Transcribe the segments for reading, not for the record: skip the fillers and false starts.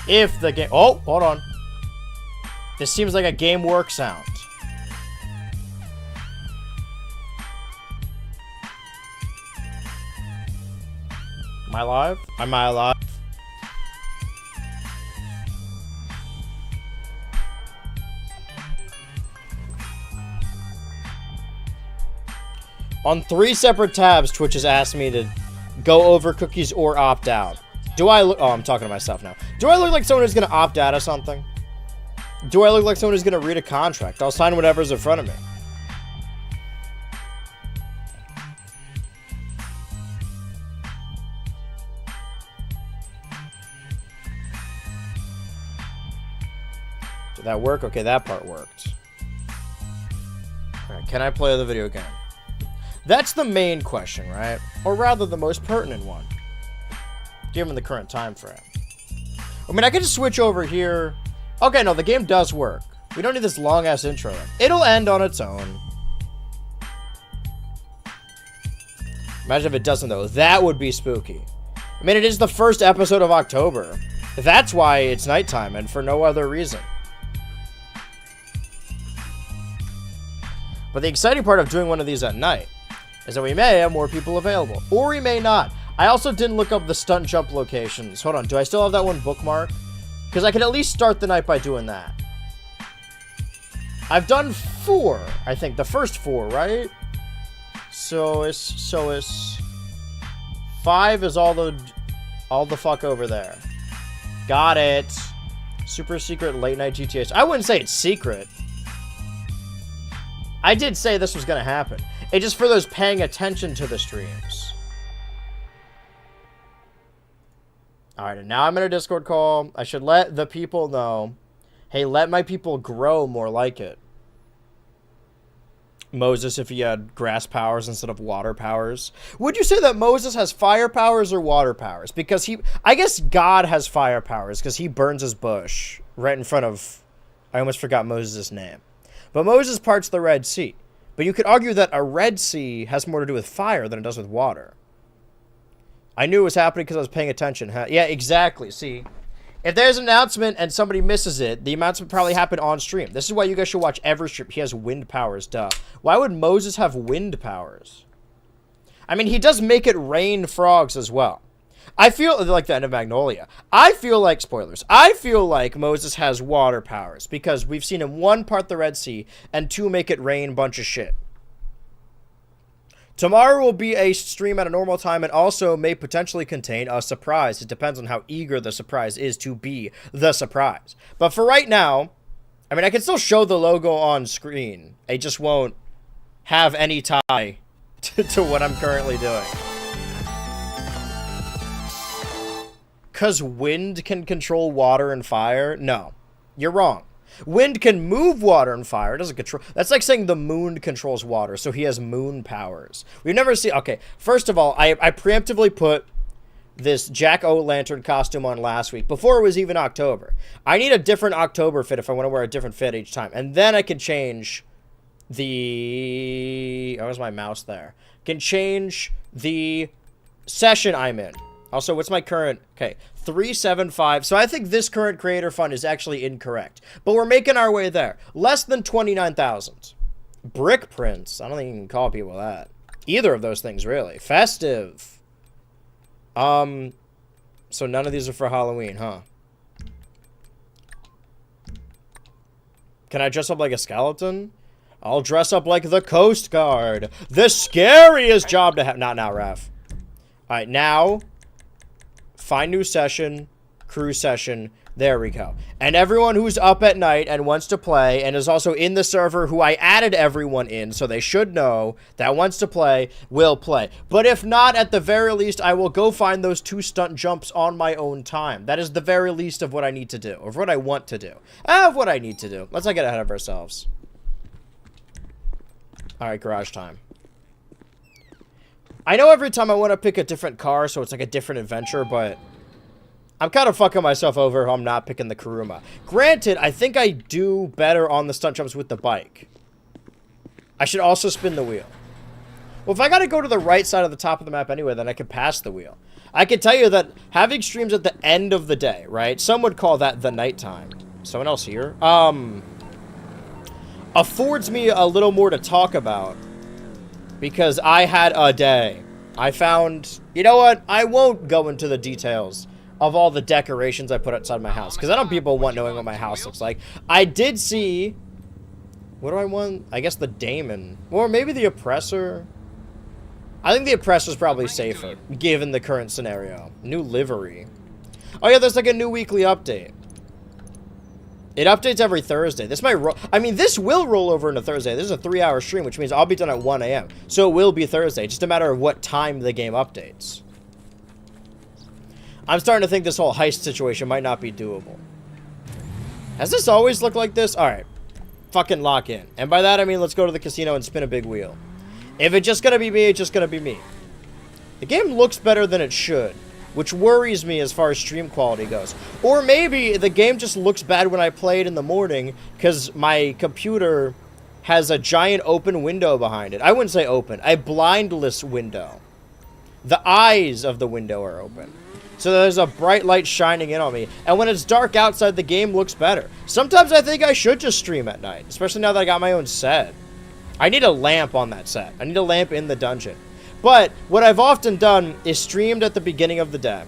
If the game... Oh, hold on. This seems like a game work sound. Am I live? Am I alive? On 3 separate tabs, Twitch has asked me to go over cookies or opt out. Do I look... Oh, I'm talking to myself now. Do I look like someone who's going to opt out of something? Do I look like someone who's going to read a contract? I'll sign whatever's in front of me. Did that work? Okay, that part worked. Alright, can I play the video game? That's the main question, right? Or rather, the most pertinent one. Given the current time frame. I mean, I could just switch over here. Okay, no, the game does work. We don't need this long-ass intro. It'll end on its own. Imagine if it doesn't, though. That would be spooky. I mean, it is the first episode of October. That's why it's nighttime, and for no other reason. But the exciting part of doing one of these at night is that we may have more people available. Or we may not. I also didn't look up the stunt jump locations. Hold on, do I still have that one bookmarked? Because I could at least start the night by doing that. I've done 4, I think. The first 4, right? So it's 5 is all the fuck over there. Got it. Super secret late night GTA. I wouldn't say it's secret. I did say this was gonna happen. It's just for those paying attention to the streams. Alright, and now I'm in a Discord call. I should let the people know. Hey, let my people grow more like it. Moses, if he had grass powers instead of water powers. Would you say that Moses has fire powers or water powers? Because I guess God has fire powers because he burns his bush right in front of... I almost forgot Moses' name. But Moses parts the Red Sea. But you could argue that a Red Sea has more to do with fire than it does with water. I knew it was happening because I was paying attention. Huh? Yeah, exactly. See, if there's an announcement and somebody misses it, the announcement probably happened on stream. This is why you guys should watch every stream. He has wind powers, duh. Why would Moses have wind powers? I mean, he does make it rain frogs as well. I feel like the end of Magnolia. I feel like, spoilers, I feel like Moses has water powers because we've seen him 1, part the Red Sea, and 2, make it rain bunch of shit. Tomorrow will be a stream at a normal time and also may potentially contain a surprise. It depends on how eager the surprise is to be the surprise. But for right now, I mean, I can still show the logo on screen. It just won't have any tie to what I'm currently doing. Because wind can control water and fire? No, you're wrong. Wind can move water and fire. It doesn't control... That's like saying the moon controls water, so he has moon powers. We've never seen... Okay, first of all, I preemptively put this Jack-O-Lantern costume on last week, before it was even October. I need a different October fit if I want to wear a different fit each time. And then I can change the... Oh, where's my mouse there? Can change the session I'm in. Also, what's my current... Okay, 375. So I think this current creator fund is actually incorrect. But we're making our way there. Less than 29,000. Brick prints. I don't think you can call people that. Either of those things, really. Festive. So none of these are for Halloween, huh? Can I dress up like a skeleton? I'll dress up like the Coast Guard. The scariest job to have. Not now, Raph. Alright, now... Find new session, crew session, there we go. And everyone who's up at night and wants to play and is also in the server who I added everyone in, so they should know that wants to play, will play. But if not, at the very least, I will go find those 2 stunt jumps on my own time. That is the very least of what I need to do, of what I want to do. Of what I need to do. Let's not get ahead of ourselves. Alright, garage time. I know every time I want to pick a different car, so it's like a different adventure, but I'm kind of fucking myself over if I'm not picking the Kuruma. Granted, I think I do better on the stunt jumps with the bike. I should also spin the wheel. Well, if I gotta go to the right side of the top of the map anyway, then I can pass the wheel. I can tell you that having streams at the end of the day, right? Some would call that the nighttime. Someone else here? Affords me a little more to talk about. Because I had a day. I found... You know what? I won't go into the details of all the decorations I put outside my house. Because I know people want knowing what my house looks like. I did see... What do I want? I guess the Daemon. Or maybe the Oppressor. I think the Oppressor's probably safer, given the current scenario. New livery. Oh yeah, there's like a new weekly update. It updates every Thursday. This might roll... I mean, this will roll over into Thursday. This is a 3-hour stream, which means I'll be done at 1 a.m. So it will be Thursday. Just a matter of what time the game updates. I'm starting to think this whole heist situation might not be doable. Has this always looked like this? Alright. Fucking lock in. And by that, I mean let's go to the casino and spin a big wheel. If it's just gonna be me, it's just gonna be me. The game looks better than it should, which worries me as far as stream quality goes. Or maybe the game just looks bad when I play it in the morning because my computer has a giant open window behind it. I wouldn't say open, a blindless window. The eyes of the window are open. So there's a bright light shining in on me. And when it's dark outside, the game looks better. Sometimes I think I should just stream at night, especially now that I got my own set. I need a lamp on that set. I need a lamp in the dungeon. But what I've often done is streamed at the beginning of the day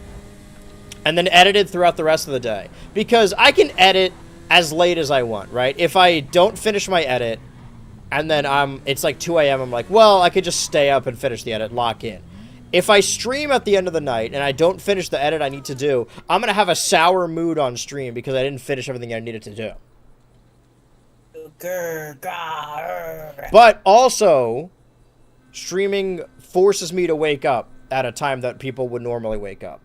and then edited throughout the rest of the day. Because I can edit as late as I want, right? If I don't finish my edit and then it's like 2 a.m., I'm like, well, I could just stay up and finish the edit, lock in. If I stream at the end of the night and I don't finish the edit I need to do, I'm going to have a sour mood on stream because I didn't finish everything I needed to do. But also, streaming forces me to wake up at a time that people would normally wake up.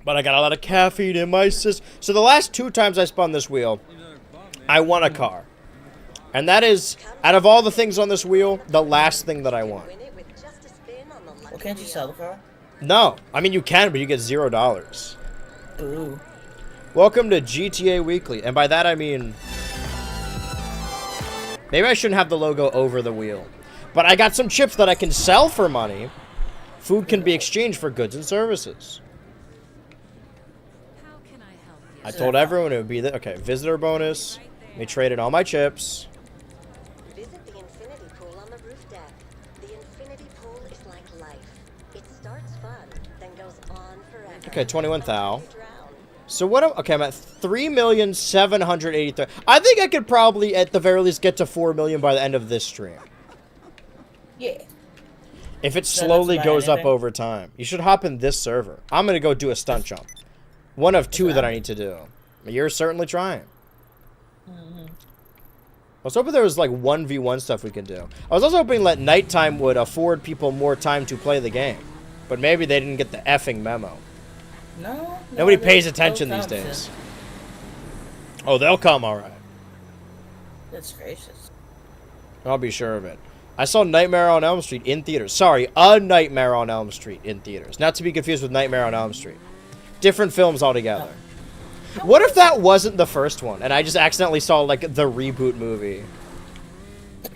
But I got a lot of caffeine in my system. So the last 2 times I spun this wheel, I won a car. And that is, out of all the things on this wheel, the last thing that I want. Well, can't you sell the car? No. I mean, you can, but you get $0. Ooh. Welcome to GTA Weekly. And by that, I mean... Maybe I shouldn't have the logo over the wheel. But I got some chips that I can sell for money. Food can be exchanged for goods and services. How can I help you? I told everyone it would be the... Okay, visitor bonus. Let me trade in all my chips. Visit the infinity pool on the roof deck. The infinity pool is like life. It starts fun, then goes on forever. Okay, 21 thou. So what am... Okay, I'm at 3,783,000. I think I could probably, at the very least, get to 4 million by the end of this stream. Yeah. If it So slowly that's about goes up anything? over time. You should hop in this server. I'm going to go do a stunt jump. One of 2 that I need to do. You're certainly trying. I was hoping there was like 1v1 stuff we can do. I was also hoping that nighttime would afford people more time to play the game. But maybe they didn't get the effing memo. No. Nobody pays attention these days. Oh, they'll come, alright. That's gracious. I'll be sure of it. I saw Nightmare on Elm Street in theaters. Sorry, A Nightmare on Elm Street in theaters. Not to be confused with Nightmare on Elm Street. Different films altogether. What if that wasn't the first one, and I just accidentally saw, like, the reboot movie?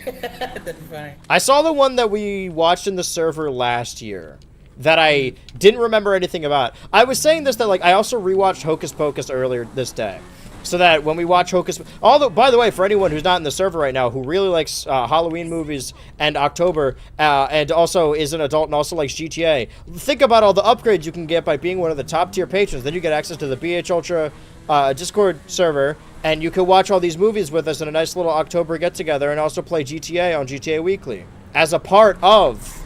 That's funny. I saw the one that we watched in the server last year that I didn't remember anything about. I was saying this that, like, I also rewatched Hocus Pocus earlier this day. So that when we watch Hocus... Although, by the way, for anyone who's not in the server right now, who really likes Halloween movies and October, and also is an adult and also likes GTA, think about all the upgrades you can get by being one of the top-tier patrons. Then you get access to the BH Ultra Discord server, and you can watch all these movies with us in a nice little October get-together, and also play GTA on GTA Weekly. As a part of...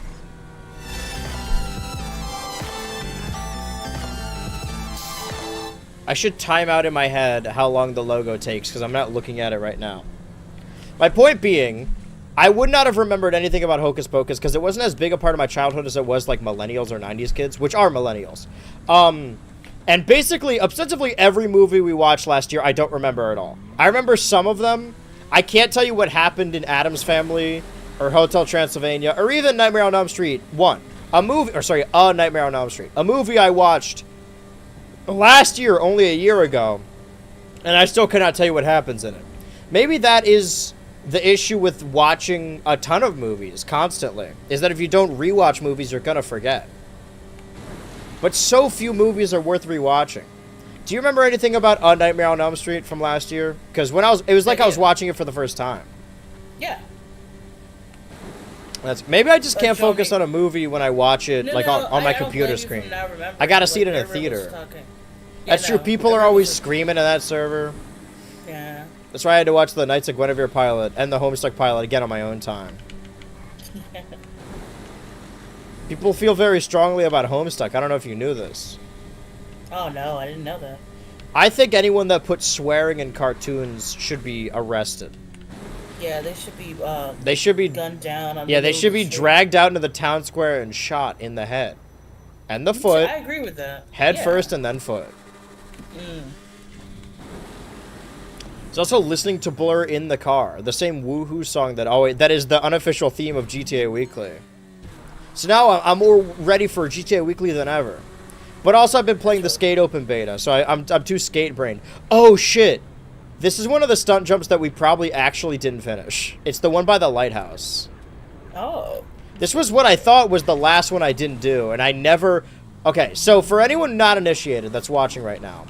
I should time out in my head how long the logo takes, because I'm not looking at it right now. My point being, I would not have remembered anything about Hocus Pocus, because it wasn't as big a part of my childhood as it was, like, millennials or 90s kids, which are millennials. And basically, ostensibly every movie we watched last year, I don't remember at all. I remember some of them. I can't tell you what happened in Addams Family, or Hotel Transylvania, or even Nightmare on Elm Street 1. A Nightmare on Elm Street. A movie I watched last year, only a year ago, and I still cannot tell you what happens in it. Maybe that is the issue with watching a ton of movies constantly is that if you don't rewatch movies, you're gonna forget. But so few movies are worth rewatching. Do you remember anything about A Nightmare on Elm Street from last year? Because it was like I was watching it for the first time. Yeah. Maybe I just But can't show focus me. on a movie when I watch it on my I don't computer blame you screen. from not remembering, I gotta see it like, in a everyone was theater. talking. That's Yeah, true. no, People are everyone always was- screaming in that server. Yeah. That's why I had to watch the Knights of Guinevere pilot and the Homestuck pilot again on my own time. People feel very strongly about Homestuck. I don't know if you knew this. Oh no, I didn't know that. I think anyone that puts swearing in cartoons should be arrested. Yeah, they should be They should be gunned down. On Yeah, the they middle should of the be street. dragged out into the town square and shot in the head. And the foot. I agree with that. Head Yeah. first and then foot. Mm. It's also listening to Blur in the car, the same woohoo song that is the unofficial theme of GTA Weekly. So now I'm more ready for GTA Weekly than ever. But also I've been playing the Skate Open Beta, so I'm too skate brained. Oh shit! This is one of the stunt jumps that we probably actually didn't finish. It's the one by the lighthouse. Oh. This was what I thought was the last one I didn't do, and I never... Okay, so for anyone not initiated that's watching right now...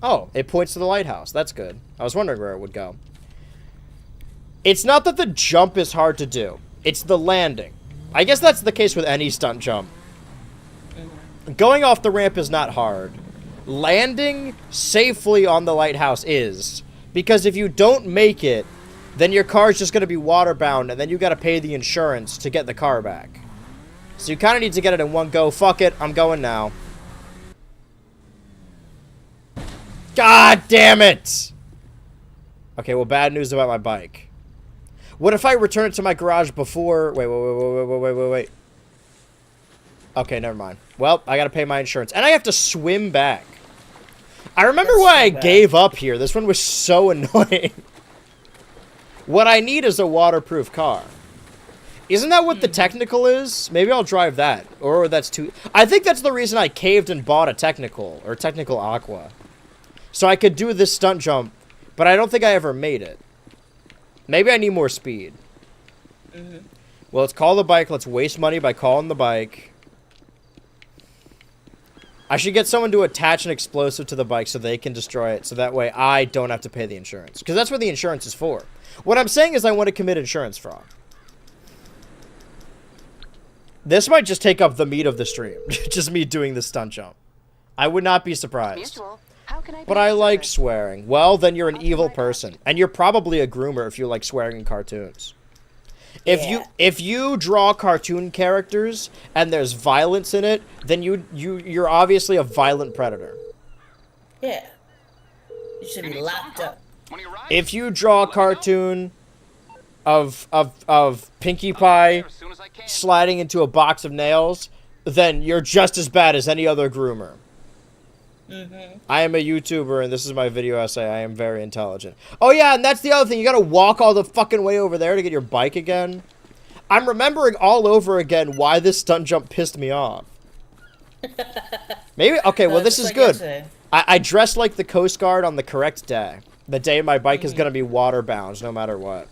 Oh, it points to the lighthouse. That's good. I was wondering where it would go. It's not that the jump is hard to do. It's the landing. I guess that's the case with any stunt jump. Going off the ramp is not hard. Landing safely on the lighthouse is. Because if you don't make it, then your car's just going to be waterbound, and then you got to pay the insurance to get the car back. So you kind of need to get it in one go. Fuck it, I'm going now. God damn it! Okay, well, bad news about my bike. What if I return it to my garage before... Wait. Okay, never mind. Well, I gotta pay my insurance. And I have to swim back. I remember That's why so I bad. gave up here. This one was so annoying. What I need is a waterproof car. Isn't that what the technical is? Maybe I'll drive that. Or that's too... I think that's the reason I caved and bought a technical. Or technical aqua. So I could do this stunt jump. But I don't think I ever made it. Maybe I need more speed. Well, let's call the bike. Let's waste money by calling the bike. I should get someone to attach an explosive to the bike so they can destroy it. So that way I don't have to pay the insurance. Because that's what the insurance is for. What I'm saying is I want to commit insurance fraud. This might just take up the meat of the stream. Just me doing the stunt jump. I would not be surprised. Mutual. How can I be But I of like service? swearing. Well, then you're an evil person. And you're probably a groomer if you like swearing in cartoons. Yeah. If you draw cartoon characters and there's violence in it, then you're obviously a violent predator. Yeah. You should be locked up. If you draw a cartoon of Pinkie Pie sliding into a box of nails, then you're just as bad as any other groomer. I am a YouTuber, and this is my video essay. I am very intelligent. Oh, yeah, and that's the other thing. You gotta walk all the fucking way over there to get your bike again. I'm remembering all over again why this stunt jump pissed me off. Maybe... Okay, well, this Just is like good. yesterday. I dressed like the Coast Guard on the correct day. The day my bike is gonna be waterbound, no matter what.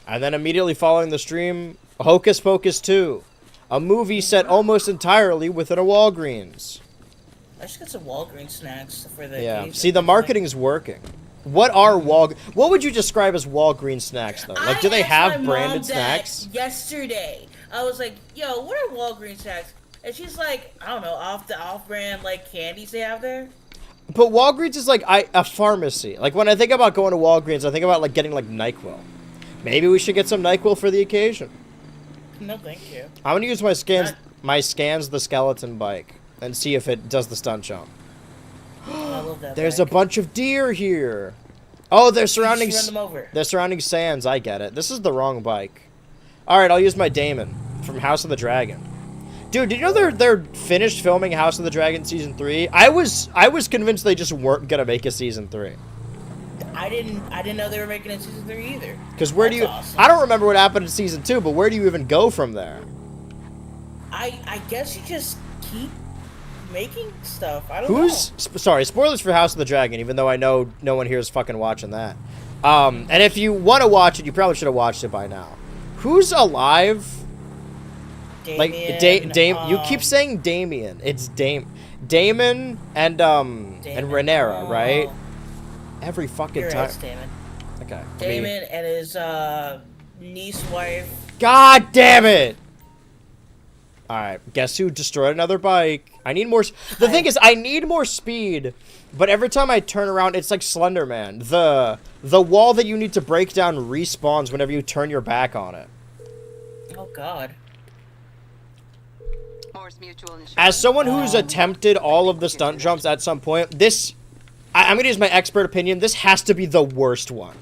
And then immediately following the stream, Hocus Pocus 2. A movie set almost entirely within a Walgreens. I should get some Walgreens snacks for the Yeah. occasion. See, the marketing's working. What are What would you describe as Walgreens snacks, though? Like, do they I asked have my branded mom that snacks? yesterday? I was like, "Yo, what are Walgreens snacks?" And she's like, "I don't know, off-brand like candies they have there." But Walgreens is like a pharmacy. Like, when I think about going to Walgreens, I think about, like, getting, like, NyQuil. Maybe we should get some NyQuil for the occasion. No, thank you. I'm gonna use my scans the skeleton bike and see if it does the stunt jump. I love that. There's bag. a bunch of deer here. Oh, they're surrounding. Just run them over. They're surrounding sands. I get it. This is the wrong bike. All right, I'll use my Damon from House of the Dragon. Dude, did you know they're finished filming House of the Dragon season 3? I was convinced they just weren't gonna make a season 3. I didn't know they were making it season 3 either. Because where do That's you? awesome. I don't remember what happened in season 2, but where do you even go from there? I guess you just keep making stuff. I don't Who's know. sorry? Spoilers for House of the Dragon. Even though I know no one here is fucking watching that. And if you want to watch it, you probably should have watched it by now. Who's alive? Like Damien, you keep saying Damien. It's Damon and Rhaenyra, right? Every fucking You're time. right, it's Damon. Okay. Damon and his niece wife. God damn it! Alright, guess who destroyed another bike? I need more... The thing is, I need more speed, but every time I turn around, it's like Slender Man. The wall that you need to break down respawns whenever you turn your back on it. Oh god. As someone who's attempted all of the stunt jumps at some point, this... I'm gonna use my expert opinion. This has to be the worst one.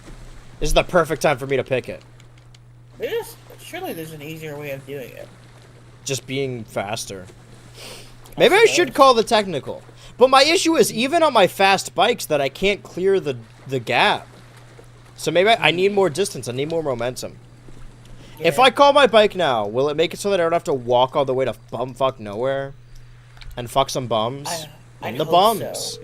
This is the perfect time for me to pick it. Surely there's an easier way of doing it. Just being faster. Maybe I should call the technical. But my issue is, even on my fast bikes, that I can't clear the gap. So maybe I need more distance. I need more momentum. Yeah. If I call my bike now, will it make it so that I don't have to walk all the way to bumfuck nowhere? And fuck some bums? I the hope bums. So.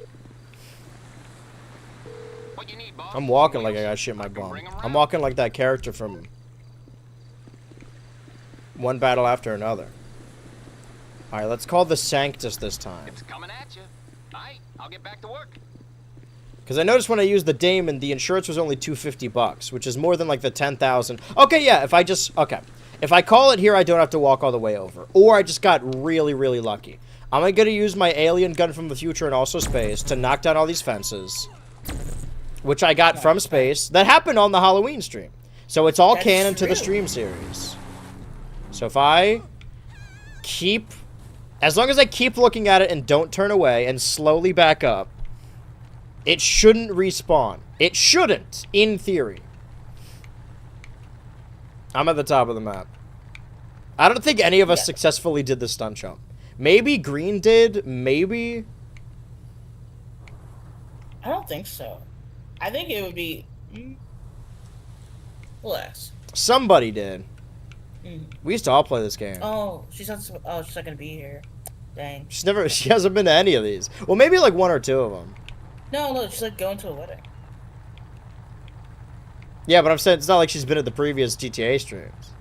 I'm walking like I got shit in my bum. I'm walking like that character from One Battle After Another. Alright, let's call the Sanctus this time. It's coming at you. Alright, I'll get back to work. Because I noticed when I used the Damon, the insurance was only $250, which is more than like the 10,000. Okay, yeah, if I call it here, I don't have to walk all the way over. Or I just got really, really lucky. I'm going to use my alien gun from the future and also space to knock down all these fences. Which I got from space. That happened on the Halloween stream. So it's all canon to the stream series. So if I keep... As long as I keep looking at it and don't turn away and slowly back up, it shouldn't respawn. It shouldn't, in theory. I'm at the top of the map. I don't think any of us successfully did the stunt jump. Maybe Green did, maybe. I don't think so. I think it would be less. Somebody did. We used to all play this game. Oh, she's not gonna be here. Dang. She hasn't been to any of these. Well, maybe like one or two of them. No, she's like going to a wedding. Yeah, but I'm saying it's not like she's been at the previous GTA streams.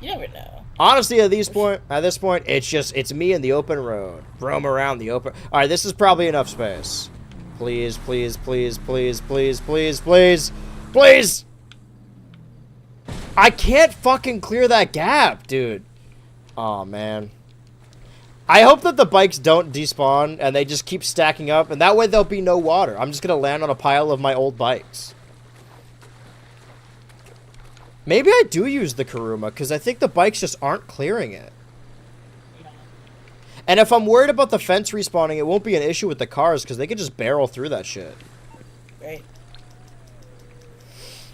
You never know. Honestly, at this point, it's me in the open road. Roam around the open. All right, this is probably enough space. Please, please, please, please, please, please, please, please. I can't fucking clear that gap, dude. Oh man. I hope that the bikes don't despawn and they just keep stacking up, and that way there'll be no water. I'm just gonna land on a pile of my old bikes. Maybe I do use the Kuruma, because I think the bikes just aren't clearing it. And if I'm worried about the fence respawning, it won't be an issue with the cars, because they can just barrel through that shit. Right.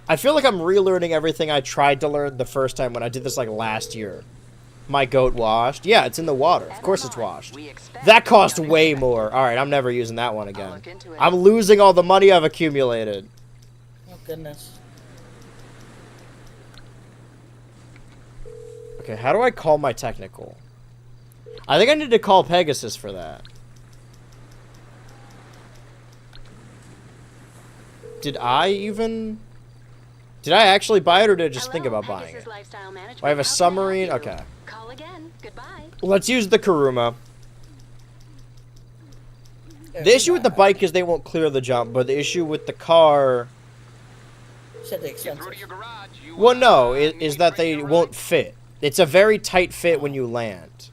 I feel like I'm relearning everything I tried to learn the first time when I did this, like, last year. My goat washed. Yeah, it's in the water. Of course it's washed. That cost way more. Alright, I'm never using that one again. I'm losing all the money I've accumulated. Oh, goodness. Okay, how do I call my technical? I think I need to call Pegasus for that. Did I actually buy it, or did I just think about buying it? I have a submarine. Okay. Call again. Goodbye. Let's use the Kuruma. The issue with the bike is they won't clear the jump, but the issue with the car... Well, no, is that they won't fit. It's a very tight fit when you land.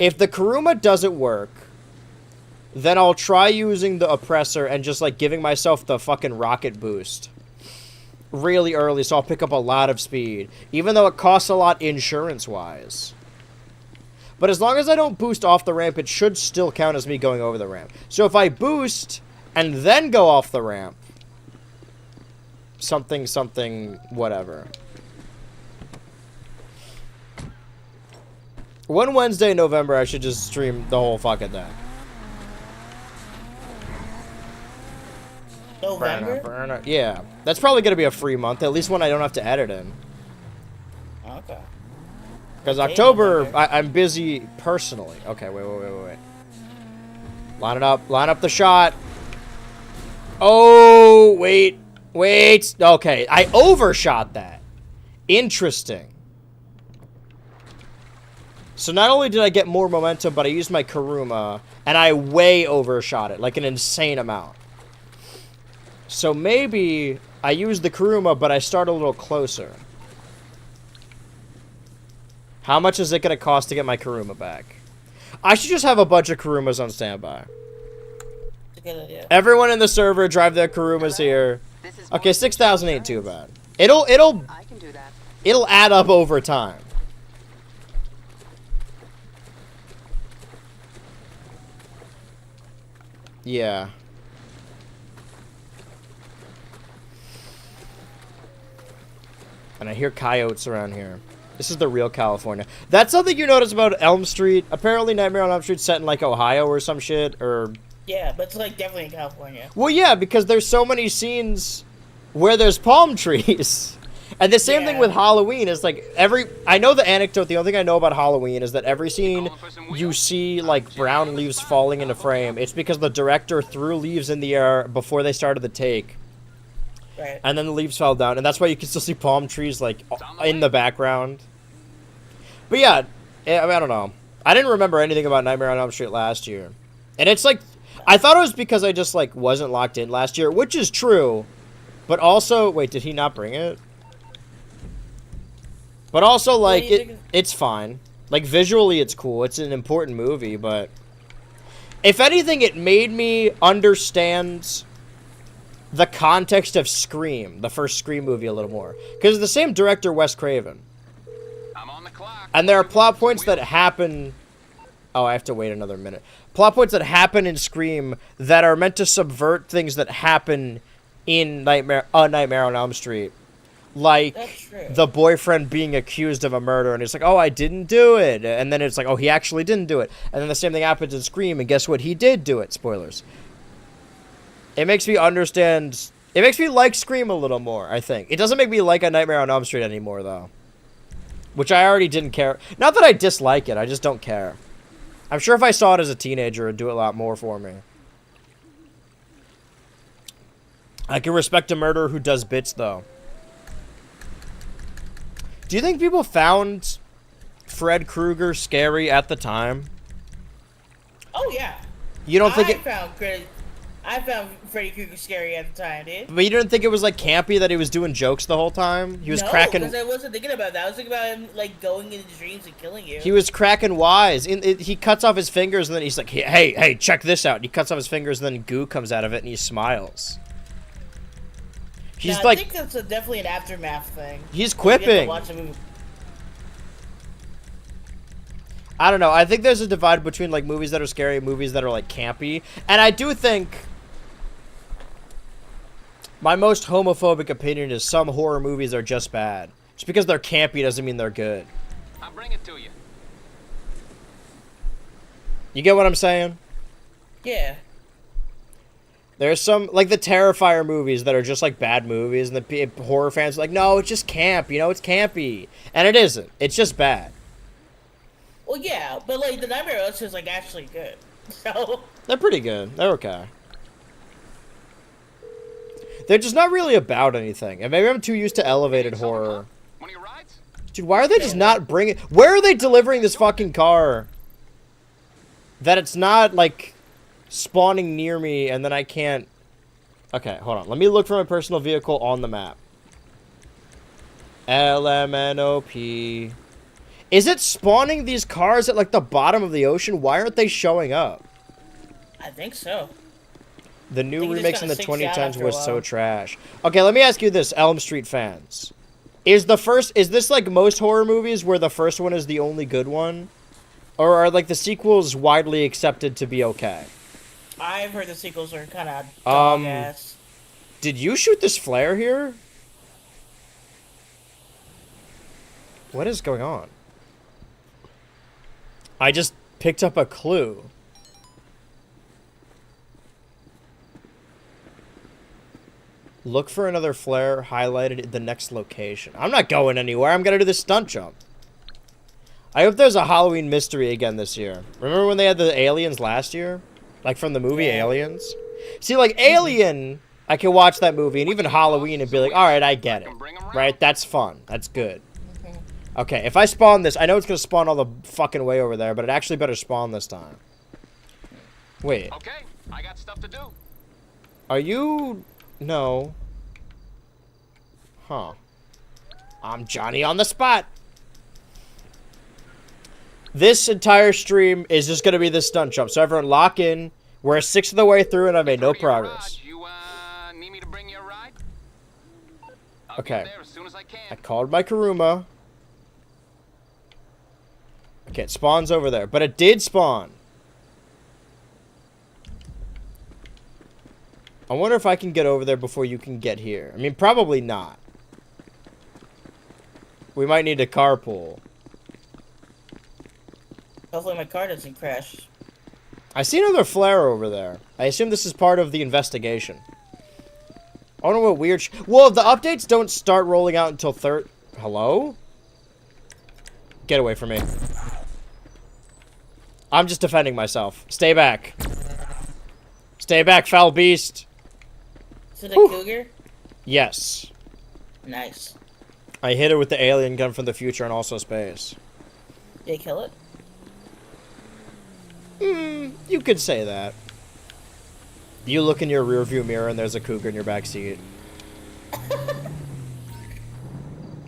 If the Kuruma doesn't work, then I'll try using the Oppressor and just, like, giving myself the fucking rocket boost really early, so I'll pick up a lot of speed, even though it costs a lot insurance-wise. But as long as I don't boost off the ramp, it should still count as me going over the ramp. So if I boost and then go off the ramp, something, whatever. One Wednesday in November, I should just stream the whole fucking thing. November? Yeah. That's probably going to be a free month, at least one I don't have to edit in. Okay. Because October, I'm busy personally. Okay, wait. Line it up. Line up the shot. Oh, wait. Wait. Okay, I overshot that. Interesting. So not only did I get more momentum, but I used my Kuruma, and I way overshot it, like an insane amount. So maybe I used the Kuruma, but I start a little closer. How much is it going to cost to get my Kuruma back? I should just have a bunch of Kurumas on standby. Everyone in the server drive their Kurumas here. Okay, 6,000 ain't too bad. It'll I can do that. It'll add up over time. Yeah. And I hear coyotes around here. This is the real California. That's something you notice about Elm Street. Apparently Nightmare on Elm Street's set in like Ohio or some shit, or... Yeah, but it's like definitely in California. Well, yeah, because there's so many scenes where there's palm trees. And the same thing with Halloween is like I know the anecdote, the only thing I know about Halloween is that every scene you see like brown leaves falling into frame, it's because the director threw leaves in the air before they started the take. Right. And then the leaves fell down, and that's why you can still see palm trees like in the background. But yeah, I mean, I don't know. I didn't remember anything about Nightmare on Elm Street last year. And it's like, I thought it was because I just like wasn't locked in last year, which is true. But also, wait, did he not bring it? But also, like, it's fine. Like, visually, it's cool. It's an important movie, but... If anything, it made me understand the context of Scream, the first Scream movie, a little more. Because it's the same director, Wes Craven. I'm on the clock. And there are plot points that happen... Oh, I have to wait another minute. Plot points that happen in Scream that are meant to subvert things that happen in Nightmare on Elm Street. Like, the boyfriend being accused of a murder, and it's like, oh, I didn't do it. And then it's like, oh, he actually didn't do it. And then the same thing happens in Scream, and guess what? He did do it. Spoilers. It makes me understand... It makes me like Scream a little more, I think. It doesn't make me like A Nightmare on Elm Street anymore, though. Which I already didn't care. Not that I dislike it, I just don't care. I'm sure if I saw it as a teenager, it'd do a lot more for me. I can respect a murderer who does bits, though. Do you think people found Fred Krueger scary at the time? Oh, yeah. You don't think I found Freddy Krueger scary at the time, dude. But you didn't think it was, like, campy that he was doing jokes the whole time? He was cracking... No, because I wasn't thinking about that. I was thinking about him, like, going into dreams and killing you. He was cracking wise. He cuts off his fingers, and then he's like, hey, check this out. And he cuts off his fingers, and then goo comes out of it, and he smiles. He's like... I think that's definitely an Aftermath thing. He's quipping. I don't know. I think there's a divide between, like, movies that are scary and movies that are, like, campy. And I do think... My most homophobic opinion is some horror movies are just bad. Just because they're campy doesn't mean they're good. I'll bring it to you. You get what I'm saying? Yeah. There's some, like, the Terrifier movies that are just, like, bad movies, and the horror fans are like, no, it's just camp, you know, it's campy. And it isn't. It's just bad. Well, yeah, but, like, the Nightmare on Elm Street is, like, actually good. So... They're pretty good. They're okay. They're just not really about anything. And maybe I'm too used to elevated horror. One of your rides? Dude, why are they just not bringing... Where are they delivering this fucking car? That it's not, like, spawning near me, and then I can't... Okay, hold on. Let me look for my personal vehicle on the map. LMNOP. Is it spawning these cars at, like, the bottom of the ocean? Why aren't they showing up? I think so. The new remakes in the 2010s was so trash. Okay, let me ask you this, Elm Street fans. Is this like most horror movies where the first one is the only good one? Or are, like, the sequels widely accepted to be okay? I've heard the sequels are kind of dog-ass. Did you shoot this flare here? What is going on? I just picked up a clue. Look for another flare highlighted at the next location. I'm not going anywhere. I'm going to do the stunt jump. I hope there's a Halloween mystery again this year. Remember when they had the aliens last year? Like from the movie Aliens. See, like Alien, I can watch that movie, and even Halloween, and be like, all right, I get it. Right? That's fun. That's good. Okay, if I spawn this, I know it's gonna spawn all the fucking way over there, but it actually better spawn this time. Wait. Okay, I got stuff to do. Are you... No. Huh. I'm Johnny on the spot. This entire stream is just gonna be this stunt jump, so everyone lock in. We're 1/6 of the way through, and I made no progress. You need me to bring you a ride? I'll Okay. get there as soon as I can. I called my Kuruma. Okay, it spawns over there, but it did spawn. I wonder if I can get over there before you can get here. I mean, probably not. We might need a carpool. Hopefully my car doesn't crash. I see another flare over there. I assume this is part of the investigation. I wonder what weird well, the updates don't start rolling out until Hello? Get away from me. I'm just defending myself. Stay back. Stay back, foul beast. Is it a cougar? Yes. Nice. I hit her with the alien gun from the future and also space. Did you kill it? You could say that. You look in your rearview mirror and there's a cougar in your back seat.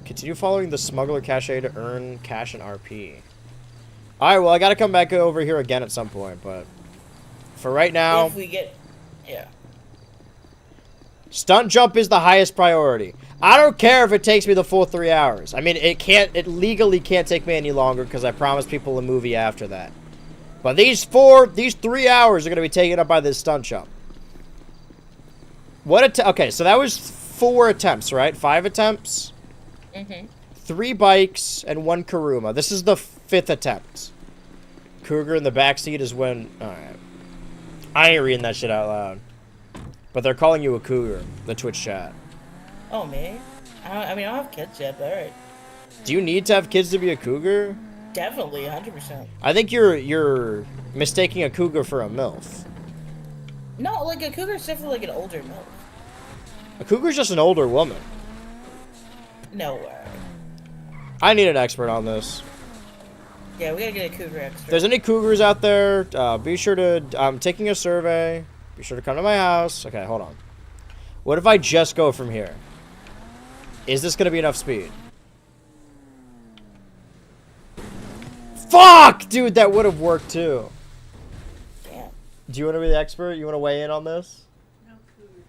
Continue following the smuggler cache to earn cash and RP. Alright, well, I gotta come back over here again at some point, but... For right now... If we get... Yeah. Stunt jump is the highest priority. I don't care if it takes me the full 3 hours. I mean, it legally can't take me any longer because I promised people a movie after that. But these 3 hours are going to be taken up by this stunt jump. Okay, so that was 4 attempts, right? 5 attempts? Mm-hmm. 3 bikes and 1 Kuruma. This is the 5th attempt. Cougar in the backseat is when... Alright. I ain't reading that shit out loud. But they're calling you a cougar, the Twitch chat. Oh, me? I mean, I don't have kids yet, but alright. Do you need to have kids to be a cougar? Definitely, 100%. I think you're mistaking a cougar for a MILF. No, like, a cougar is definitely like an older milk. A cougar's just an older woman. No way. I need an expert on this. Yeah, we gotta get a cougar If extra. there's any cougars out there, be sure to... I'm taking a survey. Be sure to come to my house. Okay, hold on. What if I just go from here? Is this going to be enough speed? Fuck! Dude, that would have worked too. Damn. Do you want to be the expert? You want to weigh in on this? No cougars.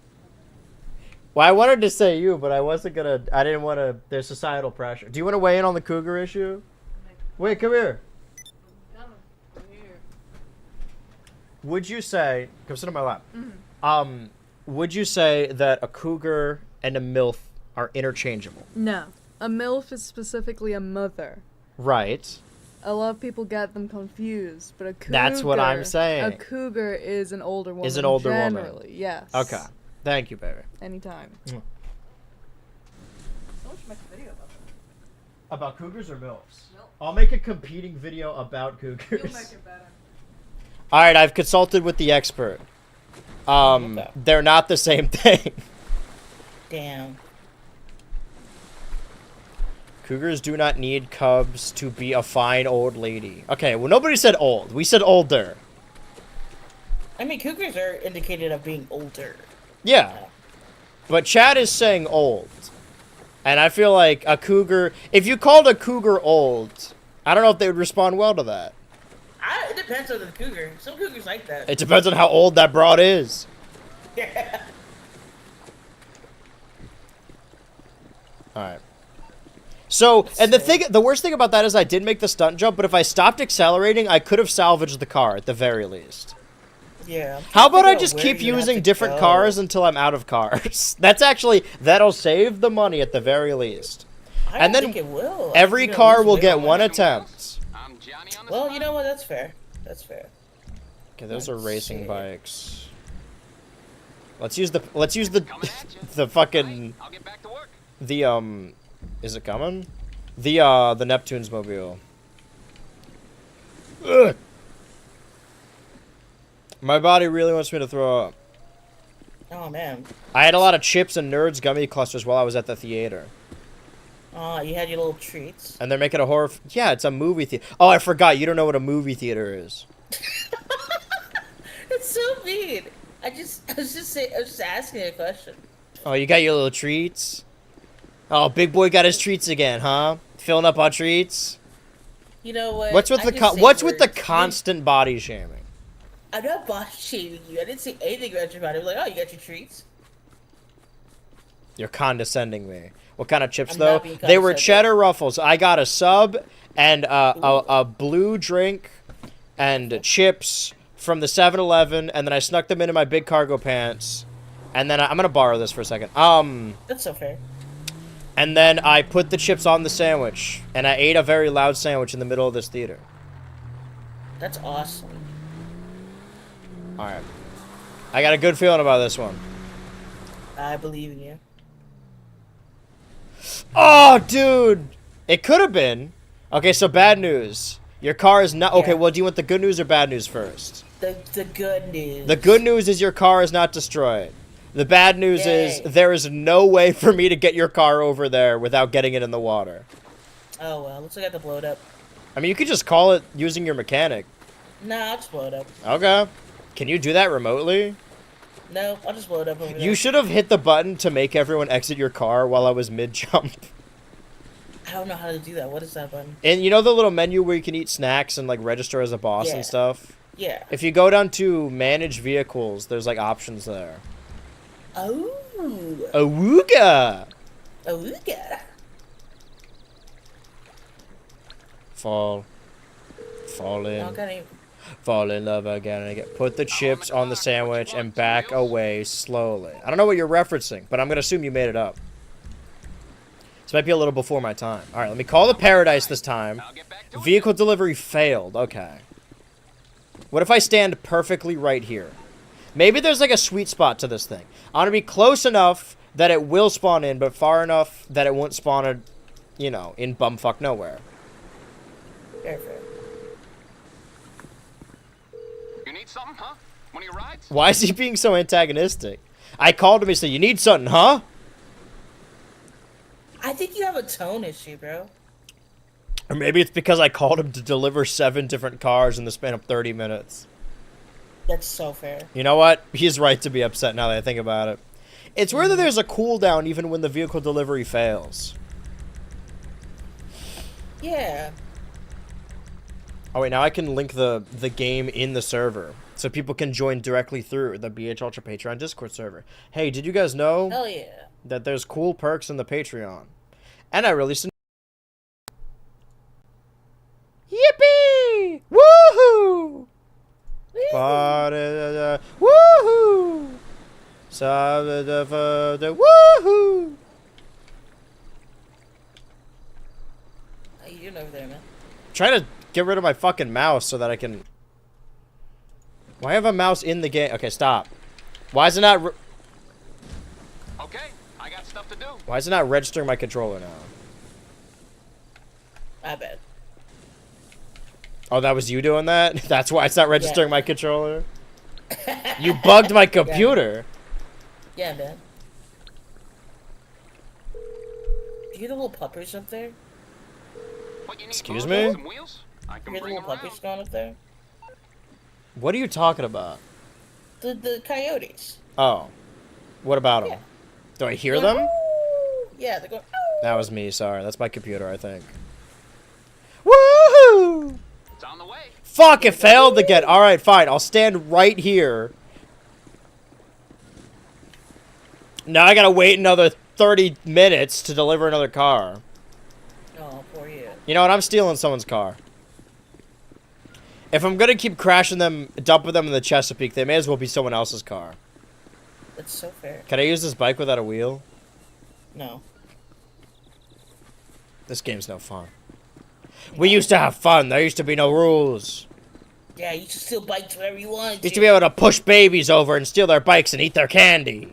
Well, I wanted to say you, but I wasn't going to... I didn't want to... There's societal pressure. Do you want to weigh in on the cougar issue? Wait, come here. Would you say... Come sit on my lap. Mm-hmm. Would you say that a cougar and a MILF are interchangeable? No. A MILF is specifically a mother. Right. A lot of people get them confused, but a cougar... That's what I'm saying. A cougar is an older woman. Is an older generally, woman. Yes. Okay. Thank you, baby. Anytime. Mm. Someone should make a video about that. About cougars or MILFs? Nope. I'll make a competing video about cougars. You'll make it better. Alright, I've consulted with the expert. Okay. They're not the same thing. Damn. Cougars do not need cubs to be a fine old lady. Okay, well, nobody said old. We said older. I mean, cougars are indicated of being older. Yeah. But Chad is saying old. And I feel like a cougar... If you called a cougar old, I don't know if they would respond well to that. It depends on the cougar. Some cougars like that. It depends on how old that broad is. Yeah. Alright. So, and the worst thing about that is I did make the stunt jump, but if I stopped accelerating, I could have salvaged the car at the very least. Yeah. How about I Figure out just where keep you have using to different go. cars until I'm out of cars? That'll save the money at the very least. I And don't then think it will. Every I think car it'll will lose get weight. one attempt. I'm Johnny on the Well, spot. you know what? That's fair. That's fair. Okay, those are Let's racing see. bikes. Let's use the Coming at you. the fucking I'll get back to work. the is it coming? The Neptune's mobile. Ugh. My body really wants me to throw up. Oh man. I had a lot of chips and Nerds gummy clusters while I was at the theater. Oh, you had your little treats. And they're making a horror... Yeah, it's a movie theater. Oh, I forgot. You don't know what a movie theater is. It's so mean. I was just asking a question. Oh, you got your little treats? Oh, big boy got his treats again, huh? Filling up on treats? You know what? What's with I the just say what's with the words. constant body shaming? I'm not body shaming you. I didn't say anything about your body. I'm like, oh, you got your treats. You're condescending me. What kind of chips I'm though? not being They were condescending. cheddar ruffles. I got a sub and a blue drink and chips from the 7-Eleven, and then I snuck them into my big cargo pants. And then I'm gonna borrow this for a second. That's so fair. And then I put the chips on the sandwich, and I ate a very loud sandwich in the middle of this theater. That's awesome. All right, I got a good feeling about this one. I believe in you. Oh, dude, it could have been. Okay, so bad news. Your car is not okay. Yeah. Well, do you want the good news or bad news first? The good news. The good news is your car is not destroyed. The bad news is Yay. there is no way for me to get your car over there without getting it in the water. Oh well, looks like I have to blow it up. I mean, you could just call it using your mechanic. Nah, I'll just blow it up. Okay. Can you do that remotely? No, I'll just blow it up over there. You should have hit the button to make everyone exit your car while I was mid-jump. I don't know how to do that. What is that button? And you know the little menu where you can eat snacks and like register as a boss Yeah. and stuff? Yeah. If you go down to manage vehicles, there's like options there. Oh. Awooga! Awooga. Fall in. Okay. Fall in love again and again. Put the chips on the sandwich and back away slowly. I don't know what you're referencing, but I'm gonna assume you made it up. This might be a little before my time. All right, let me call the Paradise this time. I'll get back to it. Vehicle delivery failed. Okay. What if I stand perfectly right here? Maybe there's like a sweet spot to this thing. I want to be close enough that it will spawn in, but far enough that it won't spawn, in bumfuck nowhere. Fair, fair. You need something, huh? One of your rides? Why is he being so antagonistic? I called him and said, "You need something, huh?" I think you have a tone issue, bro. Or maybe it's because I called him to deliver 7 different cars in the span of 30 minutes. That's so fair. You know what? He's right to be upset now that I think about it. It's weird that there's a cooldown even when the vehicle delivery fails. Yeah. Oh wait, now I can link the game in the server. So people can join directly through the BH Ultra Patreon Discord server. Hey, did you guys know Hell yeah. that there's cool perks in the Patreon? And I released Yippee! Woohoo! Woohoo! Woohoo! How you doing over there, man? Trying to get rid of my fucking mouse so that I can... Why have a mouse in the game? Okay, stop. Why is it not... Okay, I got stuff to do. Why is it not registering my controller now? I bet. Oh, that was you doing that? That's why it's not registering Yeah. my controller? You bugged my computer. Yeah, man. You hear the little puppers up there? What you need? Excuse booze and me? some wheels? I You can hear the bring little them puppers around. going up there? What are you talking about? The coyotes. Oh. What about them? Yeah. Do I hear They're them? going, "Ooh." Yeah, they're going. "Ooh." That was me, sorry. That's my computer, I think. Woohoo! It's on the way. Fuck, it failed again. Alright, fine. I'll stand right here. Now I gotta wait another 30 minutes to deliver another car. Oh, poor you. You know what? I'm stealing someone's car. If I'm gonna keep crashing them, dumping them in the Chesapeake, they may as well be someone else's car. That's so fair. Can I use this bike without a wheel? No. This game's no fun. We used to have fun. There used to be no rules. Yeah, you should still bike wherever you want. Used to be able to push babies over and steal their bikes and eat their candy.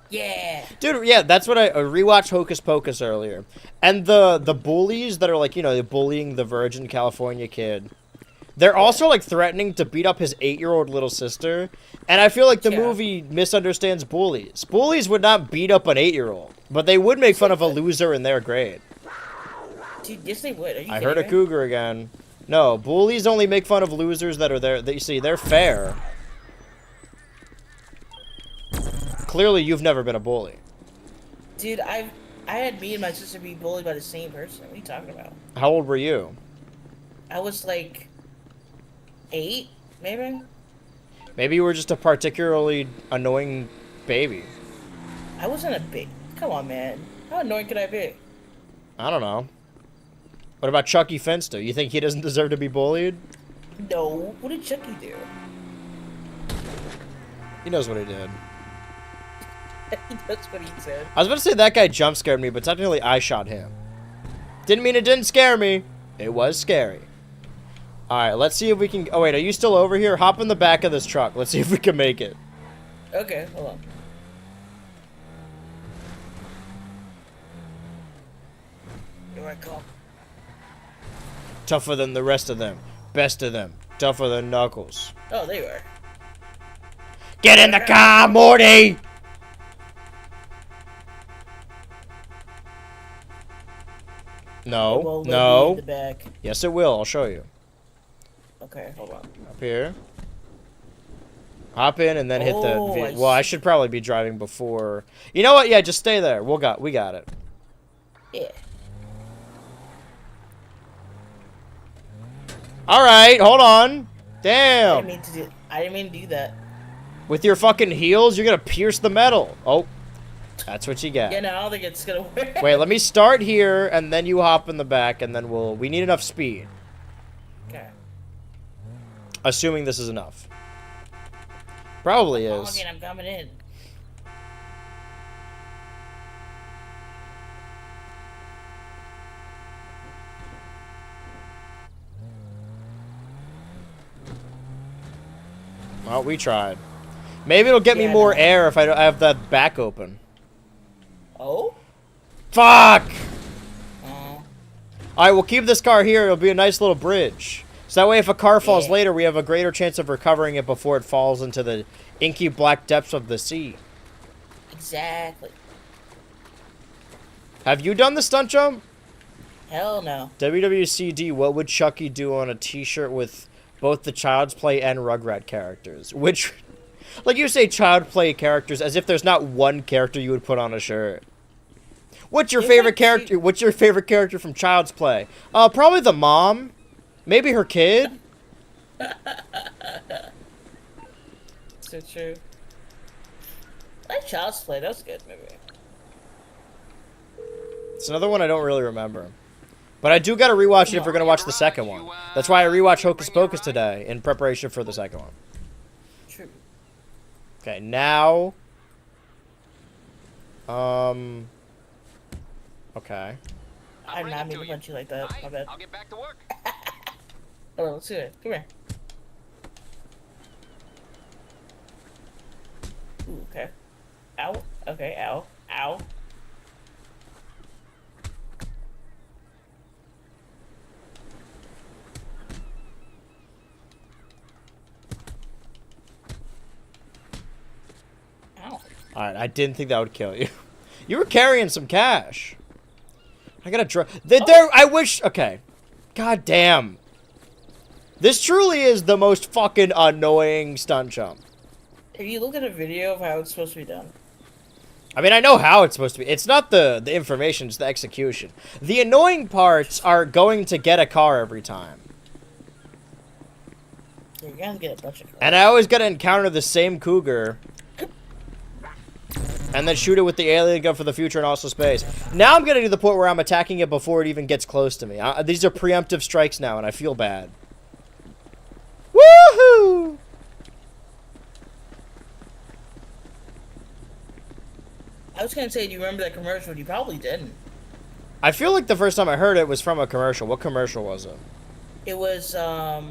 Yeah. Dude, yeah, that's what I rewatched Hocus Pocus earlier. And the bullies that are like, they're bullying the virgin California kid. They're also like threatening to beat up his 8-year-old little sister, and I feel like the Yeah. movie misunderstands bullies. Bullies would not beat up an 8-year-old, but they would make fun of a loser in their grade. Dude, yes, they would. Are you I kidding heard a me? cougar again. No, bullies only make fun of losers that are there. You see, they're fair. Clearly, you've never been a bully. Dude, I had me and my sister be bullied by the same person. What are you talking about? How old were you? I was like 8, maybe. Maybe you were just a particularly annoying baby. I wasn't a big. Come on, man. How annoying could I be? I don't know. What about Chucky Finster? You think he doesn't deserve to be bullied? No. What did Chucky do? He knows what he did. That's what he said. I was about to say that guy jump scared me, but technically I shot him. Didn't mean it didn't scare me. It was scary. Alright, let's see if we can... Oh, wait, are you still over here? Hop in the back of this truck. Let's see if we can make it. Okay, hold on. Here I come. Tougher than the rest of them. Best of them. Tougher than Knuckles. Oh, there you are. Get in the car, Morty! No, Well, let me in no. the back. Yes, it will. I'll show you. Okay, hold on. Up here. Hop in and then hit the... Oh, I Well, I see. should probably be driving before... You know what? Yeah, just stay there. We got it. Yeah. Alright, hold on. I Damn. didn't mean to do that. With your fucking heels, you're gonna pierce the metal. Oh. That's what you get. Yeah, no, I don't think it's gonna work. Wait, let me start here, and then you hop in the back, and then we need enough speed. Okay. Assuming this is enough. Probably is. Honking, I'm coming in. Well, we tried. Maybe it'll get me Yeah, more no. air if I don't have that back open. Oh? Fuck! Oh. Alright, we'll keep this car here. It'll be a nice little bridge. So that way if a car falls Yeah. later, we have a greater chance of recovering it before it falls into the inky black depths of the sea. Exactly. Have you done the stunt jump? Hell no. WWCD, what would Chucky do on a t-shirt with both the Child's Play and Rugrat characters? Which, like you say Child Play characters as if there's not one character you would put on a shirt. What's your If favorite I character? see- What's your favorite character from Child's Play? Probably the mom. Maybe her kid. So true. Like Child's Play, that was a good movie. It's another one I don't really remember. But I do gotta rewatch it if we're gonna watch the second one. That's why I rewatched Hocus Pocus today in preparation for the second one. True. Okay, now... Okay. I did not mean to punch you like that. My bad. I'll get back to work. Hold on, let's do it. Come here. Ooh, okay. Ow. Okay, ow. Ow. Ow. Alright, I didn't think that would kill you. You were carrying some cash. I gotta there, I wish... Okay. God damn. This truly is the most fucking annoying stunt jump. Have you looked at a video of how it's supposed to be done? I mean, I know how it's supposed to be. It's not the information, it's the execution. The annoying parts are going to get a car every time. You're gonna get a bunch of cars. And I always gotta encounter the same cougar. And then shoot it with the alien gun for the future and also space. Now I'm getting to the point where I'm attacking it before it even gets close to me. These are preemptive strikes now, and I feel bad. Woohoo! I was gonna say, do you remember that commercial? You probably didn't. I feel like the first time I heard it was from a commercial. What commercial was it? It was, I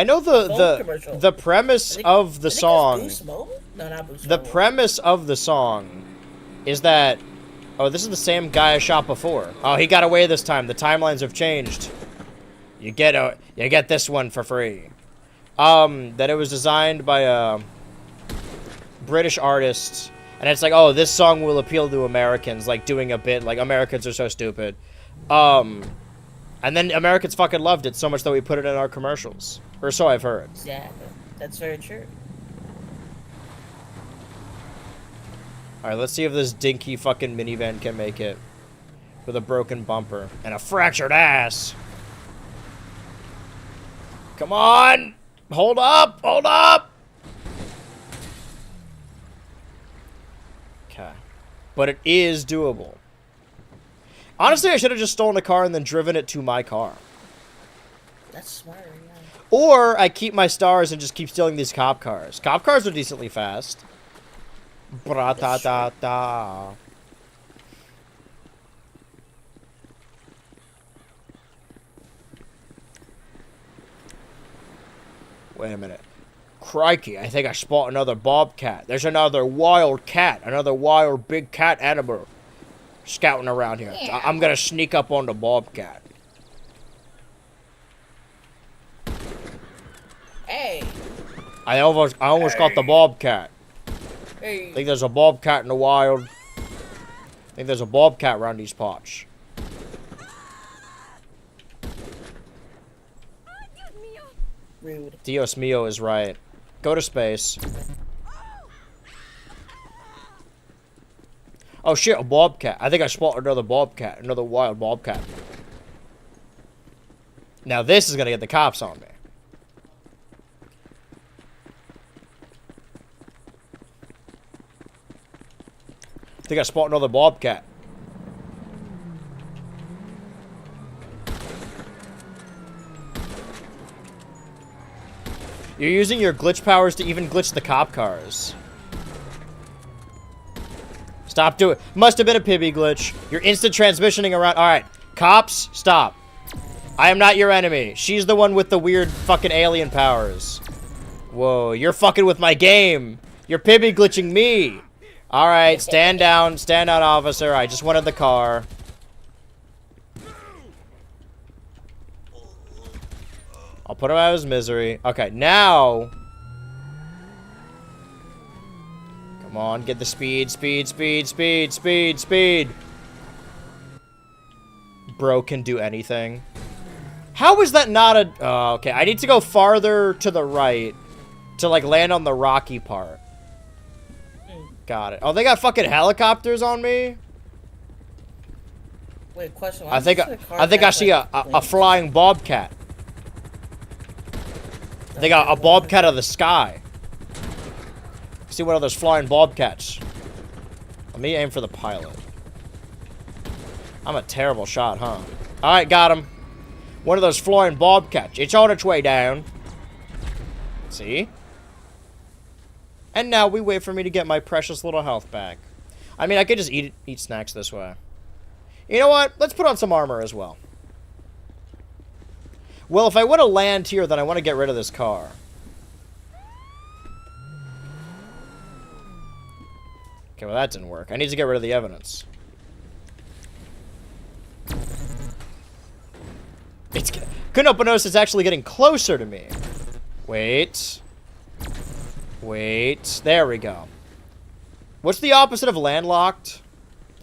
know phone commercial. the premise of the I think it was song. Boost Mobile? No, not Boost The Mobile. premise of the song is that... Oh, this is the same guy I shot before. Oh, he got away this time. The timelines have changed. You get this one for free. That it was designed by a British artist, and it's like, oh, this song will appeal to Americans, like doing a bit like Americans are so stupid. And then Americans fucking loved it so much that we put it in our commercials, or so I've heard. Exactly. That's very true. All right, let's see if this dinky fucking minivan can make it with a broken bumper and a fractured ass. Come on! Hold up! Hold up! Okay. But it is doable. Honestly, I should have just stolen a car and then driven it to my car. That's smarter, yeah. Or I keep my stars and just keep stealing these cop cars. Cop cars are decently fast. Bra-ta-ta-ta. Wait a minute. Crikey, I think I spot another bobcat. There's another wild cat. Another wild big cat animal scouting around here. Yeah. I'm gonna sneak up on the bobcat. Hey. I almost got the bobcat. Hey. I think there's a bobcat in the wild. I think there's a bobcat around these parts. Rude. Dios mio is right. Go to space. Oh shit, a bobcat. I think I spotted another bobcat. Another wild bobcat. Now this is gonna get the cops on me. I think I spotted another bobcat. You're using your glitch powers to even glitch the cop cars. Stop doing it. Must have been a Pibby glitch. You're instant transmissioning around. Alright. Cops, stop. I am not your enemy. She's the one with the weird fucking alien powers. Whoa, you're fucking with my game. You're Pibby glitching me. Alright, stand down, officer. I just wanted the car. I'll put him out of his misery. Okay, now. Come on, get the speed, speed, speed, speed, speed, speed. Bro can do anything. How is that not a... Oh, okay, I need to go farther to the right to, like, land on the rocky part. Got it. Oh, they got fucking helicopters on me? Wait, question. I think I see a flying bobcat. They got a bobcat of the sky. See one of those flying bobcats. Let me aim for the pilot. I'm a terrible shot, huh? Alright, got him. One of those flying bobcats. It's on its way down. See? And now we wait for me to get my precious little health back. I mean, I could just eat snacks this way. You know what? Let's put on some armor as well. Well, if I want to land here, then I want to get rid of this car. Okay, well that didn't work. I need to get rid of the evidence. Couldn't help but notice it's actually getting closer to me. Wait. Wait. There we go. What's the opposite of landlocked?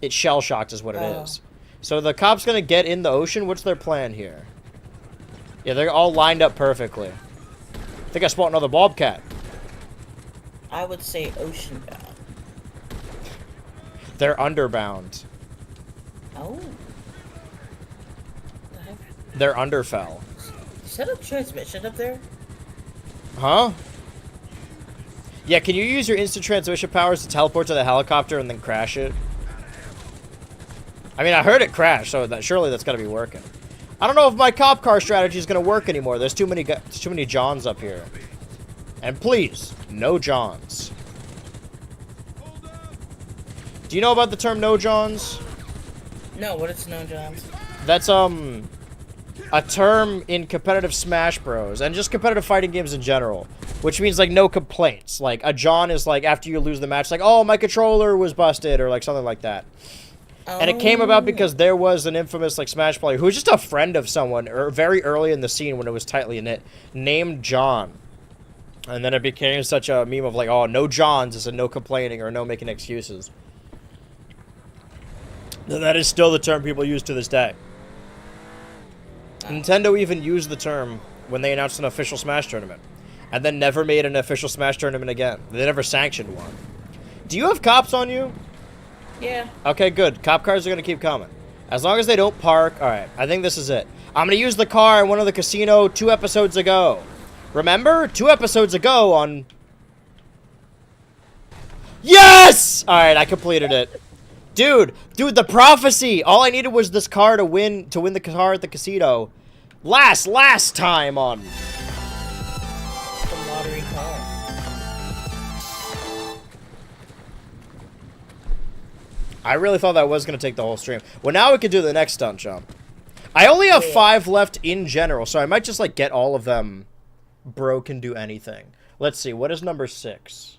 It's shell-shocked is what it is. So the cop's gonna get in the ocean? What's their plan here? Yeah, they're all lined up perfectly. I think I spot another bobcat. I would say ocean bound. They're underbound. Oh. They're underfell. Set up transmission up there? Huh? Yeah, can you use your instant transmission powers to teleport to the helicopter and then crash it? I mean, I heard it crash, so surely that's gotta be working. I don't know if my cop car strategy is gonna work anymore. There's too many Johns up here. And please, no Johns. Do you know about the term no Johns? No, what is no Johns? That's a term in competitive Smash Bros. And just competitive fighting games in general. Which means, like, no complaints. Like, a John is, like, after you lose the match, like, oh, my controller was busted, or, like, something like that. And it came about because there was an infamous like Smash player who was just a friend of someone, or very early in the scene when it was tightly knit, named John. And then it became such a meme of like, oh, no Johns is a no complaining or no making excuses. And that is still the term people use to this day. Nintendo even used the term when they announced an official Smash tournament, and then never made an official Smash tournament again. They never sanctioned one. Do you have cops on you? Yeah. Okay, good. Cop cars are going to keep coming. As long as they don't park. Alright, I think this is it. I'm going to use the car in one of the casino 2 episodes ago. Remember? 2 episodes ago on... Yes! Alright, I completed it. Dude, the prophecy! All I needed was this car to win the car at the casino. Last time on... The lottery car. I really thought that was going to take the whole stream. Well, now we can do the next stunt jump. I only have 5 left in general, so I might just, like, get all of them. Bro can do anything. Let's see, what is number 6?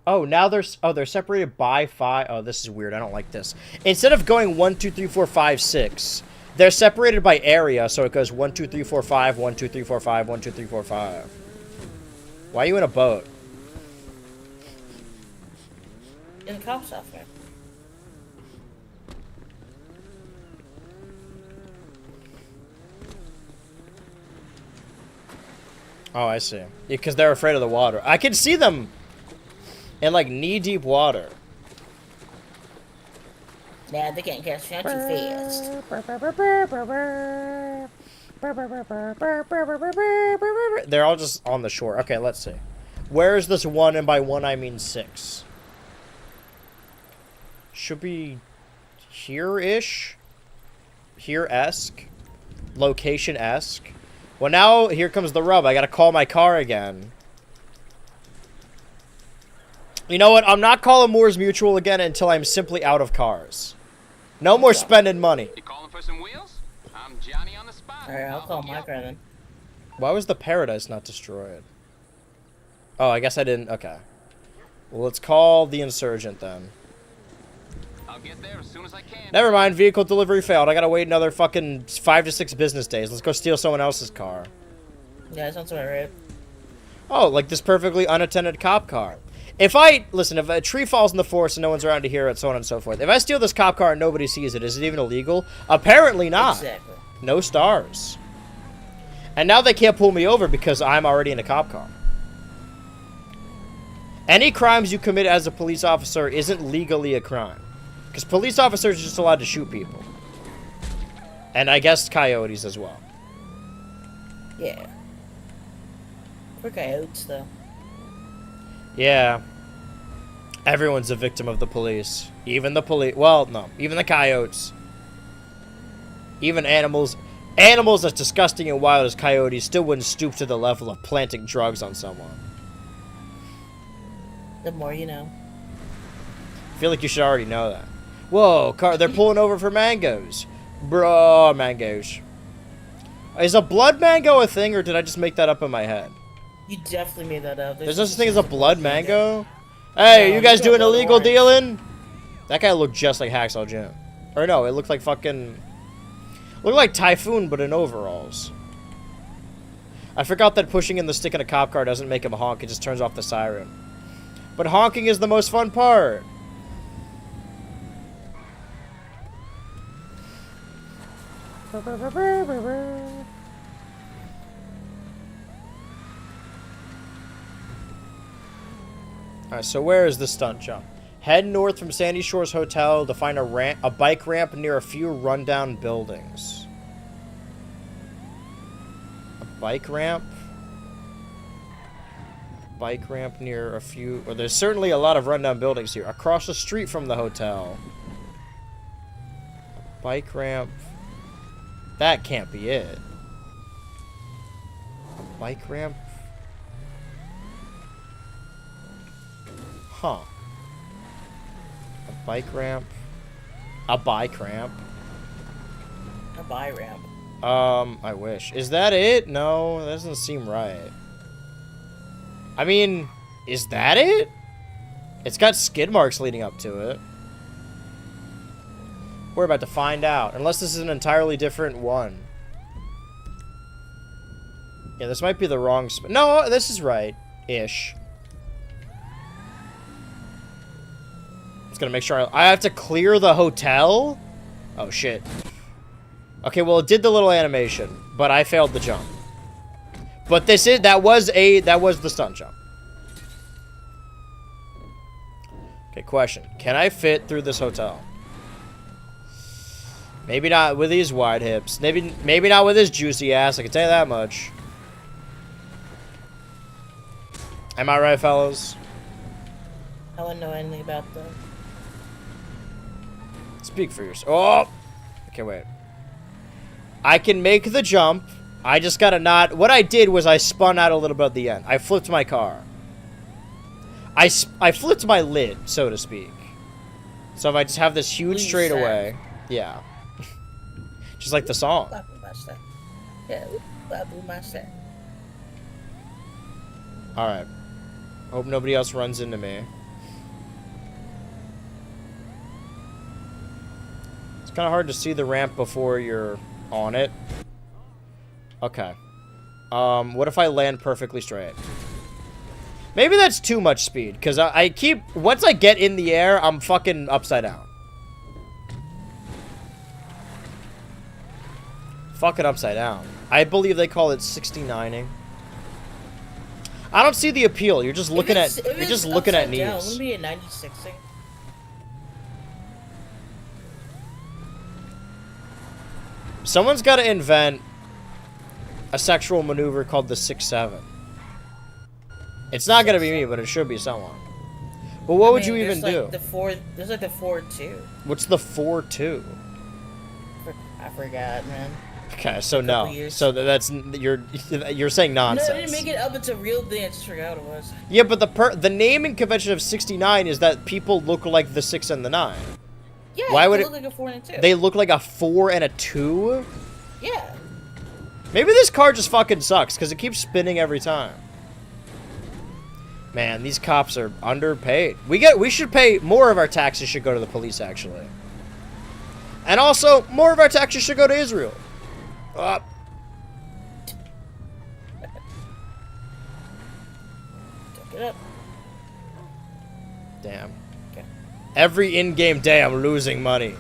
Oh, now they're separated by 5. Oh, this is weird. I don't like this. Instead of going 1, 2, 3, 4, 5, 6, they're separated by area, so it goes 1, 2, 3, 4, 5, 1, 2, 3, 4, 5, 1, 2, 3, 4, 5. Why are you in a boat? In cop software. Oh, I see. Because they're afraid of the water. I can see them in, like, knee-deep water. Nah, they can't catch me. I'm too fast. They're all just on the shore. Okay, let's see. Where is this 1? And by 1, I mean 6. Should be here-ish? Here-esque? Location-esque? Well, now, here comes the rub. I gotta call my car again. You know what? I'm not calling Moore's Mutual again until I'm simply out of cars. No more spending money. You calling for some wheels? I'm Johnny on the spot. Alright, I'll call my car then. Why was the Paradise not destroyed? Oh, I guess I didn't. Okay. Well, let's call the Insurgent then. I'll get there as soon as I can. Never mind, vehicle delivery failed. I gotta wait another fucking 5 to 6 business days. Let's go steal someone else's car. Yeah, that sounds about right. Oh, like this perfectly unattended cop car. Listen, if a tree falls in the forest and no one's around to hear it, so on and so forth. If I steal this cop car and nobody sees it, is it even illegal? Apparently not. Exactly. No stars. And now they can't pull me over because I'm already in a cop car. Any crimes you commit as a police officer isn't legally a crime. Because police officers are just allowed to shoot people. And I guess coyotes as well. Yeah. We're coyotes, though. Yeah. Everyone's a victim of the police. Even the police. Well, no. Even the coyotes. Even animals. Animals as disgusting and wild as coyotes still wouldn't stoop to the level of planting drugs on someone. The more you know. I feel like you should already know that. Whoa, they're pulling over for mangoes. Bro, mangoes. Is a blood mango a thing, or did I just make that up in my head? You definitely made that up. There's no such thing as a blood mango? Hey, No, you guys you got doing blood illegal orange. dealing? That guy looked just like Hacksaw Jim. Or no, it looked like fucking... Looked like Typhoon, but in overalls. I forgot that pushing in the stick in a cop car doesn't make him honk, it just turns off the siren. But honking is the most fun part. Alright, so where is the stunt jump? Head north from Sandy Shores Hotel to find a bike ramp near a few rundown buildings. A bike ramp? Bike ramp near a few... Well, there's certainly a lot of rundown buildings here. Across the street from the hotel. Bike ramp... That can't be it. A bike ramp? Huh. A bike ramp? A bike ramp? A buy ramp. I wish. Is that it? No, that doesn't seem right. I mean, is that it? It's got skid marks leading up to it. We're about to find out. Unless this is an entirely different one. Yeah, this might be the wrong no, this is right. Ish. Just gonna make sure I have to clear the hotel? Oh, shit. Okay, well, it did the little animation, but I failed the jump. But that was the stunt jump. Okay, question. Can I fit through this hotel? Maybe not with these wide hips. Maybe not with this juicy ass, I can tell you that much. Am I right, fellas? I wouldn't know anything about them. Speak for yourself. Oh! Okay, wait. I can make the jump. I just gotta not... What I did was I spun out a little bit at the end. I flipped my car. I flipped my lid, so to speak. So if I just have this huge straightaway... Yeah. Just like the song. Yeah, Babu Master. Alright. Hope nobody else runs into me. It's kind of hard to see the ramp before you're on it. Okay. What if I land perfectly straight? Maybe that's too much speed, because I keep... Once I get in the air, I'm fucking upside down. Fucking upside down. I believe they call it 69ing. I don't see the appeal. You're just looking at knees. Wouldn't be a 96ing. Someone's got to invent a sexual maneuver called the 6-7. It's not gonna be me, but it should be someone. But what would you even do? There's like the 4-2. What's the 4-2? I forgot, man. Okay, so no. So that's you're saying nonsense. No, I didn't make it up. It's a real thing. I just forgot what it was. Yeah, but the naming convention of 69 is that people look like the 6 and the 9. Yeah, why would they it look like a 4 and a 2? They look like a 4 and a 2? Yeah. Maybe this car just fucking sucks because it keeps spinning every time. Man, these cops are underpaid. We should pay more of our taxes should go to the police actually. And also, more of our taxes should go to Israel. Up. Take it up. Damn. Okay. Every in-game day I'm losing money.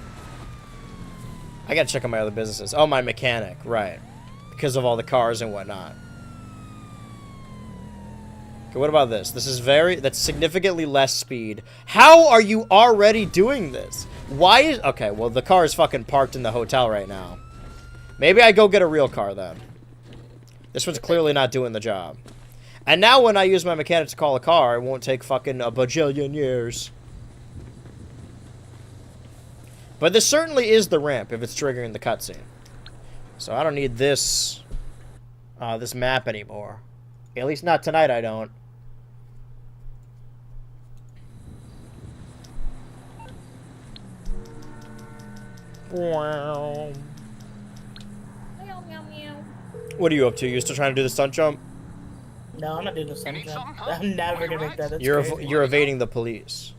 I gotta check on my other businesses. Oh, my mechanic, right. Because of all the cars and whatnot. Okay, what about this? That's significantly less speed. How are you already doing this? Why is... Okay, well, the car is fucking parked in the hotel right now. Maybe I go get a real car then. This one's clearly not doing the job. And now when I use my mechanic to call a car, it won't take fucking a bajillion years. But this certainly is the ramp if it's triggering the cutscene. So I don't need this map anymore. At least not tonight I don't. Wow. What are you up to? You still trying to do the stunt jump? No, I'm not doing the stunt jump. I'm never gonna make that. That's You're crazy. you're evading the police.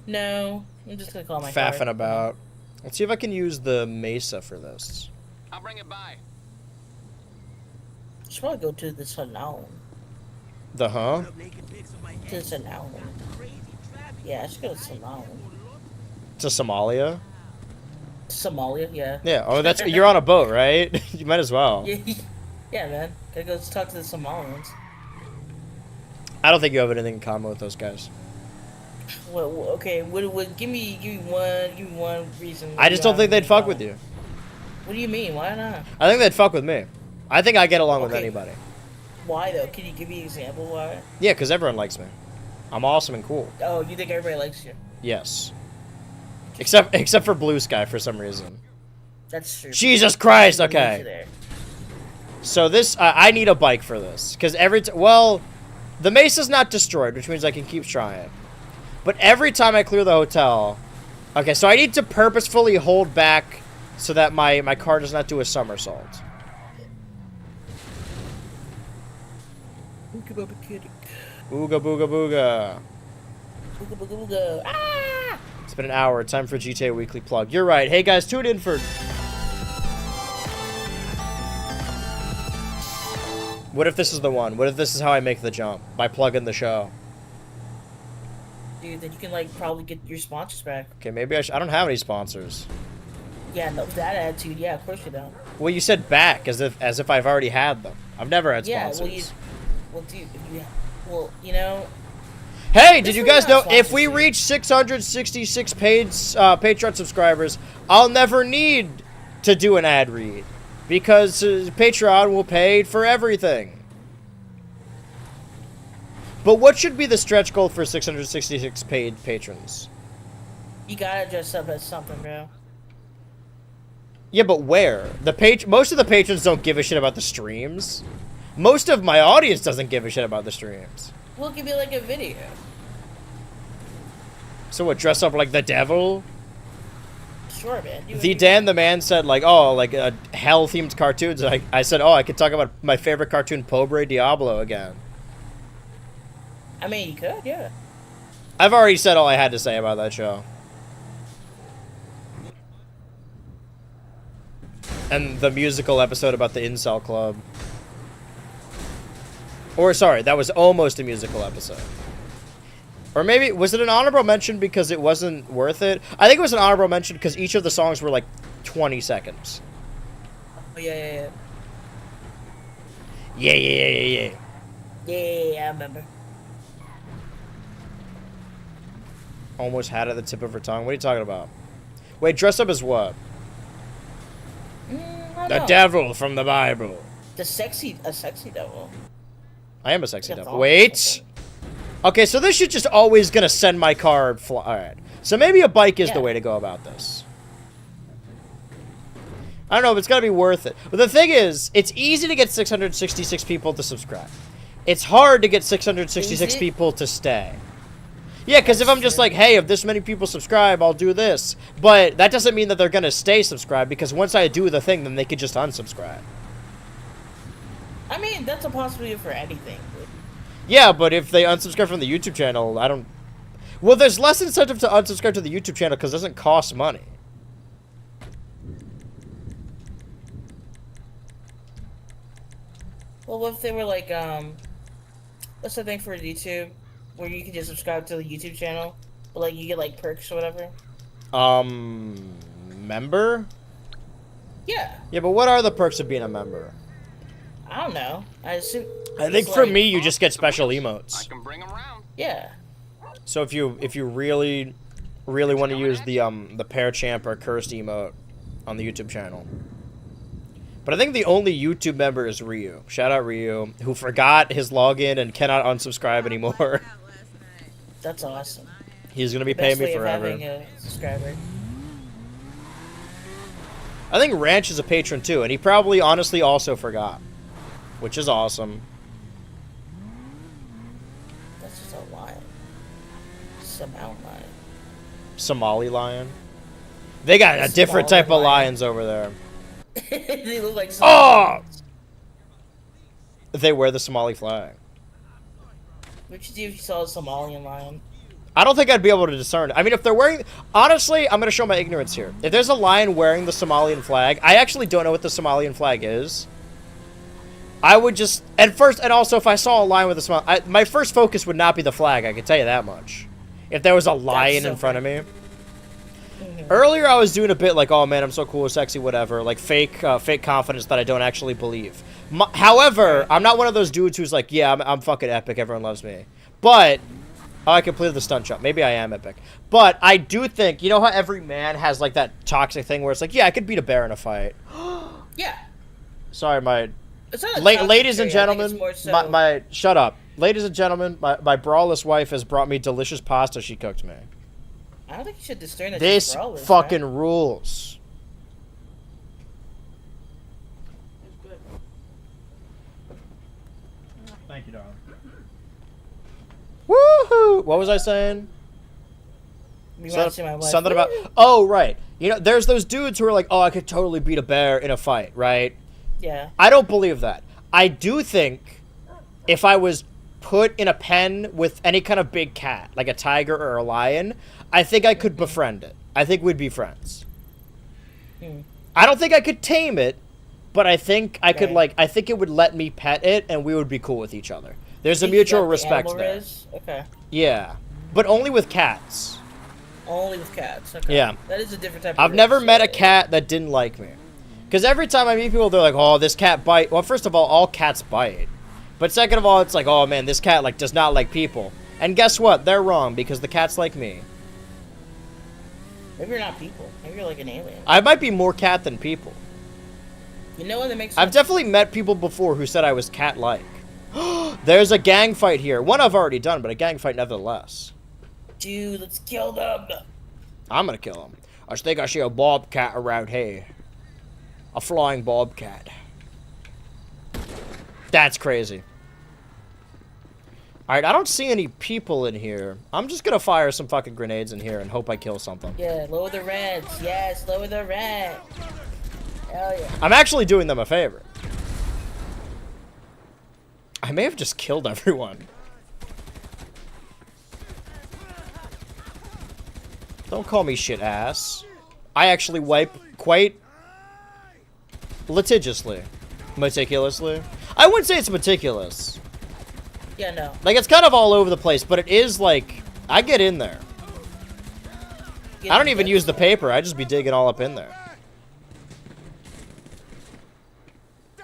No, I'm just gonna call my Faffing car. about. Let's see if I can use the Mesa for this. I'll bring it by. Should probably go to the Sundown. The huh? To the Sundown. Yeah, I should go to Sundown. To Somalia? Somalia, yeah. Yeah. Oh, that's you're on a boat, right? You might as well. Yeah, man. Gotta go talk to the Somalians. I don't think you have anything in common with those guys. Well, okay. Give me one reason. I just don't think they'd fuck with you. What do you mean? Why not? I think they'd fuck with me. I think I get along with Okay. anybody. Why though? Can you give me an example why? Yeah, because everyone likes me. I'm awesome and cool. Oh, you think everybody likes you? Yes. Except for Blue Sky for some reason. That's true. Jesus Christ! People need you Okay. there. So this, I need a bike for this. Because well, the Mesa's not destroyed, which means I can keep trying. But every time I clear the hotel... Okay, so I need to purposefully hold back so that my car does not do a somersault. Ooga booga kitty. Ooga booga booga. Ooga booga booga. Ah! It's been an hour. Time for GTA Weekly Plug. You're right. Hey, guys, tune in for... What if this is the one? What if this is how I make the jump? By plugging the show. Dude, then you can, like, probably get your sponsors back. Okay, maybe I don't have any sponsors. Yeah, no, with that attitude, yeah, of course you don't. Well, you said back, as if I've already had them. I've never had Yeah, sponsors. well, dude, you know... Hey, did you guys know, not if we sponsorship. reach 666 paid Patreon subscribers, I'll never need to do an ad read. Because Patreon will pay for everything. But what should be the stretch goal for 666 paid patrons? You gotta dress up as something, bro. Yeah, but where? Most of the patrons don't give a shit about the streams. Most of my audience doesn't give a shit about the streams. We'll give you, like, a video. So what, dress up like the devil? Sure, man. The Dan the Man said, like, oh, like, hell-themed cartoons. I said, oh, I could talk about my favorite cartoon, Pobre Diablo, again. I mean, you could, yeah. I've already said all I had to say about that show. And the musical episode about the Incel Club. Or, sorry, that was almost a musical episode. Or maybe, was it an honorable mention because it wasn't worth it? I think it was an honorable mention because each of the songs were like 20 seconds. Oh, yeah. Yeah. Yeah, I remember. Almost had it at the tip of her tongue. What are you talking about? Wait, dress up as what? I don't The know. devil from the Bible. A sexy devil. I am a sexy Like a devil. thong or Wait. something. Okay, so this shit just always gonna send my car fly. Alright. So maybe a bike is the Yeah. way to go about this. I don't know, but it's gotta be worth it. But the thing is, it's easy to get 666 people to subscribe. It's hard to get 666 Is it? people to stay. Yeah, because if That's I'm just true. like, hey, if this many people subscribe, I'll do this. But that doesn't mean that they're gonna stay subscribed, because once I do the thing, then they could just unsubscribe. I mean, that's a possibility for anything. Yeah, but if they unsubscribe from the YouTube channel, I don't... Well, there's less incentive to unsubscribe to the YouTube channel because it doesn't cost money. Well, what if they were like, what's the thing for YouTube? Where you can just subscribe to the YouTube channel, but like you get like perks or whatever? Member? Yeah. Yeah, but what are the perks of being a member? I don't know. I assume. I think it's for like- me, you just get special I emotes. can bring them around. Yeah. So if you really want to use the Pear Champ or Cursed emote on the YouTube channel. But I think the only YouTube member is Ryu. Shout out Ryu, who forgot his login and cannot unsubscribe anymore. That's awesome. He's gonna be Best paying me way of forever. having a subscriber. I think Ranch is a patron too, and he probably honestly also forgot, which is awesome. That's just a lion. Just a mountain lion. Somali lion. They got a different Somali type of lion. lions over there. They look like. Oh! They wear the Somali flag. What you do if you saw a Somalian lion? I don't think I'd be able to discern. I mean, if they're wearing... Honestly, I'm going to show my ignorance here. If there's a lion wearing the Somalian flag, I actually don't know what the Somalian flag is. I would just... And first, and also, if I saw a lion with a Somali... my first focus would not be the flag, I can tell you that much. If there was a lion so in front of me. Earlier, I was doing a bit like, oh man, I'm so cool, sexy, whatever. Like, fake confidence that I don't actually believe. However, I'm not one of those dudes who's like, yeah, I'm fucking epic, everyone loves me. But... Oh, I completed the stunt jump. Maybe I am epic. But I do think, you know how every man has, like, that toxic thing where it's like, yeah, I could beat a bear in a fight. Yeah. Sorry, my... It's not a toxic Ladies and trait, I think it's gentlemen, more so- my... Shut up. Ladies and gentlemen, my braless wife has brought me delicious pasta she cooked me. I don't think you should discern that. This she's brawlers, fucking man. rules. Thank you, darling. Woohoo! What was I saying? You wanna see my wife? Something about... Oh, right. You know, there's those dudes who are like, oh, I could totally beat a bear in a fight, right? Yeah. I don't believe that. I do think if I was put in a pen with any kind of big cat, like a tiger or a lion, I think I could befriend it. I think we'd be friends. I don't think I could tame it, but I think I could, like, I think it would let me pet it, and we would be cool with each other. There's a mutual respect there. Okay. Yeah, but only with cats. Only with cats. Okay. Yeah. That is a different type of I've never met a cat that didn't like me. Because every time I meet people, they're like, oh, this cat bite. Well, first of all cats bite. But second of all, it's like, oh, man, this cat, like, does not like people. And guess what? They're wrong, because the cats like me. Maybe you're not people. Maybe you're like an alien. I might be more cat than people. You know what? That makes sense. I've definitely met people before who said I was cat-like. There's a gang fight here. One I've already done, but a gang fight nevertheless. Dude, let's kill them. I'm gonna kill him. I think I see a bobcat around here. A flying bobcat. That's crazy. Alright, I don't see any people in here. I'm just gonna fire some fucking grenades in here and hope I kill something. Yeah, lower the rents. Yes, lower the rent. Hell yeah. I'm actually doing them a favor. I may have just killed everyone. Don't call me shit ass. I actually wipe quite litigiously. Meticulously. I wouldn't say it's meticulous. Yeah, no. Like, it's kind of all over the place, but it is, like, I get in there. I don't even use the paper. I just be digging all up in there.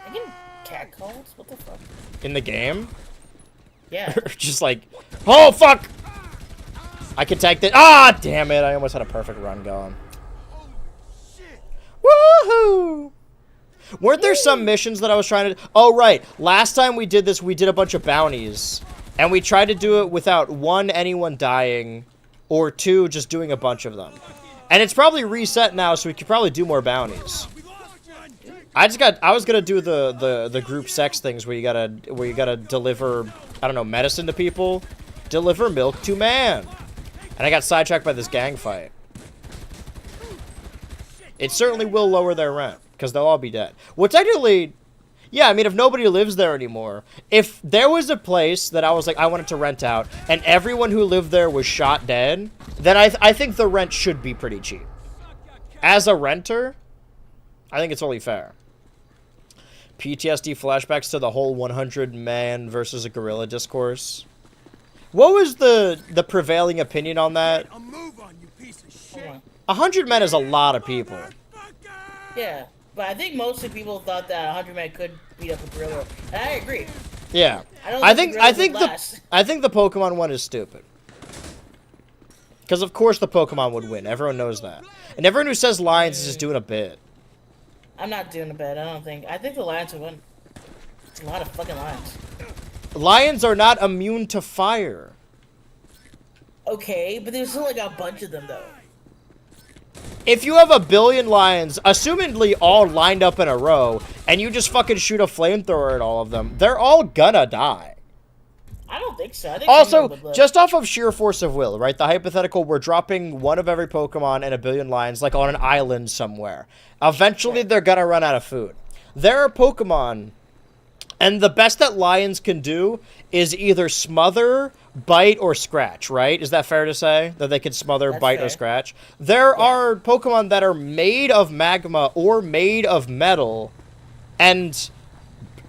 I get cat calls? What the fuck? In the game? Yeah. Just like, oh, fuck! I can take that. Ah, damn it. I almost had a perfect run going. Woohoo! Weren't there some missions that I was trying to... Oh, right. Last time we did this, we did a bunch of bounties. And we tried to do it without, one, anyone dying, or two, just doing a bunch of them. And it's probably reset now, so we could probably do more bounties. I was gonna do the group sex things where you gotta deliver, I don't know, medicine to people. Deliver milk to man. And I got sidetracked by this gang fight. It certainly will lower their rent, because they'll all be dead. Well, technically, yeah, I mean, if nobody lives there anymore, if there was a place that I was like, I wanted to rent out, and everyone who lived there was shot dead, then I think the rent should be pretty cheap. As a renter, I think it's only fair. PTSD flashbacks to the whole 100 man versus a gorilla discourse. What was the prevailing opinion on that? 100 men is a lot of people. Yeah, but I think mostly people thought that 100 men could beat up a gorilla. And I agree. Yeah. I think the Pokemon one is stupid. Because of course the Pokemon would win. Everyone knows that. And everyone who says lions is just doing a bit. I'm not doing a bit, I don't think. I think the lions would win. It's a lot of fucking lions. Lions are not immune to fire. Okay, but there's still like a bunch of them though. If you have 1 billion lions, assumedly all lined up in a row, and you just fucking shoot a flamethrower at all of them, they're all gonna die. I don't think so. I think Also, just off of sheer force of will, right? The hypothetical, we're dropping one of every Pokemon and 1 billion lions, like on an island somewhere. Eventually, they're gonna run out of food. There are Pokemon, and the best that lions can do is either smother, bite, or scratch, right? Is that fair to say? That they can smother, bite, or scratch? There are Pokemon that are made of magma or made of metal, and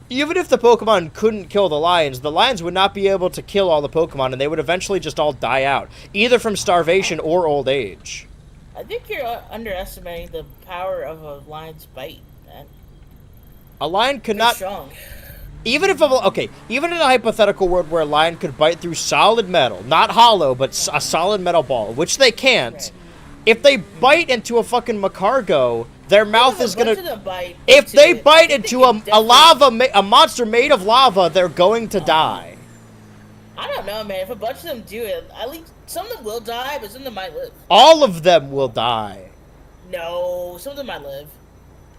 even if the Pokemon couldn't kill the lions would not be able to kill all the Pokemon, and they would eventually just all die out, either from starvation or old age. I think you're underestimating the power of a lion's bite, man. A lion could not... strong. Even if, even in a hypothetical world where a lion could bite through solid metal, not hollow, but a solid metal ball, which they can't, if they bite into a fucking Macargo, their mouth is gonna... If they bite into a monster made of lava, they're going to die. I don't know, man. If a bunch of them do it, at least some of them will die, but some of them might live. All of them will die. No, some of them might live.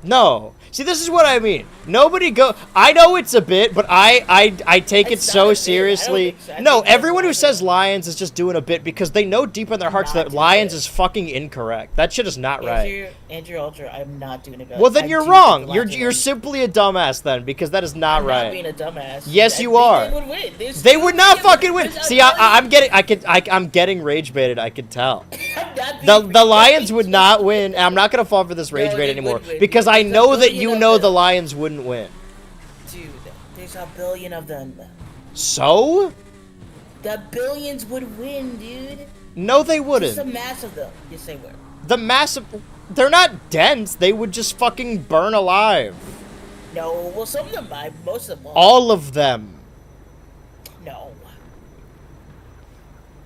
No. See, this is what I mean. Nobody go. I know it's a bit, but I take it It's so not a bit. I don't seriously. think so. I No, think that's everyone who not says lions is just doing a bit because they know deep in their hearts Not that doing lions it. is fucking incorrect. That shit is not right. Andrew Ultra, I'm not doing it. Well, then I you're do wrong. think the You're Lions you're would simply a dumbass then because that is not win. I'm not being right. a dumbass. Yes, I you think are. They would win. There's They two would not teams. fucking win. There's a See, I'm getting rage baited. I can tell. I'm not The being the Lions would rage-baited. not win. And I'm not gonna fall for this rage No, bait they anymore would win. because I There's a know that billion you of know them. the Lions wouldn't win. Dude, there's a billion of them. So? The billions would win, dude. No, they Just a wouldn't. mass of them. Yes, they would. The massive. They're not dense. They would just fucking burn alive. No, well, some of them might. Most of them won't. All of them. No.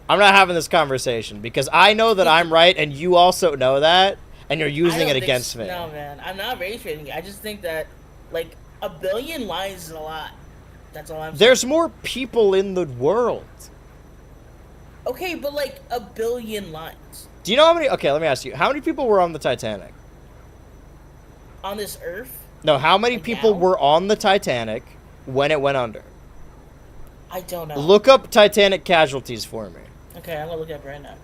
I'm not having this conversation because I know that I'm right and you also know that and you're I using don't it think against so. me. No, man. I'm not rage baiting you. I just think that, like, a billion lions is a lot. That's all I'm saying. There's more people in the world. Okay, but, like, a billion lions Do you know how many? Okay, let me ask you. How many people were on the Titanic? on this earth. No, how many Like people now? were on the Titanic when it went under? I don't know. Look up Titanic casualties for me. Okay, I'm gonna look up right now.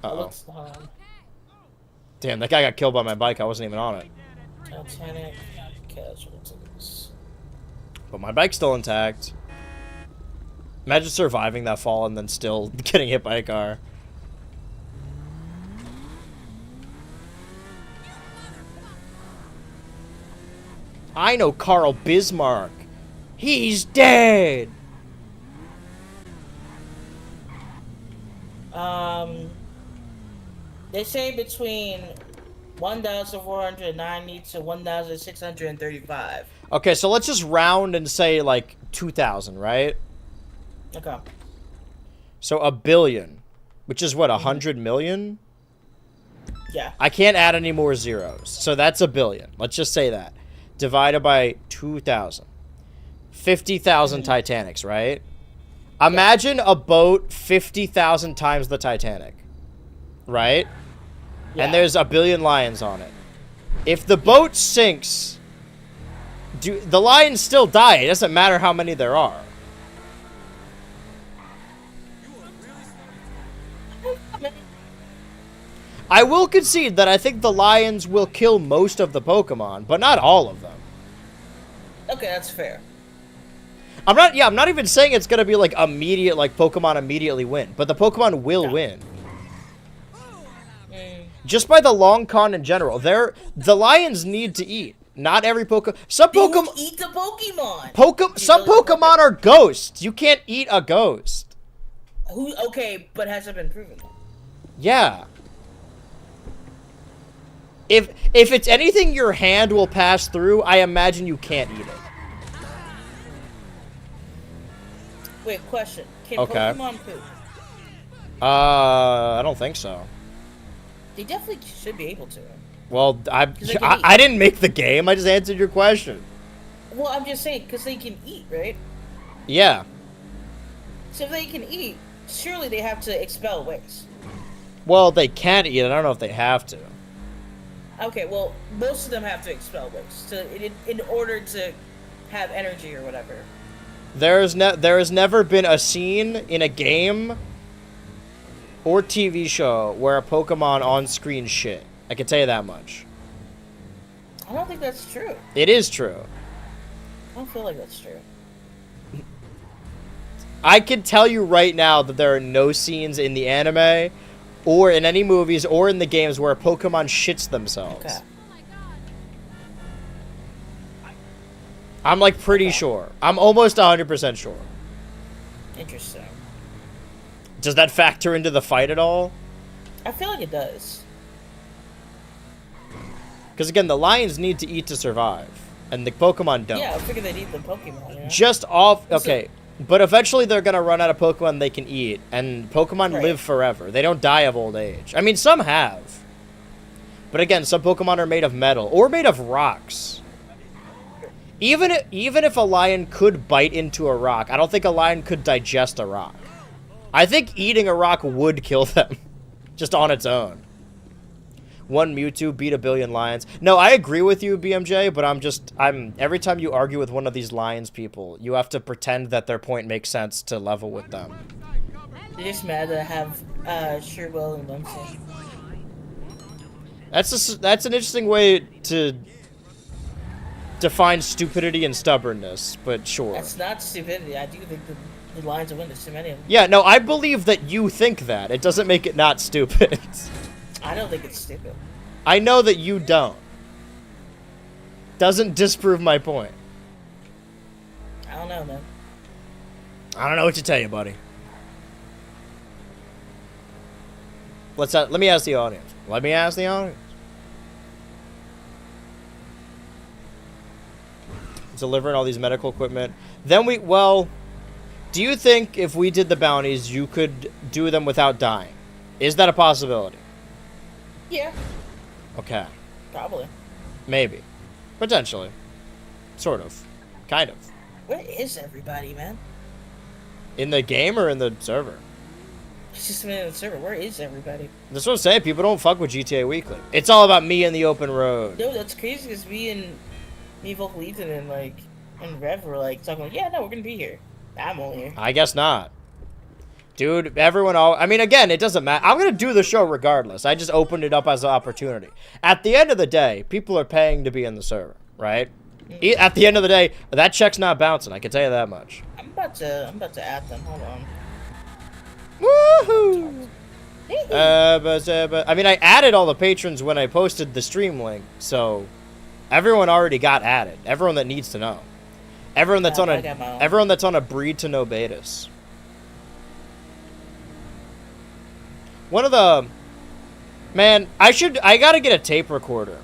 Uh-oh. Hold on. Damn, that guy got killed by my bike. I wasn't even on it. Titanic casualties. But my bike's still intact. Imagine surviving that fall and then still getting hit by a car. I know Carl Bismarck. He's dead. They say between 1,490 to 1,635. Okay, so let's just round and say like 2,000, right? Okay. So a billion, which is what, 100 million? Yeah. I can't add any more zeros. So that's a billion. Let's just say that. Divided by 2,000. 50,000 Titanics, right? Imagine a boat 50,000 times the Titanic. Right? Yeah. And there's a billion lions on it. If the boat sinks, the lions still die. It doesn't matter how many there are. I will concede that I think the lions will kill most of the Pokemon, but not all of them. Okay, that's fair. I'm not even saying it's gonna be like immediate, like Pokemon immediately win, but the Pokemon will win. Just by the long con in general. The lions need to eat. Not every Pokemon. Some They Pokemon. will eat the Pokemon. Some Pokemon are ghosts. You can't eat a ghost. Who? Okay, but has it been proven? Yeah. If it's anything your hand will pass through, I imagine you can't eat it. Wait, question. Can Okay. Pokemon poop? I don't think so. They definitely should be able to. Well, they can eat. I didn't make the game. I just answered your question. Well, I'm just saying, because they can eat, right? Yeah. So if they can eat, surely they have to expel waste. Well, they can't eat it. I don't know if they have to. Okay, well, most of them have to expel waste in order to have energy or whatever. There has never been a scene in a game or TV show where a Pokemon on screen shit. I can tell you that much. I don't think that's true. It is true. I don't feel like that's true. I can tell you right now that there are no scenes in the anime or in any movies or in the games where a Pokemon shits themselves. Okay. I'm like pretty sure. I'm almost 100% sure. Interesting. Does that factor into the fight at all? I feel like it does. Because again, the lions need to eat to survive, and the Pokemon don't. Yeah, I figured they'd eat the Pokemon. You know? Just off. Okay, but eventually they're gonna run out of Pokemon they can eat, and Pokemon Right. live forever. They don't die of old age. I mean, some have. But again, some Pokemon are made of metal or made of rocks. Even if a lion could bite into a rock, I don't think a lion could digest a rock. I think eating a rock would kill them, just on its own. one Mewtwo beat a billion lions. No, I agree with you, BMJ, but I'm every time you argue with one of these lions people, you have to pretend that their point makes sense to level with them. They're just mad that I have Sherwell and Lumsden. That's an interesting way to define stupidity and stubbornness, but sure. That's not stupidity. I do think the Lions will win. There's too many of them. Yeah, no, I believe that you think that. It doesn't make it not stupid. I don't think it's stupid. I know that you don't. Doesn't disprove my point. I don't know, man. I don't know what to tell you, buddy. Let me ask the audience. Let me ask the audience. Delivering all these medical equipment. Then do you think if we did the bounties, you could do them without dying? Is that a possibility? Yeah, Okay. probably. Maybe. Potentially. Sort of. Kind of. Where is everybody, man? In the game or in the server? It's just been in the server. Where is everybody? That's what I'm saying. People don't fuck with GTA Weekly. It's all about me and the open road. No, that's crazy because me, Vocal Ethan, and Rev were like talking like, yeah, no, we're gonna be here. I'm only here. I guess not. Dude, I mean, again, it doesn't matter. I'm going to do the show regardless. I just opened it up as an opportunity. At the end of the day, people are paying to be in the server, right? At the end of the day, that check's not bouncing. I can tell you that much. I'm about to add them. Hold on. Woohoo! I mean, I added all the patrons when I posted the stream link, so everyone already got added. Everyone that needs to know. Everyone that's on a breed to know betas. One of the... Man, I gotta get a tape recorder.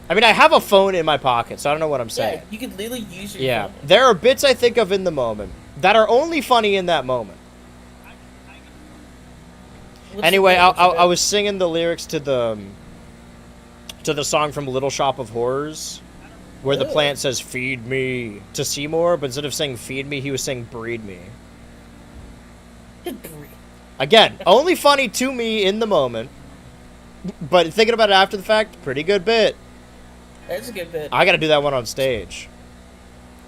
I mean, I have a phone in my pocket, so I don't know what I'm saying. Yeah, you could literally use your phone. There are bits I think of in the moment that are only funny in that moment. Anyway, I was singing the lyrics to the song from Little Shop of Horrors, where the plant says, "Feed me," to Seymour, but instead of saying "feed me," he was saying "breed me." Again, only funny to me in the moment, but thinking about it after the fact, pretty good bit. That's a good bit. I gotta do that one on stage.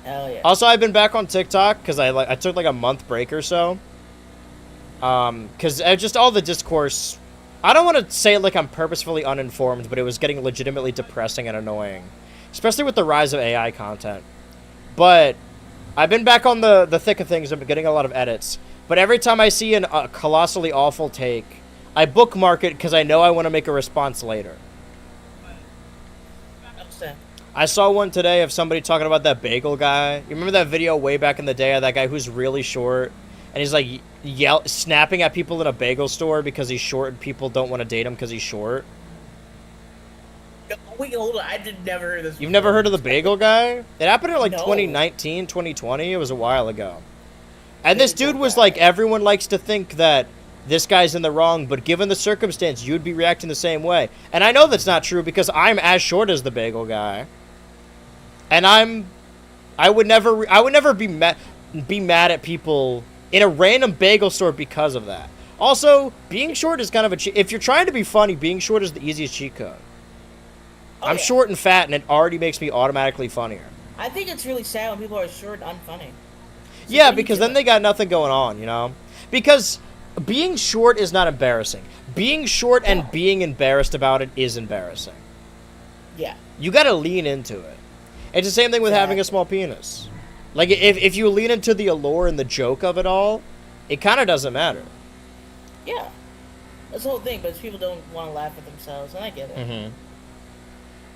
Hell yeah. Also, I've been back on TikTok because I took like a month break or so. Because just all the discourse, I don't want to say like I'm purposefully uninformed, but it was getting legitimately depressing and annoying, especially with the rise of AI content. But I've been back on the thick of things. I've been getting a lot of edits. But every time I see a colossally awful take, I bookmark it because I know I want to make a response later. I saw one today of somebody talking about that bagel guy. You remember that video way back in the day of that guy who's really short? And he's like snapping at people in a bagel store because he's short and people don't want to date him because he's short. Wait, hold on. I never heard this. You've never heard of the bagel guy? It happened in like No. 2019, 2020. It was a while ago. And this dude was like, everyone likes to think that this guy's in the wrong, but given the circumstance, you'd be reacting the same way. And I know that's not true because I'm as short as the bagel guy. And I would never be mad at people in a random bagel store because of that. Also, being short is kind of if you're trying to be funny, being short is the easiest cheat code. I'm short and fat, and it already makes me automatically funnier. I think it's really sad when people are short and unfunny. Yeah, because then they got nothing going on, you know? Because being short is not embarrassing. Being short and being embarrassed about it is embarrassing. Yeah. You gotta lean into it. It's the same thing with having a small penis. Like, if you lean into the allure and the joke of it all, it kind of doesn't matter. Yeah. That's the whole thing, but people don't want to laugh at themselves, and I get it. Mm-hmm.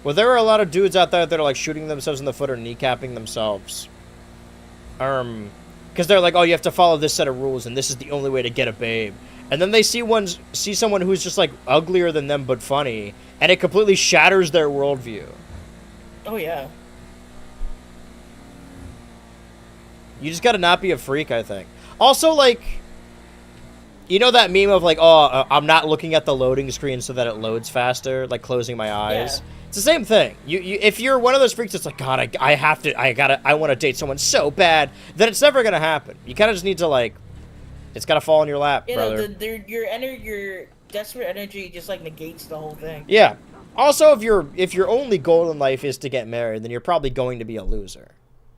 Well, there are a lot of dudes out there that are, like, shooting themselves in the foot or kneecapping themselves. Because they're like, oh, you have to follow this set of rules, and this is the only way to get a babe. And then they see someone who's just, like, uglier than them but funny, and it completely shatters their worldview. Oh, yeah. You just gotta not be a freak, I think. Also, like, you know that meme of, like, oh, I'm not looking at the loading screen so that it loads faster, like closing my eyes? Yeah. It's the same thing. You if you're one of those freaks that's like, God, I want to date someone so bad, then it's never gonna happen. You kind of just need to, like, it's gotta fall in your lap, brother. Your desperate energy just, like, negates the whole thing. Yeah. Also, if your only goal in life is to get married, then you're probably going to be a loser.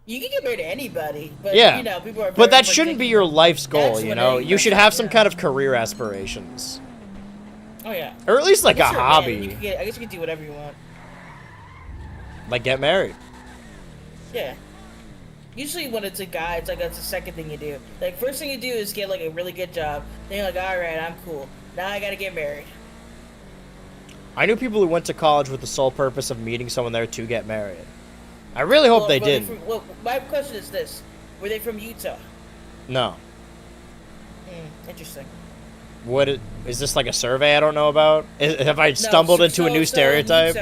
You can get married to anybody, but Yeah. you know, people are. But very that shouldn't be particular. your life's goal, That's you what know? I- You should that's- have some yeah. kind of career aspirations. Oh yeah. Or at least like a Guess you're man, hobby. you can I guess you can do whatever you want. Like get married. Yeah. Usually when it's a guy, it's like that's the second thing you do. Like first thing you do is get like a really good job. Then you're like, all right, I'm cool. Now I gotta get married. I knew people who went to college with the sole purpose of meeting someone there to get married. I really hope they were did. Well, my question is this: were they from Utah? No. Interesting. Is this like a survey I don't know about? Have I stumbled into a new stereotype?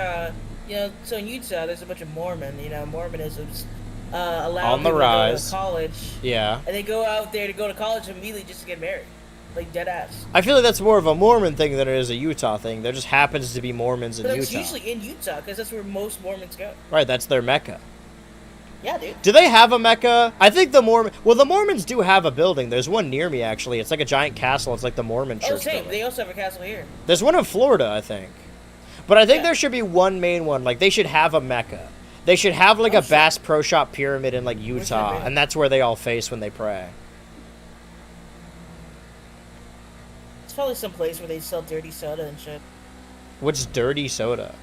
So in Utah, there's a bunch of Mormon. You know, Mormonism's allowed On the people rise. to go to college, Yeah. and they go out there to go to college immediately just to get married, like dead ass. I feel like that's more of a Mormon thing than it is a Utah thing. There just happens to be Mormons in But it's Utah. usually in Utah because that's where most Mormons go. Right, that's their Mecca. Yeah, dude. Do they have a Mecca? I think the Mormons do have a building. There's one near me actually. It's like a giant castle. It's like the Mormon church. Oh, same. building. They also have a castle here. There's one in Florida, I think. But I think Yeah. there should be one main one. Like they should have a Mecca. They should have like Oh, a shit. Bass Pro Shop pyramid in like Utah, be? and that's where they all face when they pray. It's probably some place where they sell dirty soda and shit. What's dirty soda?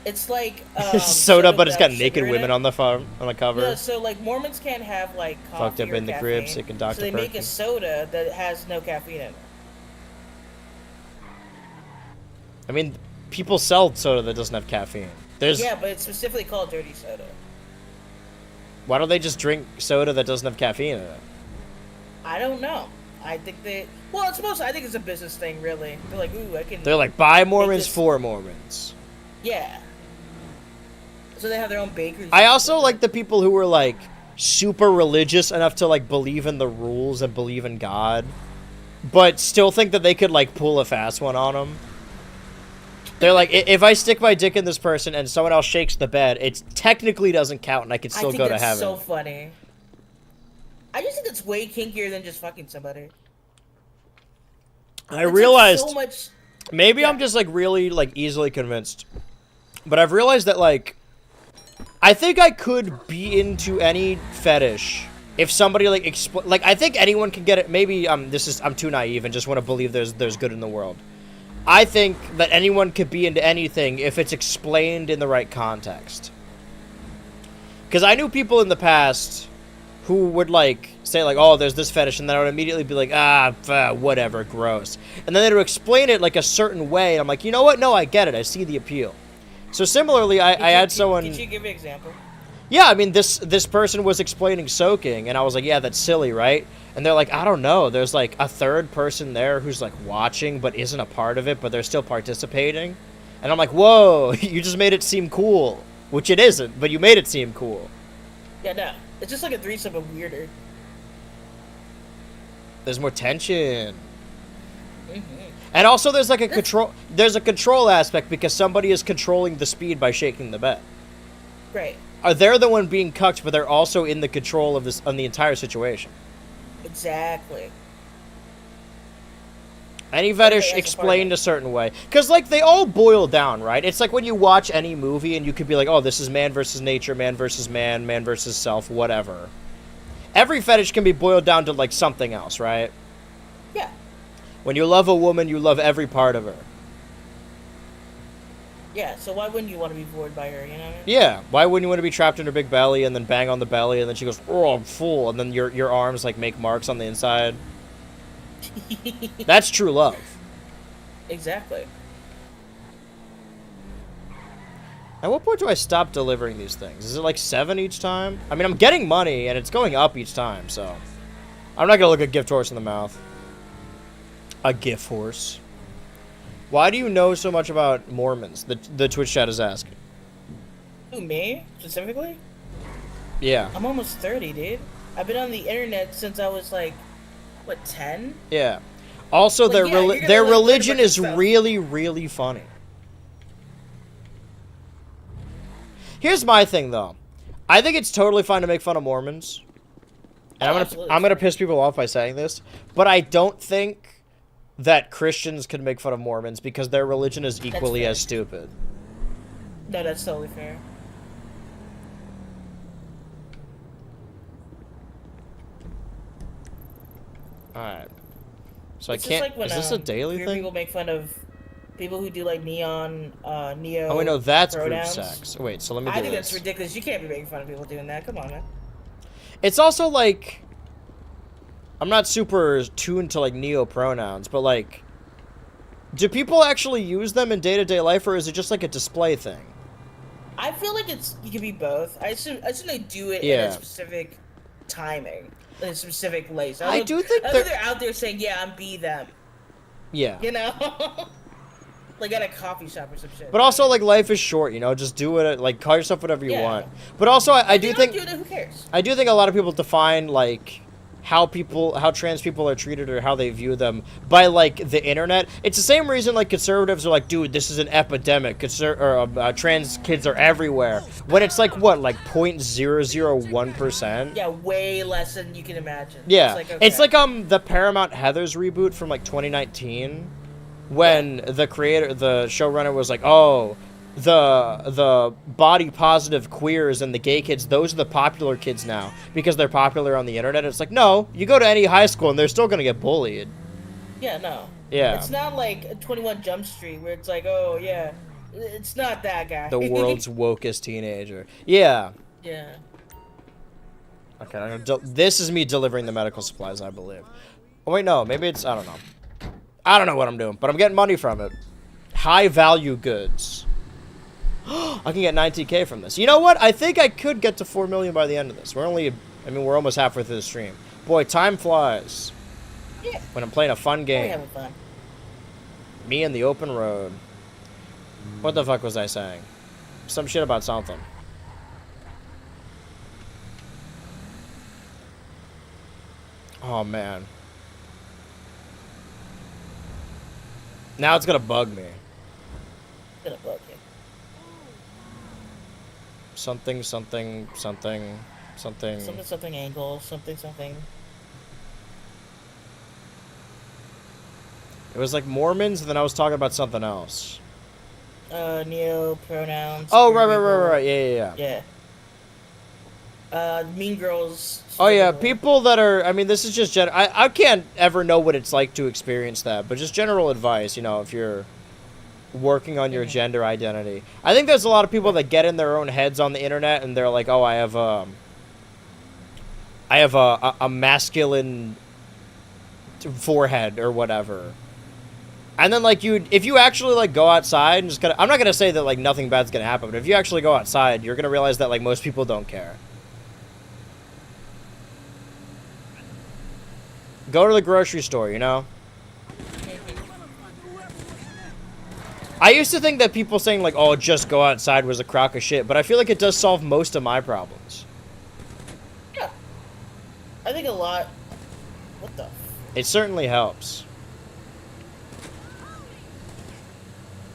It's like soda, but it's got without naked sugar in women it. on the cover. No, so like Mormons can't have like coffee Fucked up or in the crib, caffeine, sick and Dr. so they make Perky. a soda that has no caffeine in it. I mean, people sell soda that doesn't have caffeine. Yeah, but it's specifically called dirty soda. Why don't they just drink soda that doesn't have caffeine in it? I don't know. I think they. Well, it's mostly. I think it's a business thing, really. They're like, ooh, I can. They're like, buy Mormons just- for Mormons. Yeah. So they have their own bakeries. I also like the people who are like super religious enough to like believe in the rules and believe in God, but still think that they could like pull a fast one on them. They're like, if I stick my dick in this person and someone else shakes the bed, it technically doesn't count and I could still I think go to that's heaven. so funny. I just think it's way kinkier than just fucking somebody. I It's like realized so much. maybe yeah. I'm just like really like easily convinced, but I've realized that like I think I could be into any fetish if somebody like like I think anyone can get it. Maybe I'm too naive and just want to believe there's good in the world. I think that anyone could be into anything if it's explained in the right context. Because I knew people in the past who would like say like, oh, there's this fetish, and then I would immediately be like, whatever, gross. And then they would explain it like a certain way, and I'm like, you know what? No, I get it. I see the appeal. So similarly, I had someone. Could you give me an example? Yeah, I mean, this person was explaining soaking, and I was like, yeah, that's silly, right? And they're like, I don't know. There's like a third person there who's like watching but isn't a part of it, but they're still participating. And I'm like, whoa, you just made it seem cool. Which it isn't, but you made it seem cool. Yeah, no. It's just like a threesome, but weirder. There's more tension. And also there's like a control aspect because somebody is controlling the speed by shaking the bed. Right. They're the one being cucked, but they're also in the control of this on the entire situation. Exactly. Any fetish as a explained partner. a certain way. Because, like, they all boil down, right? It's like when you watch any movie and you could be like, oh, this is man versus nature, man versus man, man versus self, whatever. Every fetish can be boiled down to, like, something else, right? Yeah. When you love a woman, you love every part of her. Yeah, so why wouldn't you want to be bored by her, you know what I mean? Yeah. Why wouldn't you want to be trapped in her big belly and then bang on the belly and then she goes, oh, I'm full, and then your arms, like, make marks on the inside? That's true love. Exactly. At what point do I stop delivering these things? Is it like 7 each time? I mean, I'm getting money, and it's going up each time, so... I'm not gonna look a gift horse in the mouth. A gift horse. Why do you know so much about Mormons? The Twitch chat is asking. Who, me? Specifically? Yeah. I'm almost 30, dude. I've been on the internet since I was like, what, 10? Yeah. Also, Like, their yeah, you're gonna, their like, learn religion about is yourself. really, really funny. Here's my thing, though. I think it's totally fine to make fun of Mormons. And Oh, absolutely. I'm gonna piss people off by saying this, but I don't think that Christians can make fun of Mormons because their religion is equally fair. as stupid. No, that's totally fair. Alright. So It's I just can't. like when, is this a daily queer thing? people make fun of people who do like neo. Oh, wait, no, that's pronouns. group sex. Oh, wait, so let me do I think this. that's ridiculous. You can't be making fun of people doing that. Come on, man. It's also like, I'm not super tuned to like neo pronouns, but like, do people actually use them in day-to-day life, or is it just like a display thing? I feel like you can be both. I assume they do it in Yeah. a specific timing, in a specific place. I do think I they're- they're out there saying, "Yeah, I'm be them," Yeah. you know, like at a coffee shop or some shit. But also, like, life is short, you know. Just do it. Like, call yourself whatever you Yeah. want. But also, I If do you're think not doing it, who cares? I do think a lot of people define like how trans people are treated or how they view them by like the internet. It's the same reason like conservatives are like, dude, this is an epidemic. Trans kids are everywhere. When it's like what, like 0.001%. Yeah, way less than you can imagine. Yeah, It's like, okay. the Paramount Heathers reboot from like 2019, when the showrunner was like, oh, the body positive queers and the gay kids, those are the popular kids now because they're popular on the internet. It's like, no, you go to any high school and they're still gonna get bullied. Yeah, no. Yeah. It's not like a 21 Jump Street where it's like, oh yeah, it's not that guy. The world's wokest teenager. Yeah. Yeah. Okay, this is me delivering the medical supplies, I believe. Oh wait, no, maybe it's, I don't know. I don't know what I'm doing, but I'm getting money from it. High value goods. I can get 90K from this. You know what? I think I could get to 4 million by the end of this. We're almost halfway through the stream. Boy, time flies. Yeah. When I'm playing a fun We're game. having fun. Me and the open road. What the fuck was I saying? Some shit about something. Oh, man. Now it's gonna bug me. It's gonna bug you. Something. Something angle. Something. It was like Mormons, and then I was talking about something else. Neo pronouns. Oh, queer right. people. Yeah. Mean Girls. Oh, yeah, people that are... I mean, this is just... I can't ever know what it's like to experience that, but just general advice, you know, if you're working on your gender identity. I think there's a lot of people that get in their own heads on the internet, and they're like, oh, I have a masculine forehead or whatever. And then, like, if you actually, like, go outside and just kind of... I'm not going to say that, like, nothing bad's going to happen, but if you actually go outside, you're going to realize that, like, most people don't care. Go to the grocery store, you know? I used to think that people saying, like, oh, just go outside was a crock of shit, but I feel like it does solve most of my problems. Yeah. I think a lot. What the? It certainly helps.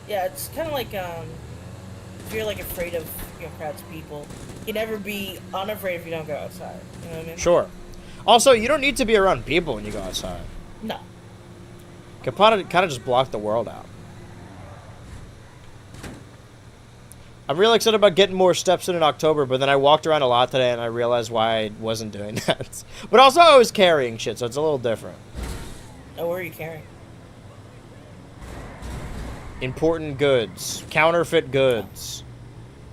Yeah, it's kind of like if you're like afraid of crowds of people, you can never be unafraid if you don't go outside. You know what I mean? Sure. Also, you don't need to be around people when you go outside. No. You can kind of just block the world out. I'm really excited about getting more steps in October, but then I walked around a lot today and I realized why I wasn't doing that. But also I was carrying shit, so it's a little different. Oh, where are you carrying? Important goods. Counterfeit goods.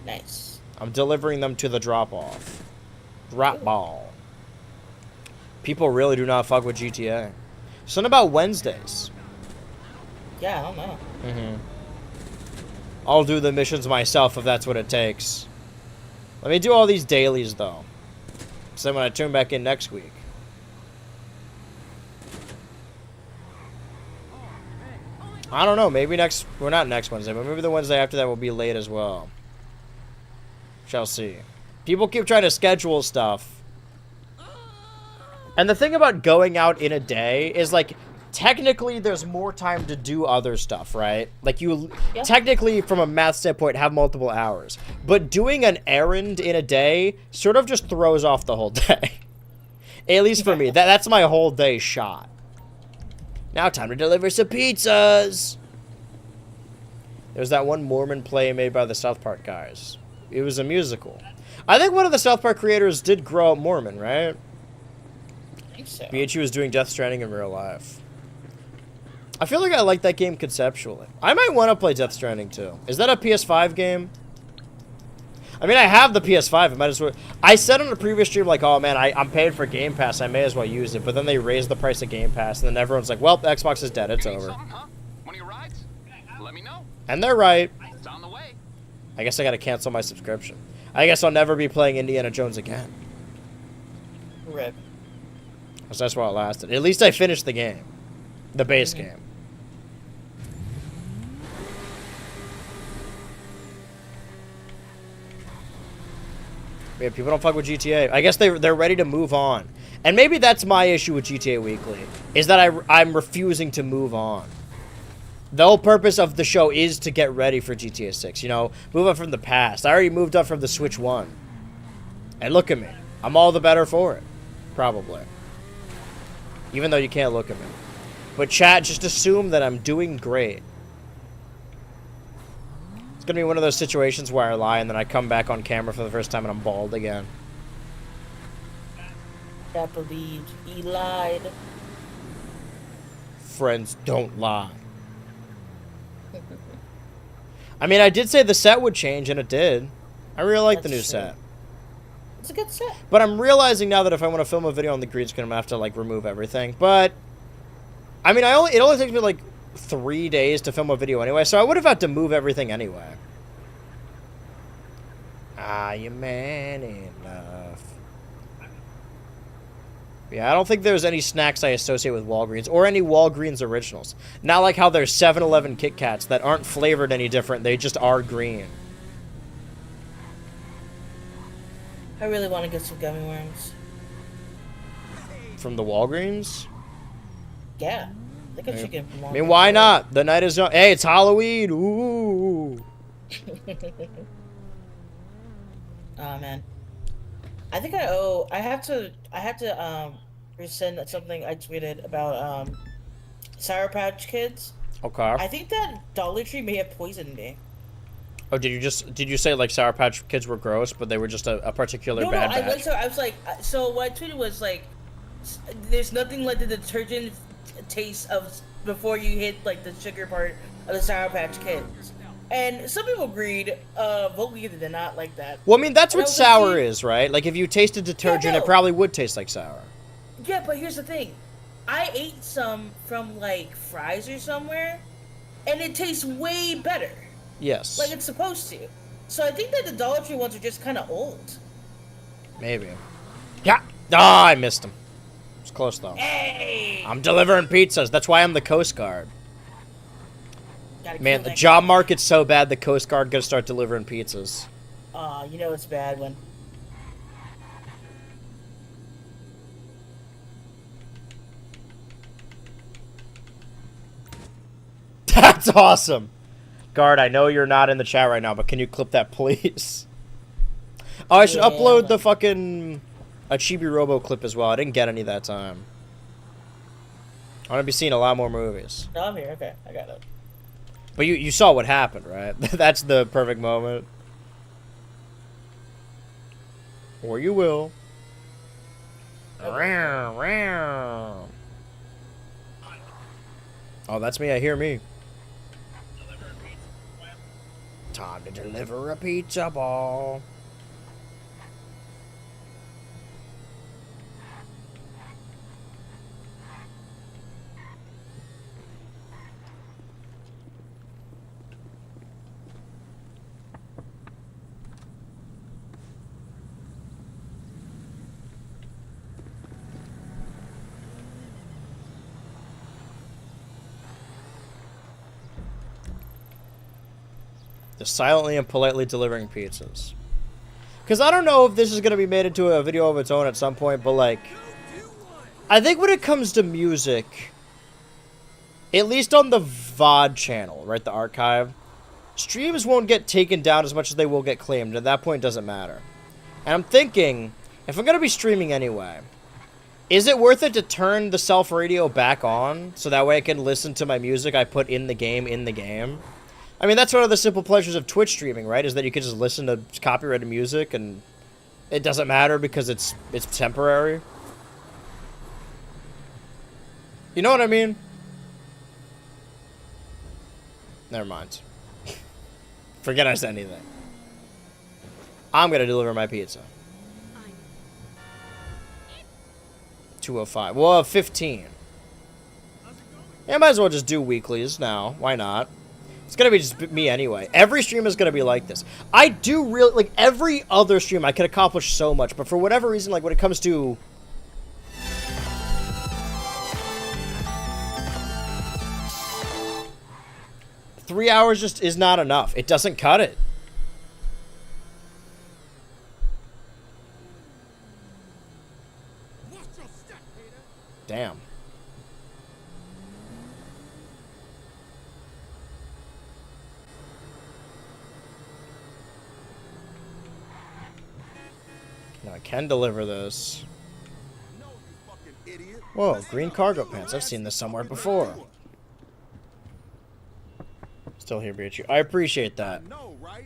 Nice. I'm delivering them to the drop-off. Drop ball. People really do not fuck with GTA. Something about Wednesdays. Yeah, I don't know. Mm-hmm. I'll do the missions myself if that's what it takes. Let me do all these dailies, though. So then when I tune back in next week. I don't know, maybe well, not next Wednesday, but maybe the Wednesday after that will be late as well. Shall see. People keep trying to schedule stuff. And the thing about going out in a day is, like, technically there's more time to do other stuff, right? Like, you technically, from a math standpoint, have multiple hours. But doing an errand in a day sort of just throws off the whole day. At least for me. That's my whole day shot. Now time to deliver some pizzas. There was that one Mormon play made by the South Park guys. It was a musical. I think one of the South Park creators did grow up Mormon, right? I think so. BHU was doing Death Stranding in real life. I feel like I like that game conceptually. I might want to play Death Stranding too. Is that a PS5 game? I mean, I have the PS5. I might as well. I said on a previous stream, like, oh man, I'm paying for Game Pass. I may as well use it. But then they raised the price of Game Pass, and then everyone's like, well, Xbox is dead. It's Need over. something, huh? One of your rides? Let me know. And they're right. It's on the way. I guess I gotta cancel my subscription. I guess I'll never be playing Indiana Jones again. Rip. Because that's why it lasted. At least I finished the game. The base game. Yeah, people don't fuck with GTA. I guess they're ready to move on. And maybe that's my issue with GTA Weekly. Is that I'm refusing to move on. The whole purpose of the show is to get ready for GTA 6. You know, move on from the past. I already moved up from the Switch 1. And look at me. I'm all the better for it. Probably. Even though you can't look at me. But chat, just assume that I'm doing great. It's gonna be one of those situations where I lie and then I come back on camera for the first time and I'm bald again. I believe he lied. Friends don't lie. I mean, I did say the set would change, and it did. I really like the new That's true. set. It's a good set. But I'm realizing now that if I want to film a video on the green screen, I'm gonna have to like remove everything. But I mean, it only takes me like 3 days to film a video anyway, so I would have had to move everything anyway. I am man enough. Yeah, I don't think there's any snacks I associate with Walgreens or any Walgreens originals. Not like how there's 7-Eleven Kit Kats that aren't flavored any different. They just are green. I really want to get some gummy worms. From the Walgreens? Yeah. I think I should get them. I mean, why not? The night is young. Hey, it's Halloween. Ooh. Oh man. I think I have to resend something I tweeted about Sour Patch Kids. Okay. I think that Dollar Tree may have poisoned me. Oh, did you say like Sour Patch Kids were gross, but they were just a particular bad batch? I was like, so what I tweeted was like, there's nothing like the detergent taste of before you hit like the sugar part of the Sour Patch Kids. And some people agreed, vocally they did not like that. Well, I mean, that's And I what was like, sour dude- is, right? Like, if you tasted detergent, no. it probably would taste like sour. Yeah, but here's the thing. I ate some from like Fry's or somewhere, and it tastes way better. Yes. Like it's supposed to. So I think that the Dollar Tree ones are just kind of old. Maybe. Yeah. Ah, I missed him. It's close, though. Hey! I'm delivering pizzas. That's why I'm the Coast Guard. Gotta Man, kill the that job guy. market's so bad, the Coast Guard gonna start delivering pizzas. You know it's bad when. That's awesome. Guard, I know you're not in the chat right now, but can you clip that, please? Oh, I should Yeah. upload the fucking a Chibi Robo clip as well. I didn't get any that time. I'm gonna be seeing a lot more movies. No, I'm here. Okay, I got it. But you saw what happened, right? That's the perfect moment. Or you will. Oh, that's me. I hear me. Time to deliver a pizza ball. Just silently and politely delivering pizzas. Because I don't know if this is going to be made into a video of its own at some point, but like, I think when it comes to music, at least on the VOD channel, right, the archive, streams won't get taken down as much as they will get claimed. At that point, it doesn't matter. And I'm thinking, if I'm going to be streaming anyway, is it worth it to turn the self-radio back on so that way I can listen to my music I put in the game I mean, that's one of the simple pleasures of Twitch streaming, right? Is that you can just listen to copyrighted music and it doesn't matter because it's temporary. You know what I mean? Never mind. Forget I said anything. I'm gonna deliver my pizza. 205. Well, 15. Yeah, might as well just do weeklies now. Why not? It's gonna be just me anyway. Every stream is gonna be like this. I do really like every other stream. I can accomplish so much, but for whatever reason, like when it comes to 3 hours just is not enough. It doesn't cut it. Damn. Now I can deliver this. Whoa, green cargo pants. I've seen this somewhere before. Still here, Beatrice. I appreciate that. No, right?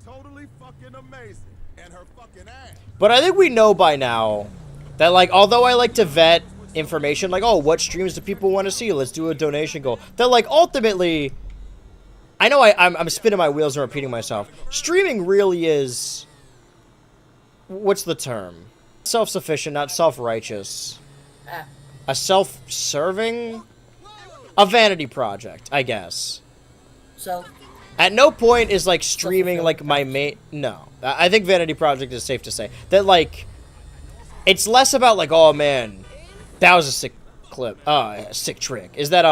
Totally fucking amazing. And her fucking ass. But I think we know by now that, like, although I like to vet information, like, oh, what streams do people want to see? Let's do a donation goal. That, like, ultimately, I know I'm spinning my wheels and repeating myself. Streaming really is, what's the term? Self-sufficient, not self-righteous. A self-serving? A vanity project, I guess. So, At no point is, like, streaming, like, my main... No. I think vanity project is safe to say. That, like, it's less about, like, oh, man, that was a sick clip. Sick trick. Is that,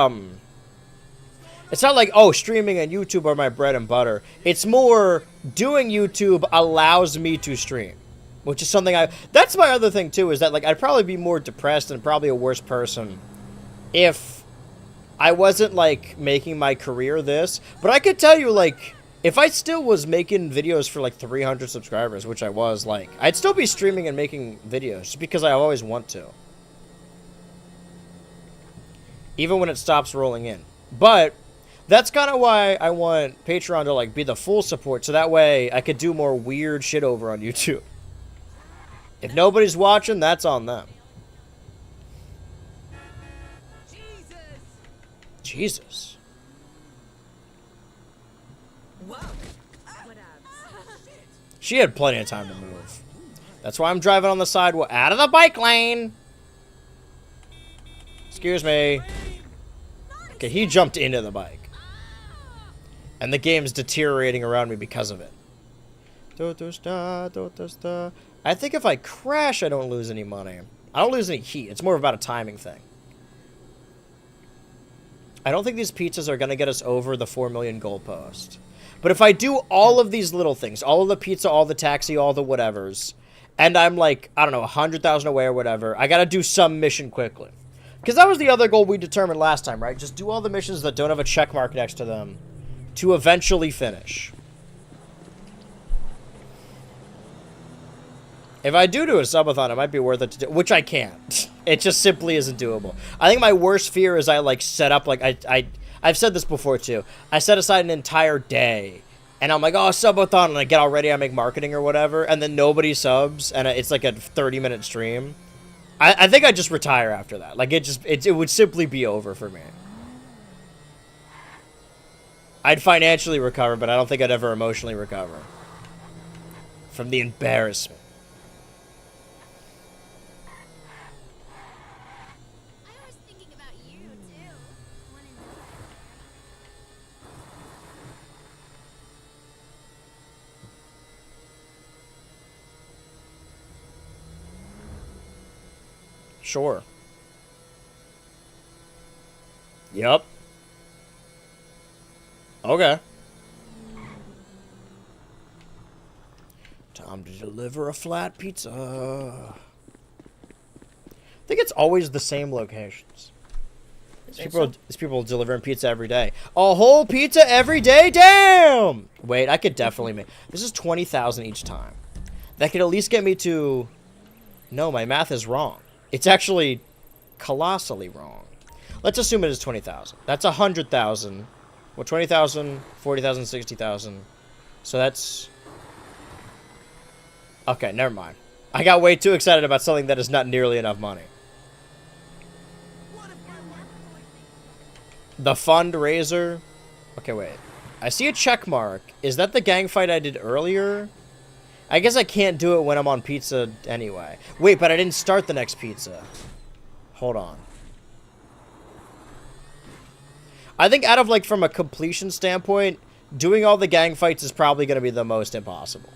it's not like, oh, streaming and YouTube are my bread and butter. It's more, doing YouTube allows me to stream. Which is something that's my other thing, too, is that, like, I'd probably be more depressed and probably a worse person if I wasn't, like, making my career this. But I could tell you, like, if I still was making videos for, like, 300 subscribers, which I was, like, I'd still be streaming and making videos just because I always want to. Even when it stops rolling in. But that's kind of why I want Patreon to, like, be the full support, so that way I could do more weird shit over on YouTube. If nobody's watching, that's on them. Jesus. She had plenty of time to move. That's why I'm driving on the sidewalk. Out of the bike lane! Excuse me. Okay, he jumped into the bike. And the game's deteriorating around me because of it. I think if I crash, I don't lose any money. I don't lose any heat. It's more about a timing thing. I don't think these pizzas are going to get us over the 4 million goalpost. But if I do all of these little things, all of the pizza, all the taxi, all the whatevers, and I'm like, I don't know, 100,000 away or whatever, I got to do some mission quickly. Because that was the other goal we determined last time, right? Just do all the missions that don't have a check mark next to them to eventually finish. If I do a subathon, it might be worth it to do, which I can't. It just simply isn't doable. I think my worst fear is I, like, set up, like, I've said this before, too. I set aside an entire day, and I'm like, oh, subathon, and I get all ready, I make marketing or whatever, and then nobody subs, and it's, like, a 30-minute stream. I think I'd just retire after that. Like, it would simply be over for me. I'd financially recover, but I don't think I'd ever emotionally recover from the embarrassment. Sure. Yep. Okay. Time to deliver a flat pizza. I think it's always the same locations. These people delivering pizza every day. A whole pizza every day? Damn! Wait, I could definitely make... This is 20,000 each time. That could at least get me to... No, my math is wrong. It's actually colossally wrong. Let's assume it is 20,000. That's 100,000 Well, 20,000, 40,000, 60,000. So that's... Okay, never mind. I got way too excited about something that is not nearly enough money. The fundraiser. Okay, wait. I see a check mark. Is that the gang fight I did earlier? I guess I can't do it when I'm on pizza anyway. Wait, but I didn't start the next pizza. Hold on. I think out of, like, from a completion standpoint, doing all the gang fights is probably going to be the most impossible.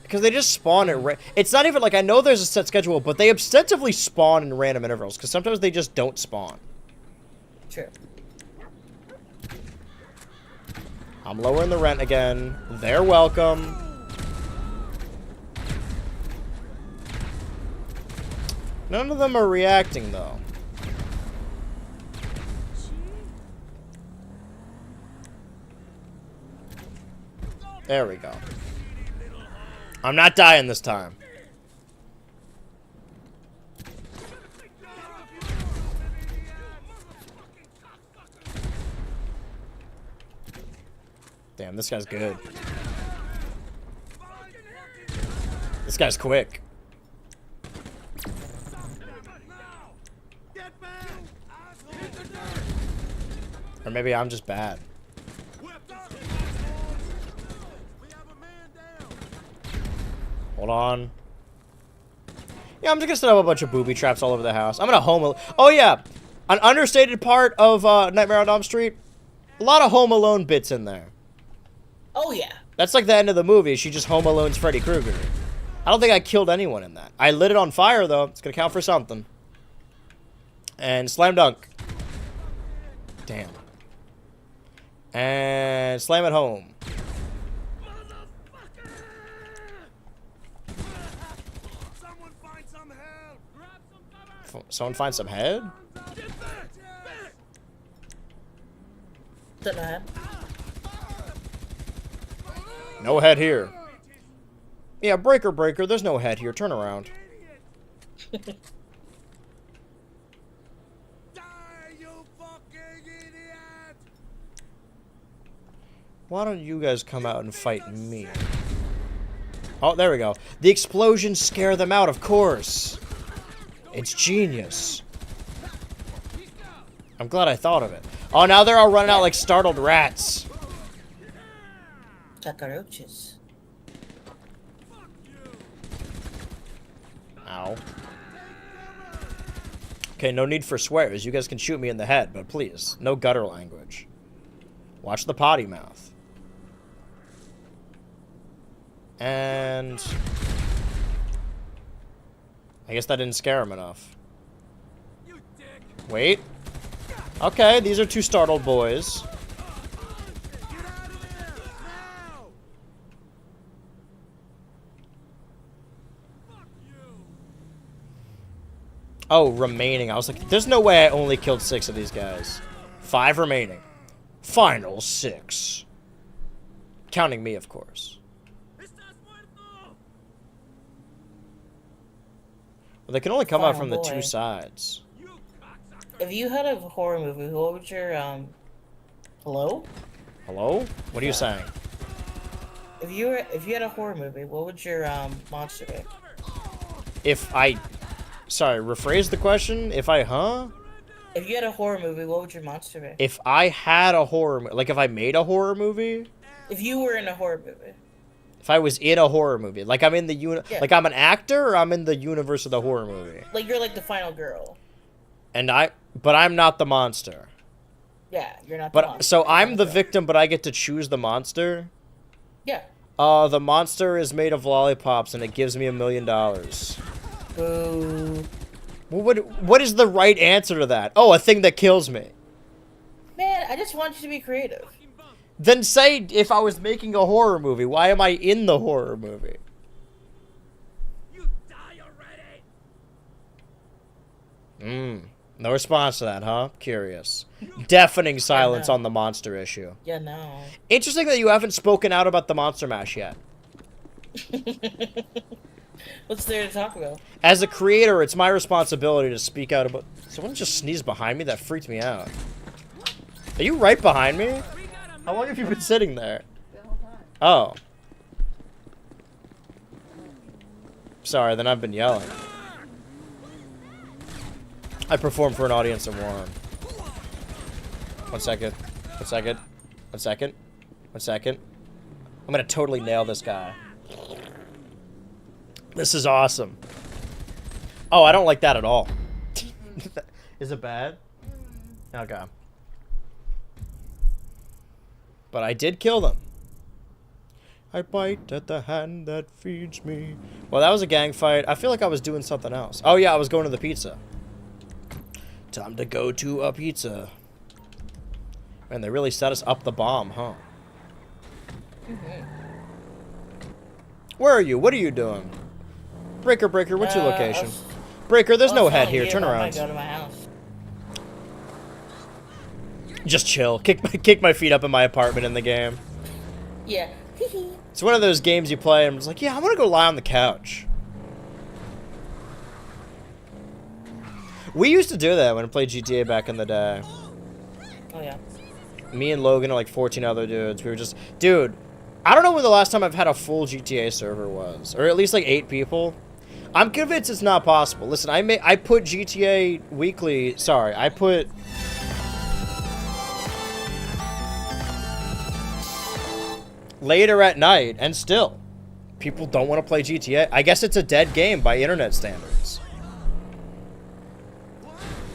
Because they just spawn at... It's not even, like, I know there's a set schedule, but they ostensibly spawn in random intervals. Because sometimes they just don't spawn. True. I'm lowering the rent again. They're welcome. None of them are reacting, though. There we go. I'm not dying this time. Damn, this guy's good. This guy's quick. Or maybe I'm just bad. Hold on. Yeah, I'm just gonna set up a bunch of booby traps all over the house. I'm gonna Oh yeah, an understated part of Nightmare on Elm Street. A lot of Home Alone bits in there. Oh yeah. That's like the end of the movie. She just Home Alone's Freddy Krueger. I don't think I killed anyone in that. I lit it on fire though. It's gonna count for something. And slam dunk. Damn. And slam it home. Someone find some head? Don't know. No head here. Yeah, breaker, there's no head here. Turn around. Why don't you guys come out and fight me? Oh, there we go. The explosions scare them out, of course. It's genius. I'm glad I thought of it. Oh, now they're all running out like startled rats. Cockroaches. Ow. Okay, no need for swears. You guys can shoot me in the head, but please, no gutter language. Watch the potty mouth. And... I guess that didn't scare him enough. Wait. Okay, these are two startled boys. Oh, remaining. I was like, there's no way I only killed 6 of these guys. 5 remaining. Final 6. Counting me, of course. Well, they can only come out from the 2 sides. If you had a horror movie, what would your, hello? Hello? What are you saying? If you had a horror movie, what would your, monster be? If I... Sorry, rephrase the question. If I, huh? If you had a horror movie, what would your monster be? If I had a horror... Like, if I made a horror movie? If you were in a horror movie. If I was in a horror movie. Like, I'm in the Yeah. Like, I'm an actor, or I'm in the universe of the horror movie? Like, you're like the final girl. And but I'm not the monster. Yeah, you're not the But, monster. so You're I'm the the girl. victim, but I get to choose the monster? Yeah. The monster is made of lollipops, and it gives me $1 million. Boo. Well, what is the right answer to that? Oh, a thing that kills me. Man, I just want you to be creative. Then say if I was making a horror movie, why am I in the horror movie? No response to that, huh? Curious. Deafening silence on the monster issue. Yeah, no. Interesting that you haven't spoken out about the Monster Mash yet. What's there to talk about? As a creator, it's my responsibility to speak out about... Someone just sneezed behind me? That freaked me out. Are you right behind me? How long have you been sitting there? The whole time. Oh. Sorry, then I've been yelling. I perform for an audience of one. 1 second. 1 second. 1 second. 1 second. I'm gonna totally nail this guy. This is awesome. Oh, I don't like that at all. Is it bad? Okay. But I did kill them. I bite at the hand that feeds me. Well, that was a gang fight. I feel like I was doing something else. Oh, yeah, I was going to the pizza. Time to go to a pizza. Man, they really set us up the bomb, huh? Where are you? What are you doing? Breaker, Breaker, what's your location? Breaker, there's no head here. Turn around. Go to my house. Just chill. Kick my feet up in my apartment in the game. Yeah. It's one of those games you play and I'm just like, yeah, I want to go lie on the couch. We used to do that when I played GTA back in the day. Oh yeah. Me and Logan and like 14 other dudes. We were just... Dude, I don't know when the last time I've had a full GTA server was. Or at least like 8 people. I'm convinced it's not possible. Listen, I put GTA Weekly... Sorry, I put... later at night, and still, people don't want to play GTA. I guess it's a dead game by internet standards.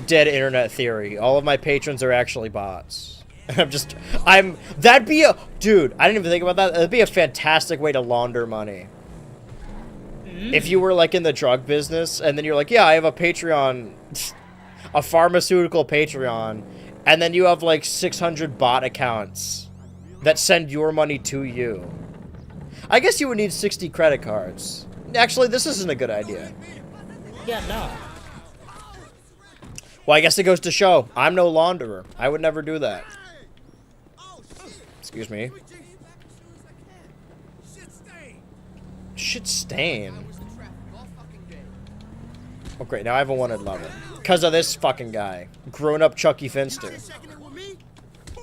Dead internet theory. All of my patrons are actually bots. That'd be a... Dude, I didn't even think about that. That'd be a fantastic way to launder money. If you were, like, in the drug business, and then you're like, yeah, I have a Patreon, a pharmaceutical Patreon, and then you have, like, 600 bot accounts that send your money to you. I guess you would need 60 credit cards. Actually, this isn't a good idea. Yeah, no. Well, I guess it goes to show, I'm no launderer. I would never do that. Excuse me. Shit stain. Oh great, now I have a wanted level. Because of this fucking guy. Grown up Chucky Finster.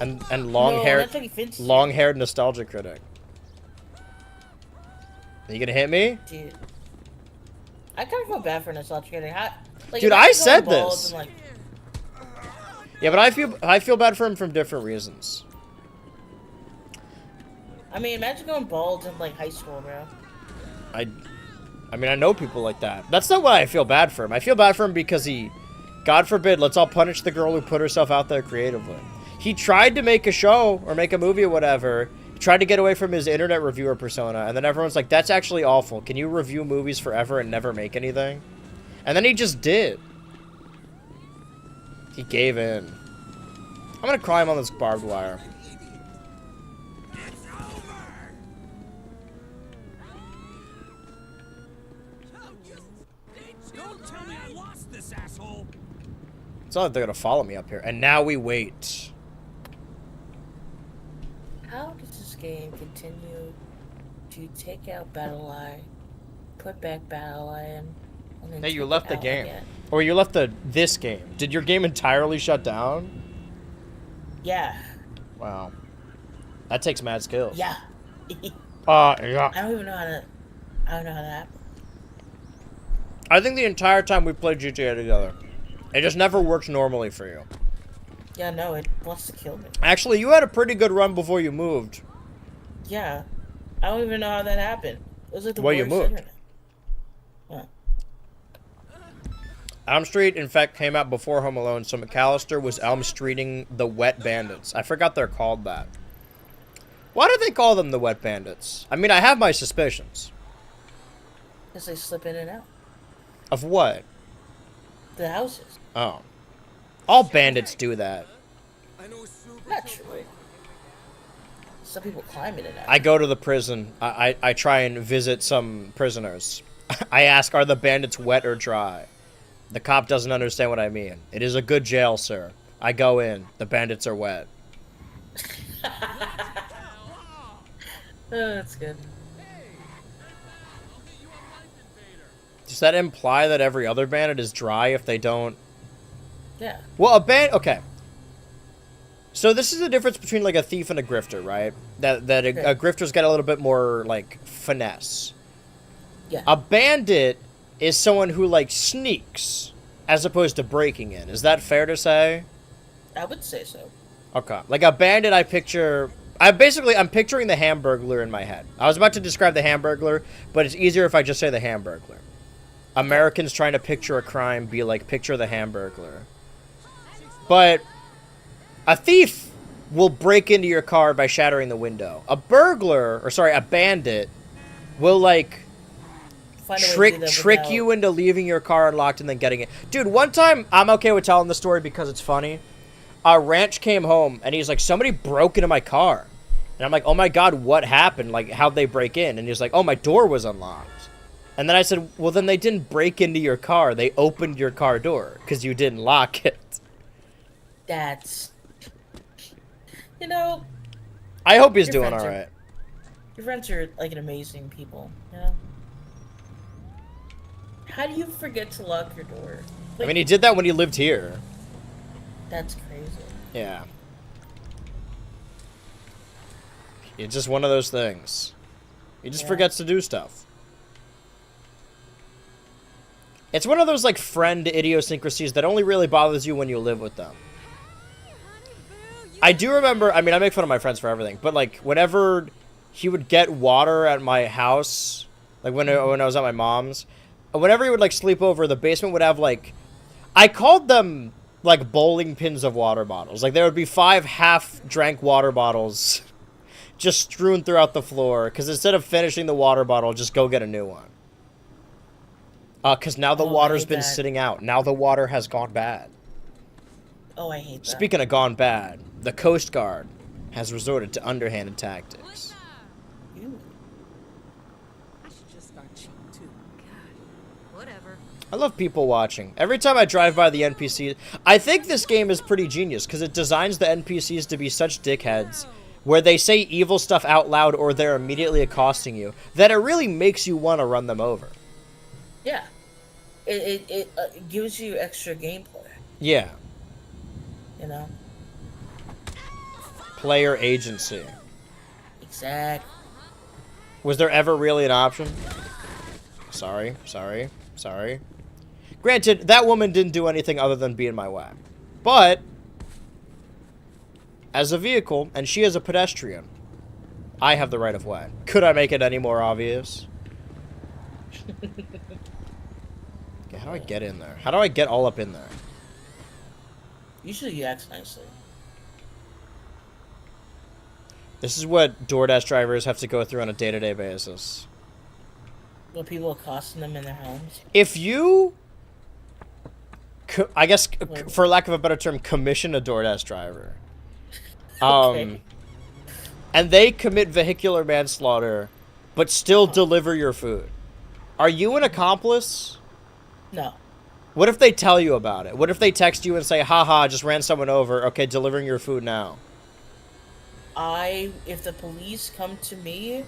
And long-haired nostalgia critic. Are you gonna hit me? Dude. I kind of feel bad for nostalgia critic. Like, dude, I said this. And, like... Yeah, but I feel bad for him from different reasons. I mean, imagine going bald in like high school, bro. I mean, I know people like that. That's not why I feel bad for him. I feel bad for him because he, God forbid, let's all punish the girl who put herself out there creatively. He tried to make a show or make a movie or whatever. He tried to get away from his internet reviewer persona, and then everyone's like, that's actually awful. Can you review movies forever and never make anything? And then he just did. He gave in. I'm gonna climb on this barbed wire. It's not like they're gonna follow me up here. And now we wait. How does this game continue to take out Battle Eye, put back Battle Eye, and then Hey, you take left it the out game. again? Or you left this game. Did your game entirely shut down? Yeah. Wow. That takes mad skills. Yeah. Yeah. I don't even know how to. I don't know how that happened. I think the entire time we played GTA together, it just never worked normally for you. Yeah, no, it wants to kill me. Actually, you had a pretty good run before you moved. Yeah. I don't even know how that happened. It was like the Well, you worst moved. internet. Yeah. Elm Street, in fact, came out before Home Alone, so McAllister was Elm Streeting the Wet Bandits. I forgot they're called that. Why do they call them the Wet Bandits? I mean, I have my suspicions. Because they slip in and out. Of what? The houses. Oh. All bandits do that. Not true. Some people climb in and out. I go to the prison. I try and visit some prisoners. I ask, are the bandits wet or dry? The cop doesn't understand what I mean. It is a good jail, sir. I go in. The bandits are wet. Oh, that's good. Does that imply that every other bandit is dry if they don't... Yeah. Well, a bandit... Okay. So this is the difference between like a thief and a grifter, right? That a grifter's got a little bit more like finesse. Yeah. A bandit is someone who like sneaks as opposed to breaking in. Is that fair to say? I would say so. Okay. Like a bandit, I'm picturing the Hamburglar in my head. I was about to describe the Hamburglar, but it's easier if I just say the Hamburglar. Americans trying to picture a crime be like, picture the Hamburglar. But a thief will break into your car by shattering the window. A bandit will like Find a way to do that trick without- you into leaving your car unlocked and then getting it. Dude, one time, I'm okay with telling the story because it's funny. Ranch came home and he's like, somebody broke into my car. And I'm like, oh my God, what happened? Like, how'd they break in? And he's like, oh, my door was unlocked. And then I said, well, then they didn't break into your car. They opened your car door because you didn't lock it. That's... You know, I hope he's Your doing friends all are- right. your friends are like an amazing people, you know? How do you forget to lock your door? I mean, he did that when he lived here. That's crazy. Yeah. It's just one of those things. He just Yeah. forgets to do stuff. It's one of those, like, friend idiosyncrasies that only really bothers you when you live with them. I do remember, I mean, I make fun of my friends for everything, but, like, whenever he would get water at my house, like, when I was at my mom's, whenever he would, like, sleep over, the basement would have, like, I called them, like, bowling pins of water bottles. Like, there would be 5 half-drank water bottles just strewn throughout the floor, because instead of finishing the water bottle, just go get a new one. Because now the Oh, I water's hate been that. sitting out. Now the water has gone bad. Oh, I hate that. Speaking of gone bad, the Coast Guard has resorted to underhanded tactics. Ew. I should just start cheating too. Whatever. I love people watching. Every time I drive by the NPCs, I think this game is pretty genius because it designs the NPCs to be such dickheads where they say evil stuff out loud or they're immediately accosting you that it really makes you want to run them over. Yeah. It gives you extra gameplay, Yeah. you know? Player agency. Exactly. Was there ever really an option? Sorry. Granted, that woman didn't do anything other than be in my way. But, as a vehicle, and she is a pedestrian, I have the right of way. Could I make it any more obvious? Okay, how do I get in there? How do I get all up in there? Usually you act nicely. This is what DoorDash drivers have to go through on a day-to-day basis. When people accosting them in their homes. If you, I guess, for lack of a better term, commission a DoorDash driver, Okay. and they commit vehicular manslaughter, but still deliver your food, are you an accomplice? No. What if they tell you about it? What if they text you and say, haha, just ran someone over, okay, delivering your food now? If the police come to me,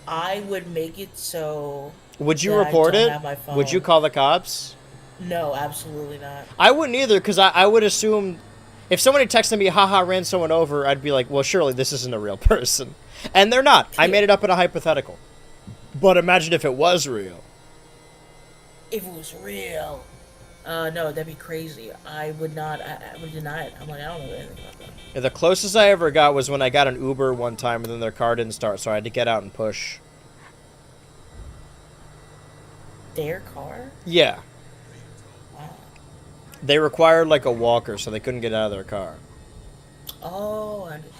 I would make it so... Would you that I report don't it? have my phone. Would you call the cops? No, absolutely not. I wouldn't either, because I would assume if somebody texted me, haha, ran someone over, I'd be like, well, surely this isn't a real person. And they're not. I made it up in a hypothetical. But imagine if it was real. If it was real. No, that'd be crazy. I would not. I would deny it. I'm like, I don't know anything about that. Yeah, the closest I ever got was when I got an Uber one time and then their car didn't start, so I had to get out and push. Their car? Yeah. Wow. They required like a walker, so they couldn't get out of their car. Oh, I understand.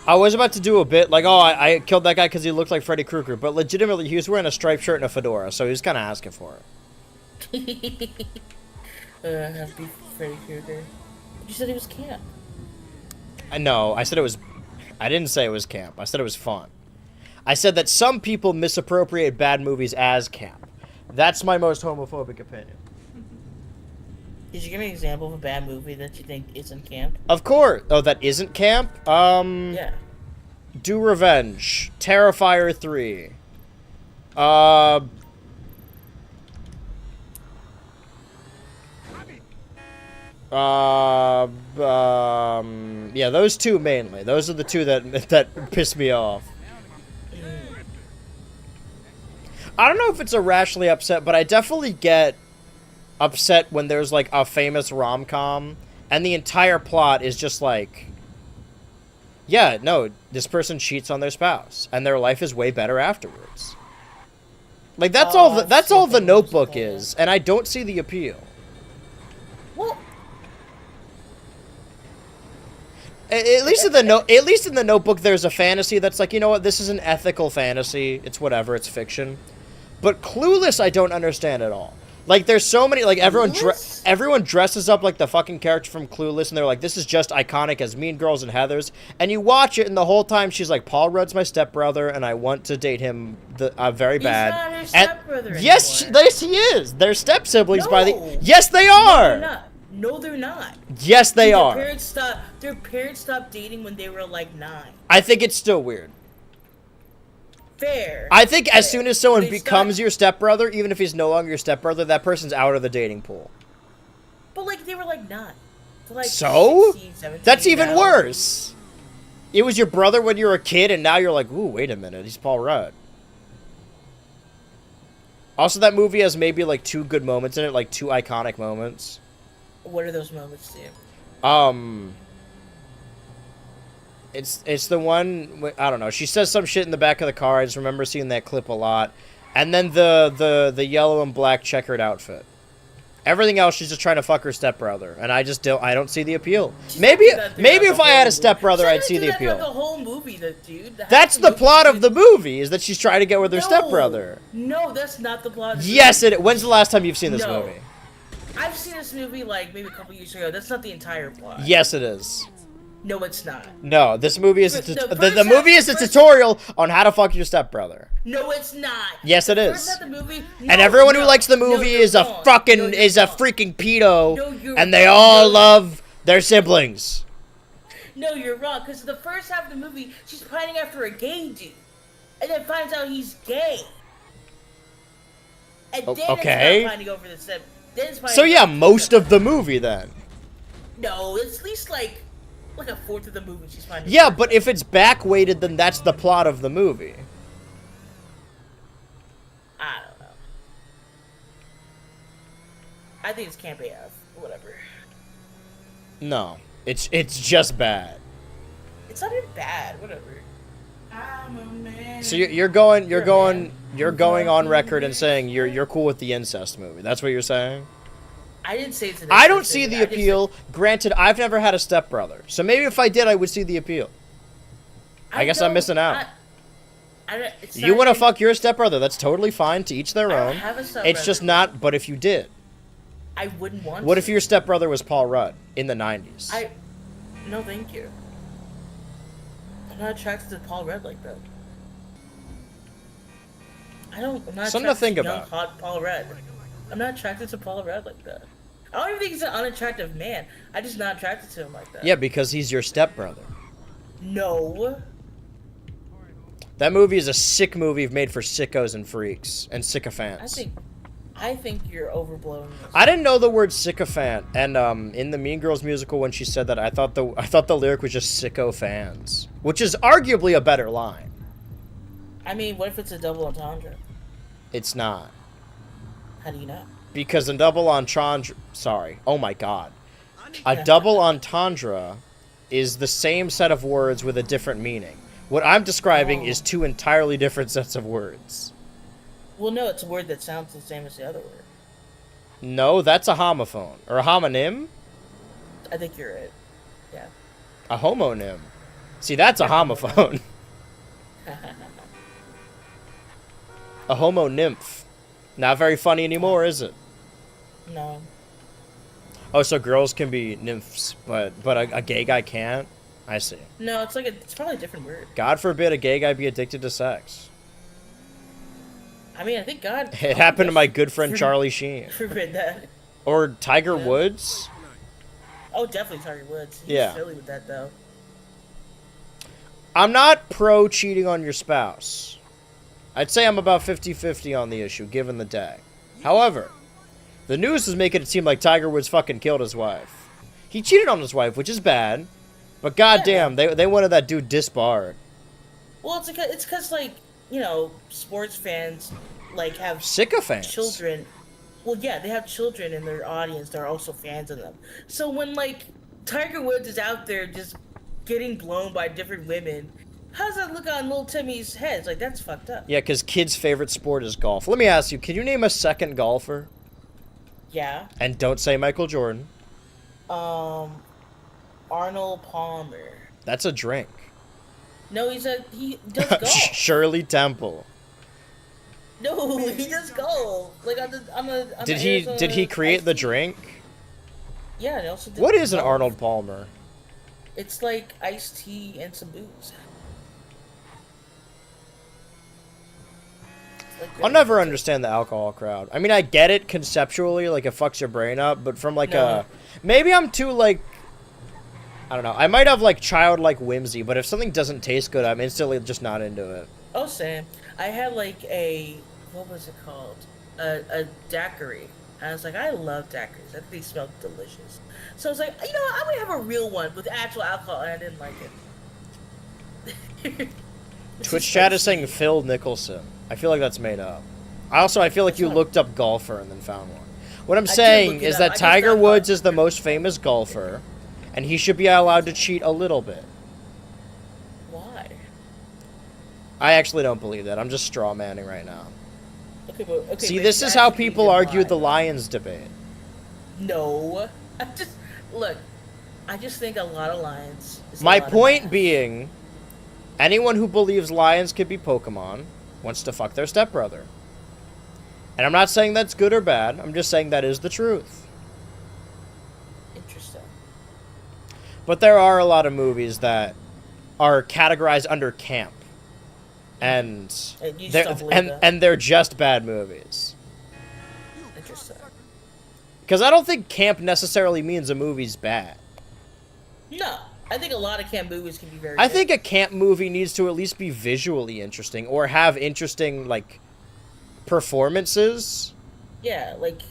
I was about to do a bit like, oh, I killed that guy because he looked like Freddy Krueger, but legitimately he was wearing a striped shirt and a fedora, so he was kind of asking for it. Have to be Freddy Krueger. You said he was camp. No, I said it was... I didn't say it was camp. I said it was fun. I said that some people misappropriate bad movies as camp. That's my most homophobic opinion. Did you give me an example of a bad movie that you think isn't camp? Of course. Oh, that isn't camp? Yeah. Do Revenge. Terrifier 3. Yeah, those two mainly. Those are the two that piss me off. I don't know if it's irrationally upset, but I definitely get upset when there's like a famous rom-com and the entire plot is just like, yeah, no, this person cheats on their spouse and their life is way better afterwards. Like that's all the Notebook is, and I don't see the appeal. Well, At least in the Notebook, there's a fantasy that's like, you know what, this is an ethical fantasy. It's whatever, it's fiction. But Clueless, I don't understand at all. Like, there's so many, like, everyone dresses up like the fucking character from Clueless, and they're like, this is just iconic as Mean Girls and Heathers. And you watch it, and the whole time she's like, Paul Rudd's my stepbrother, and I want to date him very bad. He's not her stepbrother anymore. Yes, he is. They're step siblings by the. No. Yes, they No, are. they're not. No, they're not. Yes, they Their are. Their parents stopped dating when they were like 9. I think it's still weird. Fair. I think as soon as someone They becomes start- your stepbrother, even if he's no longer your stepbrother, that person's out of the dating pool. But like they were like 9. So, like, So? 16, 17, That's even now. worse. It was your brother when you were a kid, and now you're like, ooh, wait a minute, he's Paul Rudd. Also, that movie has maybe like 2 good moments in it, like 2 iconic moments. What are those moments to you? It's the one, I don't know, she says some shit in the back of the car. I just remember seeing that clip a lot. And then the yellow and black checkered outfit. Everything else, she's just trying to fuck her stepbrother, and I don't see the appeal. Maybe if I had a stepbrother, I'd see the appeal. The whole movie, dude. That's the plot of the movie, is that she's trying to get with her stepbrother. No, that's not the plot. Yes, when's the last time you've seen this No. movie? I've seen this movie like maybe a couple years ago. That's not the entire plot. Yes, it is. No, it's not. No, this movie is the first movie is a tutorial on how to fuck your stepbrother. No, it's not. Yes, it First is. half of the movie, And everyone who likes the movie is a freaking pedo, No, you're and they wrong. all No. love their siblings. No, you're wrong. Because the first half of the movie, she's pining after a gay dude, and then finds out he's gay. And then okay. it's not pining over the step. Then it's pining So yeah, over the most step- of the movie then. No, it's at least like a fourth of the movie she's pining. Yeah, over. but if it's back weighted, then that's the plot of the movie. I don't know. I think it's Camp AF. Whatever. No, it's just bad. It's not even bad. Whatever. I'm a man. So you're going You're a man. on record and saying you're cool with the incest movie. That's what you're saying? I didn't say it's an I don't incest see movie. the I just appeal. Granted, I've never had a stepbrother, so maybe if I did, I would see the appeal. I guess I'm missing out. It's You not want to even- fuck your stepbrother? That's totally fine. To each their I don't own. have a stepbrother. It's just not. But if you did, I wouldn't want. what to. if your stepbrother was Paul Rudd in the '90s? No, thank you. I'm not attracted to Paul Rudd like that. I'm not Something to attracted think young, about. hot Paul Rudd. I'm not attracted to Paul Rudd like that. I don't even think he's an unattractive man. I'm just not attracted to him like that. Yeah, because he's your stepbrother. No. That movie is a sick movie made for sickos and freaks and sycophants. I think you're overblowing this. I didn't know the word sycophant, and in the Mean Girls musical when she said that, I thought the lyric was just sicko fans, which is arguably a better line. I mean, what if it's a double entendre? It's not. How do you know? Because a double entendre, sorry, oh my god. A double entendre is the same set of words with a different meaning. What I'm describing is 2 entirely different sets of words. Well, no, it's a word that sounds the same as the other word. No, that's a homophone. Or a homonym? I think you're right. Yeah. A homonym. See, that's a homophone. A homo nymph. Not very funny anymore, is it? No. Oh, so girls can be nymphs, but a gay guy can't? I see. No, it's probably a different word. God forbid a gay guy be addicted to sex. I mean, I think God. It happened to my good friend Charlie Sheen. Forbid that. Or Tiger Woods. Oh, definitely Tiger Woods. He's Yeah. silly with that though. I'm not pro cheating on your spouse. I'd say I'm about 50-50 on the issue, given the day. However, the news is making it seem like Tiger Woods fucking killed his wife. He cheated on his wife, which is bad. But goddamn, they wanted that dude disbarred. Well, it's because like, you know, sports fans like have Sycophants. children. Well, yeah, they have children in their audience that are also fans of them. So when like Tiger Woods is out there just getting blown by different women, how does that look on little Timmy's head? It's like, that's fucked up. Yeah, because kids' favorite sport is golf. Let me ask you, can you name a second golfer? Yeah. And don't say Michael Jordan. Arnold Palmer. That's a drink. No, he does golf. Shirley Temple. No, he does golf. Like on the Did he create the drink? Yeah, and also did What is an golf. Arnold Palmer? It's like iced tea and some booze. Like I'll never understand the alcohol crowd. I mean, I get it conceptually, like it fucks your brain up, but from like No. maybe I'm too like, I don't know. I might have like childlike whimsy, but if something doesn't taste good, I'm instantly just not into it. Oh, Sam, I had like what was it called? A daiquiri. And I was like, I love daiquiris. I think they smell delicious. So I was like, you know what? I'm gonna have a real one with actual alcohol, and I didn't like it. Twitch chat is saying Phil Nicholson. I feel like that's made up. I feel like you looked up golfer and then found one. What I'm did saying look it is up. I that just Tiger found Woods out. is the most famous golfer, and he should be allowed to cheat a little bit. Why? I actually don't believe that. I'm just straw manning right now. Okay, See, but this you is how actually people did argued lie. the Lions debate. No, I just think a lot of lions. is a My lot of point math. being, anyone who believes lions could be Pokemon wants to fuck their stepbrother. And I'm not saying that's good or bad. I'm just saying that is the truth. Interesting. But there are a lot of movies that are categorized under camp. And And you just don't believe that? and they're just bad movies. Interesting. Because I don't think camp necessarily means a movie's bad. No, I think a lot of camp movies can be very. I good. think a camp movie needs to at least be visually interesting or have interesting, like, performances. Yeah, like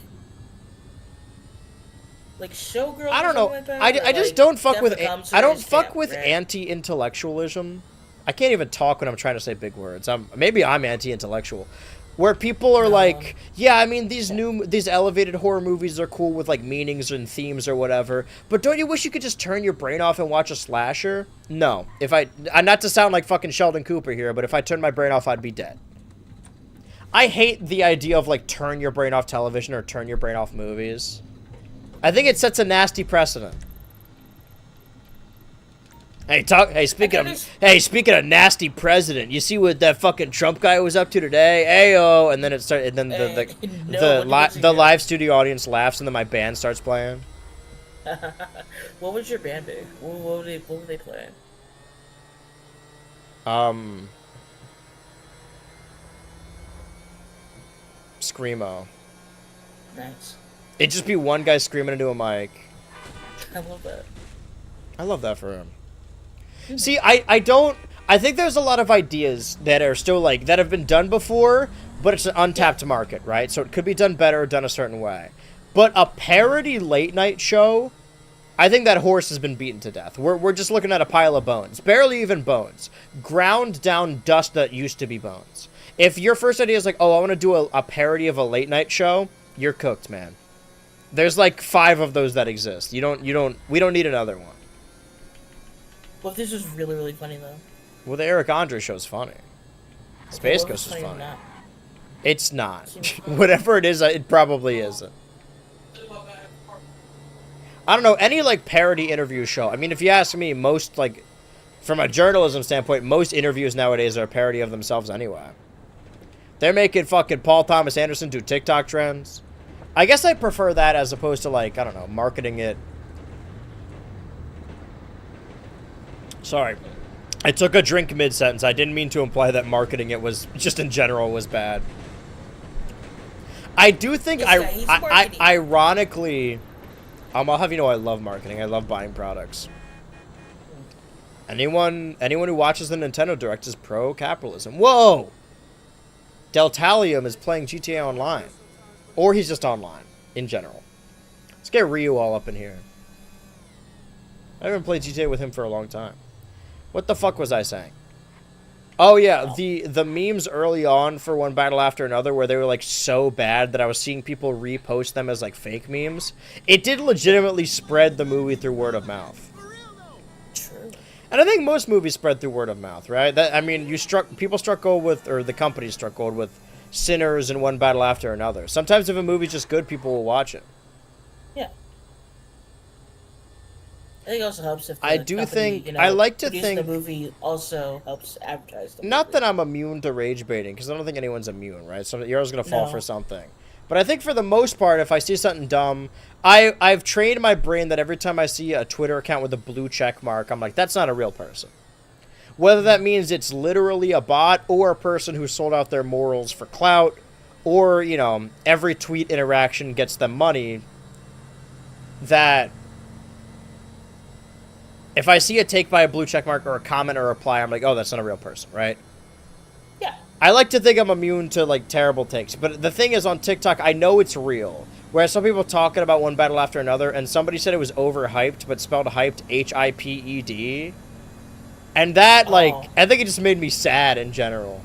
Showgirls. I or don't know. something like that, I or, just like, don't fuck with. Death Becomes I don't Her is fuck camp, with right? anti-intellectualism. I can't even talk when I'm trying to say big words. Maybe I'm anti-intellectual, where people are like, yeah, I mean these elevated horror movies are cool with like meanings and themes or whatever. But don't you wish you could just turn your brain off and watch a slasher? No. If I not to sound like fucking Sheldon Cooper here, but if I turned my brain off, I'd be dead. I hate the idea of like turn your brain off television or turn your brain off movies. I think it sets a nasty precedent. Speaking of nasty president, you see what that fucking Trump guy was up to today? Ayo, and then it started, and then the live studio audience laughs, and then my band starts playing. What was your band do? What were they playing? Screamo. Nice. It'd just be one guy screaming into a mic. I love that. I love that for him. See, I think there's a lot of ideas that are still like that have been done before, but it's an untapped market, right? So it could be done better or done a certain way. But a parody late night show, I think that horse has been beaten to death. We're just looking at a pile of bones, barely even bones, ground down dust that used to be bones. If your first idea is like, oh, I want to do a parody of a late night show, you're cooked, man. There's like 5 of those that exist. We don't need another one. Well, this was really, really funny though. Well, the Eric Andre show's funny. Space What was Ghost is funny funny. than that? It's not. Seems funny. Whatever it is, it probably isn't. I don't know, any, like, parody interview show. I mean, if you ask me, most, like, from a journalism standpoint, most interviews nowadays are a parody of themselves anyway. They're making fucking Paul Thomas Anderson do TikTok trends. I guess I prefer that as opposed to, like, I don't know, marketing it. Sorry. I took a drink mid-sentence. I didn't mean to imply that marketing it was, just in general, was bad. I do think This guy, he's marketing. ironically, I'll have you know I love marketing. I love buying products. Anyone who watches the Nintendo Direct is pro-capitalism. Whoa! Deltalium is playing GTA Online. Or he's just online, in general. Let's get Ryu all up in here. I haven't played GTA with him for a long time. What the fuck was I saying? Oh yeah, the memes early on for One Battle After Another where they were like so bad that I was seeing people repost them as like fake memes. It did legitimately spread the movie through word of mouth. True. And I think most movies spread through word of mouth, right? That I mean, people struck gold with, or the company struck gold with Sinners and One Battle After Another. Sometimes if a movie's just good, people will watch it. Yeah. I think it also helps if the I do company, think- you know, I like to producing think- the movie also helps advertise the Not movie. that I'm immune to rage baiting, because I don't think anyone's immune, right? So you're always gonna fall No. for something. But I think for the most part, if I see something dumb, I've trained my brain that every time I see a Twitter account with a blue check mark, I'm like, that's not a real person. Whether that means it's literally a bot or a person who sold out their morals for clout, or, you know, every tweet interaction gets them money, that if I see a take by a blue check mark or a comment or a reply, I'm like, oh, that's not a real person, right? Yeah. I like to think I'm immune to, like, terrible takes. But the thing is, on TikTok, I know it's real. Whereas some people talking about One Battle After Another, and somebody said it was overhyped, but spelled hyped H-I-P-E-D. And that, like, Oh. I think it just made me sad in general.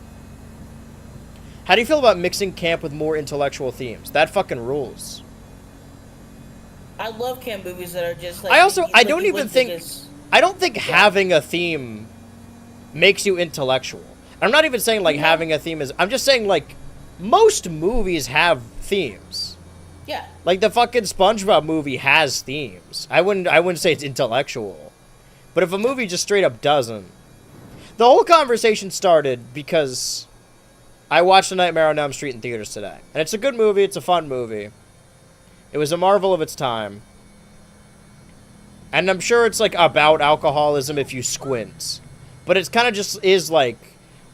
How do you feel about mixing camp with more intellectual themes? That fucking rules. I love camp movies that are just like. I also- I like, don't you even wouldn't think- it's- I don't think having a theme makes you intellectual. I'm not even saying, like, having a theme is... I'm just saying, like, most movies have themes. Yeah. Like, the fucking SpongeBob movie has themes. I wouldn't say it's intellectual. But if a movie just straight up doesn't... The whole conversation started because I watched A Nightmare on Elm Street in theaters today. And it's a good movie. It's a fun movie. It was a marvel of its time. And I'm sure it's, like, about alcoholism if you squint. But it's kind of just is, like...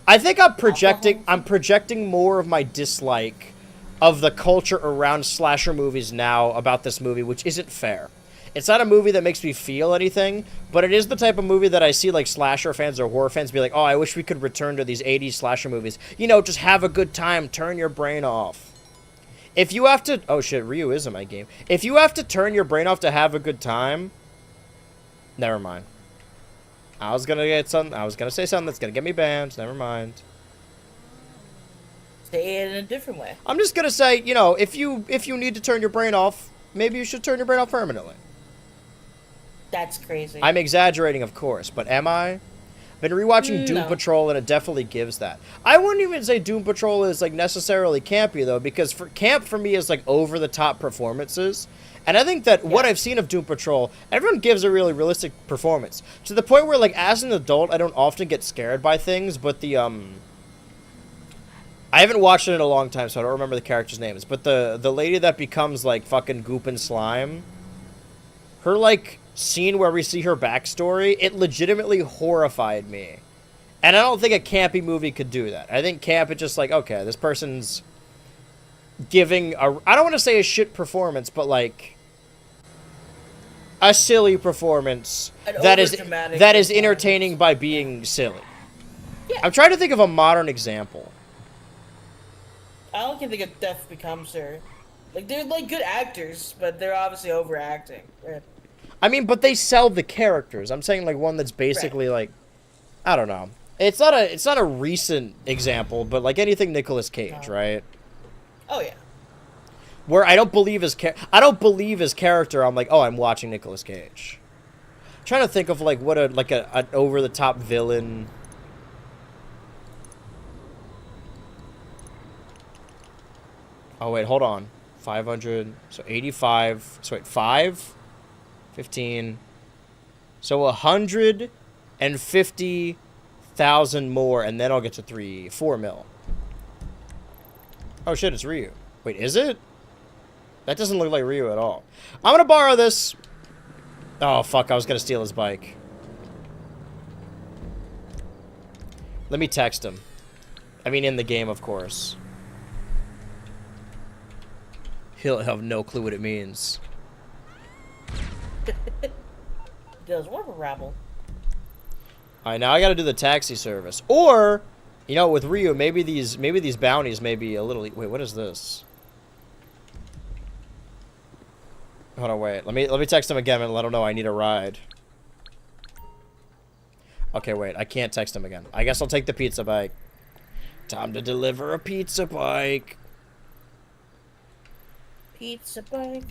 I think I'm projecting more of my dislike of the culture around slasher movies now about this movie, which isn't fair. It's not a movie that makes me feel anything, but it is the type of movie that I see, like, slasher fans or horror fans be like, oh, I wish we could return to these 80s slasher movies. You know, just have a good time, turn your brain off. If you have to... Oh, shit, Ryu is in my game. If you have to turn your brain off to have a good time... Never mind. I was gonna say something that's gonna get me banned. Never mind. Say it in a different way. I'm just gonna say, you know, if you need to turn your brain off, maybe you should turn your brain off permanently. That's crazy. I'm exaggerating, of course, but am I? I've been rewatching Doom No. Patrol, and it definitely gives that. I wouldn't even say Doom Patrol is, like, necessarily campy, though, because camp for me is, like, over-the-top performances. And I think that what I've seen of Doom Patrol, everyone gives a really realistic performance. To the point where, like, as an adult, I don't often get scared by things, but the, I haven't watched it in a long time, so I don't remember the characters' names. But the lady that becomes, like, fucking goop and slime, her, like, scene where we see her backstory, it legitimately horrified me. And I don't think a campy movie could do that. I think camp is just like, okay, this person's giving a... I don't want to say a shit performance, but, like... a silly performance An that is overdramatic performance. entertaining By being silly. Yeah. I'm trying to think of a modern example. I don't think of Death Becomes Her. Like, they're, like, good actors, but they're obviously overacting. Right? I mean, but they sell the characters. I'm saying, like, one that's basically like, I don't know. It's not a recent example, but like anything Nicolas Cage, right? Oh, yeah. Where I don't believe his character. I'm like, oh, I'm watching Nicolas Cage. I'm trying to think of like what an over the top villain. Oh wait, hold on. 500. So 85. So wait, 5, 15. So 150,000 more, and then I'll get to 4 mil. Oh shit, it's Ryu. Wait, is it? That doesn't look like Ryu at all. I'm gonna borrow this. Oh, fuck, I was gonna steal his bike. Let me text him. I mean, in the game, of course. He'll have no clue what it means. Does more of a rabble. Alright, now I gotta do the taxi service. Or, you know, with Ryu, maybe these bounties may be a little... Wait, what is this? Hold on, wait. Let me text him again and let him know I need a ride. Okay, wait. I can't text him again. I guess I'll take the pizza bike. Time to deliver a pizza bike. Pizza bike.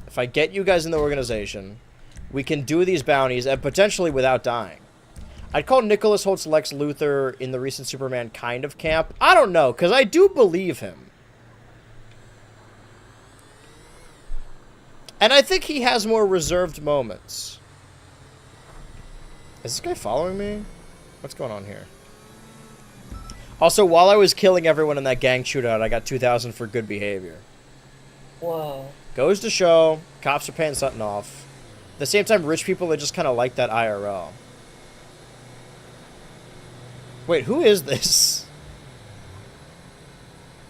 If I get you guys in the organization, we can do these bounties and potentially without dying. I'd call Nicholas Holt's Lex Luthor in the recent Superman kind of camp. I don't know, because I do believe him. And I think he has more reserved moments. Is this guy following me? What's going on here? Also, while I was killing everyone in that gang shootout, I got 2,000 for good behavior. Whoa. Goes to show, cops are paying something off. At the same time, rich people are just kind of like that IRL. Wait, who is this?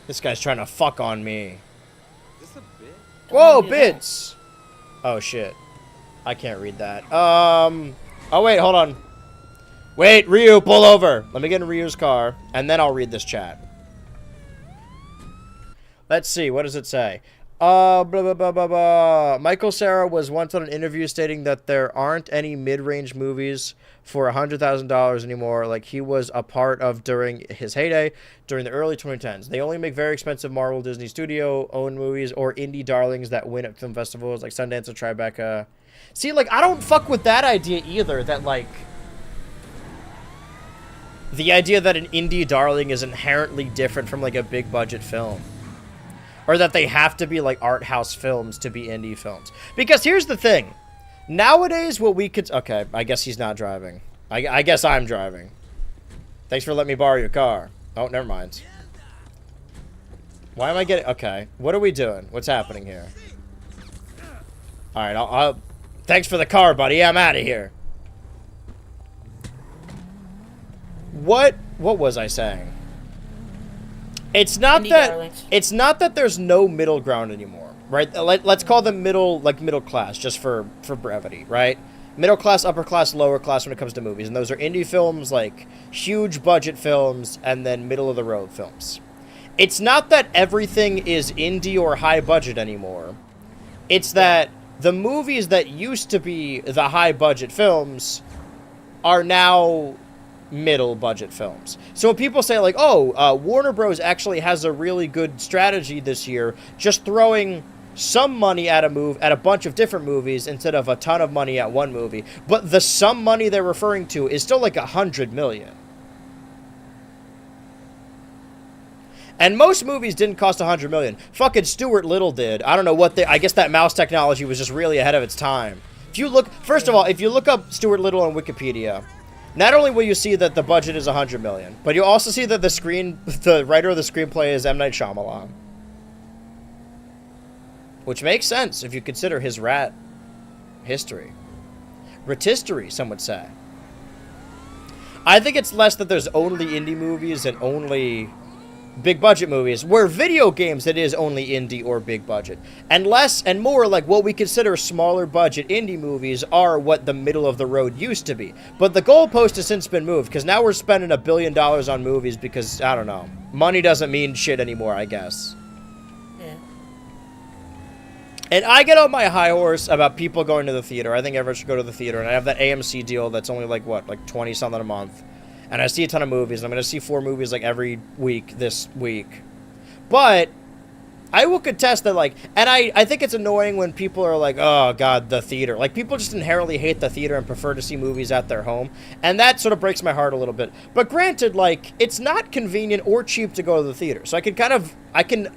This guy's trying to fuck on me. This a bit? Whoa, Yeah. bits! Oh, shit. I can't read that. Oh, wait, hold on. Wait, Ryu, pull over. Let me get in Ryu's car, and then I'll read this chat. Let's see, what does it say? Blah, blah, blah, blah, blah. Michael Cera was once on an interview stating that there aren't any mid-range movies for $100,000 anymore like he was a part of during his heyday during the early 2010s. They only make very expensive Marvel Disney Studio owned movies or indie darlings that win at film festivals like Sundance or Tribeca. See, like, I don't fuck with that idea either, that, like, the idea that an indie darling is inherently different from, like, a big budget film. Or that they have to be, like, art house films to be indie films. Because here's the thing. Nowadays, what we could... Okay, I guess he's not driving. I guess I'm driving. Thanks for letting me borrow your car. Oh, never mind. Why am I getting... Okay, what are we doing? What's happening here? Alright, I'll... Thanks for the car, buddy. Yeah, I'm out of here. What was I saying? It's not Indie that darlings. it's not that there's no middle ground anymore, right? Let's call them middle class, just for brevity, right? Middle class, upper class, lower class when it comes to movies, and those are indie films, like huge budget films, and then middle of the road films. It's not that everything is indie or high budget anymore. It's that the movies that used to be the high budget films are now middle budget films. So when people say like, oh, Warner Bros. Actually has a really good strategy this year, just throwing some money at a bunch of different movies instead of a ton of money at one movie, but the some money they're referring to is still like $100 million. And most movies didn't cost $100 million. Fucking Stuart Little did. I don't know what I guess that mouse technology was just really ahead of its time. If you look, first of all, if you look up Stuart Little on Wikipedia, not only will you see that the budget is $100 million, but you'll also see that the writer of the screenplay is M. Night Shyamalan. Which makes sense if you consider his rat history. Ratistory, some would say. I think it's less that there's only indie movies and only big budget movies, where video games it is only indie or big budget, and less and more like what we consider smaller budget indie movies are what the middle of the road used to be. But the goalpost has since been moved, because now we're spending $1 billion on movies because, I don't know, money doesn't mean shit anymore, I guess. Yeah. And I get on my high horse about people going to the theater. I think everyone should go to the theater, and I have that AMC deal that's only like, what, like 20 something a month. And I see a ton of movies, and I'm going to see 4 movies, like, every week this week. But I will contest that, like, and I think it's annoying when people are like, oh, God, the theater. Like, people just inherently hate the theater and prefer to see movies at their home. And that sort of breaks my heart a little bit. But granted, like, it's not convenient or cheap to go to the theater. So I can kind of, I can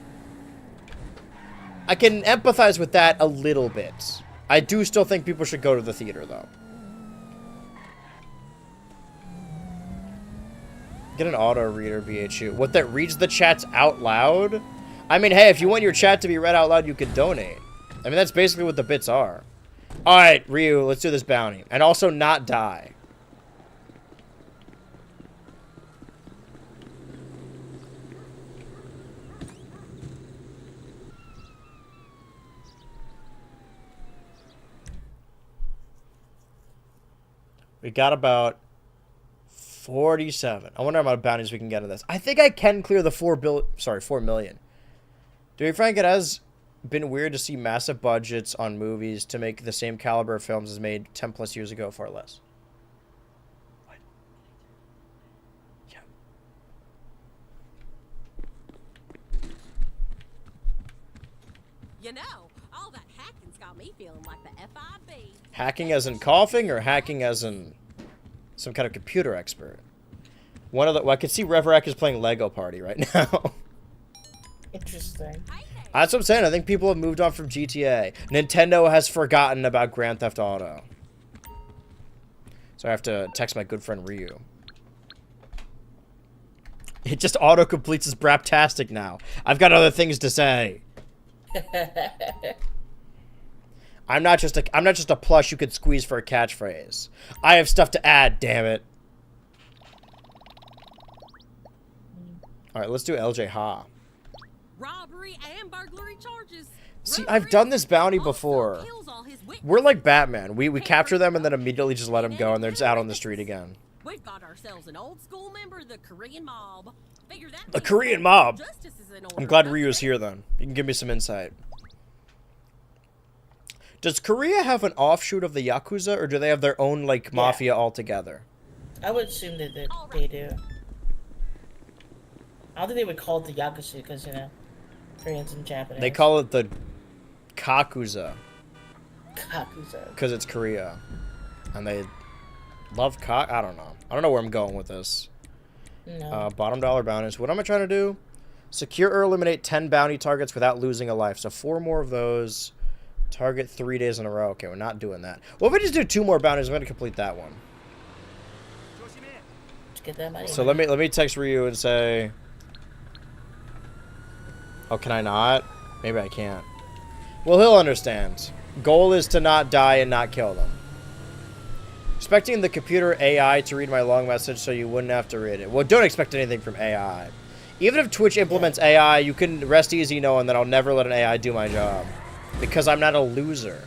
empathize with that a little bit. I do still think people should go to the theater, though. Get an auto reader, BHU. What, that reads the chats out loud? I mean, hey, if you want your chat to be read out loud, you can donate. I mean, that's basically what the bits are. Alright, Ryu, let's do this bounty. And also not die. We got about 47. I wonder how many bounties we can get in this. I think I can clear the 4 million. Do you think it has been weird to see massive budgets on movies to make the same caliber of films as made 10 plus years ago, far less? What? Yeah. You know, all that hacking's got me feeling like the FIB. Hacking as in coughing, or hacking as in some kind of computer expert? One of the, well, I could see Reverac is playing Lego Party right now. Interesting. That's what I'm saying. I think people have moved on from GTA. Nintendo has forgotten about Grand Theft Auto. So I have to text my good friend Ryu. It just auto-completes as Braptastic now. I've got other things to say. I'm not just a plush you could squeeze for a catchphrase. I have stuff to add, damn it. Alright, let's do LJ Ha. Robbery and burglary charges. See, I've done this bounty before. We're like Batman. We capture them and then immediately just let them go and they're just out on the street again. We've got ourselves an old school member of the Korean mob. Figure that The Korean mob. justice is in I'm order. glad Ryu's here then. You can give me some insight. Does Korea have an offshoot of the Yakuza, or do they have their own, like, mafia altogether? I would assume that they do. I don't think they would call it the Yakuza because, you know, Koreans and Japanese. They call it the Kakuza, Yakuza. because it's Korea. And they love I don't know. I don't know where I'm going with this. No. Bottom dollar bounties. What am I trying to do? Secure or eliminate 10 bounty targets without losing a life. So 4 more of those. Target 3 days in a row. Okay, we're not doing that. Well, if we just do 2 more bounties, I'm going to complete that one. Let's get that money. So let me text Ryu and say... Oh, can I not? Maybe I can't. Well, he'll understand. Goal is to not die and not kill them. Expecting the computer AI to read my long message so you wouldn't have to read it. Well, don't expect anything from AI. Even if Twitch implements AI, you can rest easy knowing that I'll never let an AI do my job. Because I'm not a loser.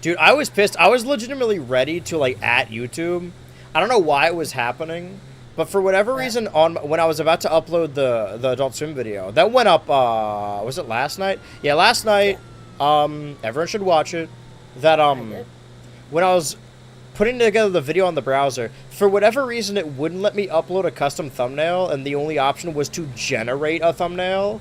Dude, I was pissed. I was legitimately ready to, like, at YouTube. I don't know why it was happening. But for whatever reason, when I was about to upload the Adult Swim video, that went up, was it last night? Yeah, last night. Everyone should watch it. That, when I was putting together the video on the browser, for whatever reason, it wouldn't let me upload a custom thumbnail, and the only option was to generate a thumbnail.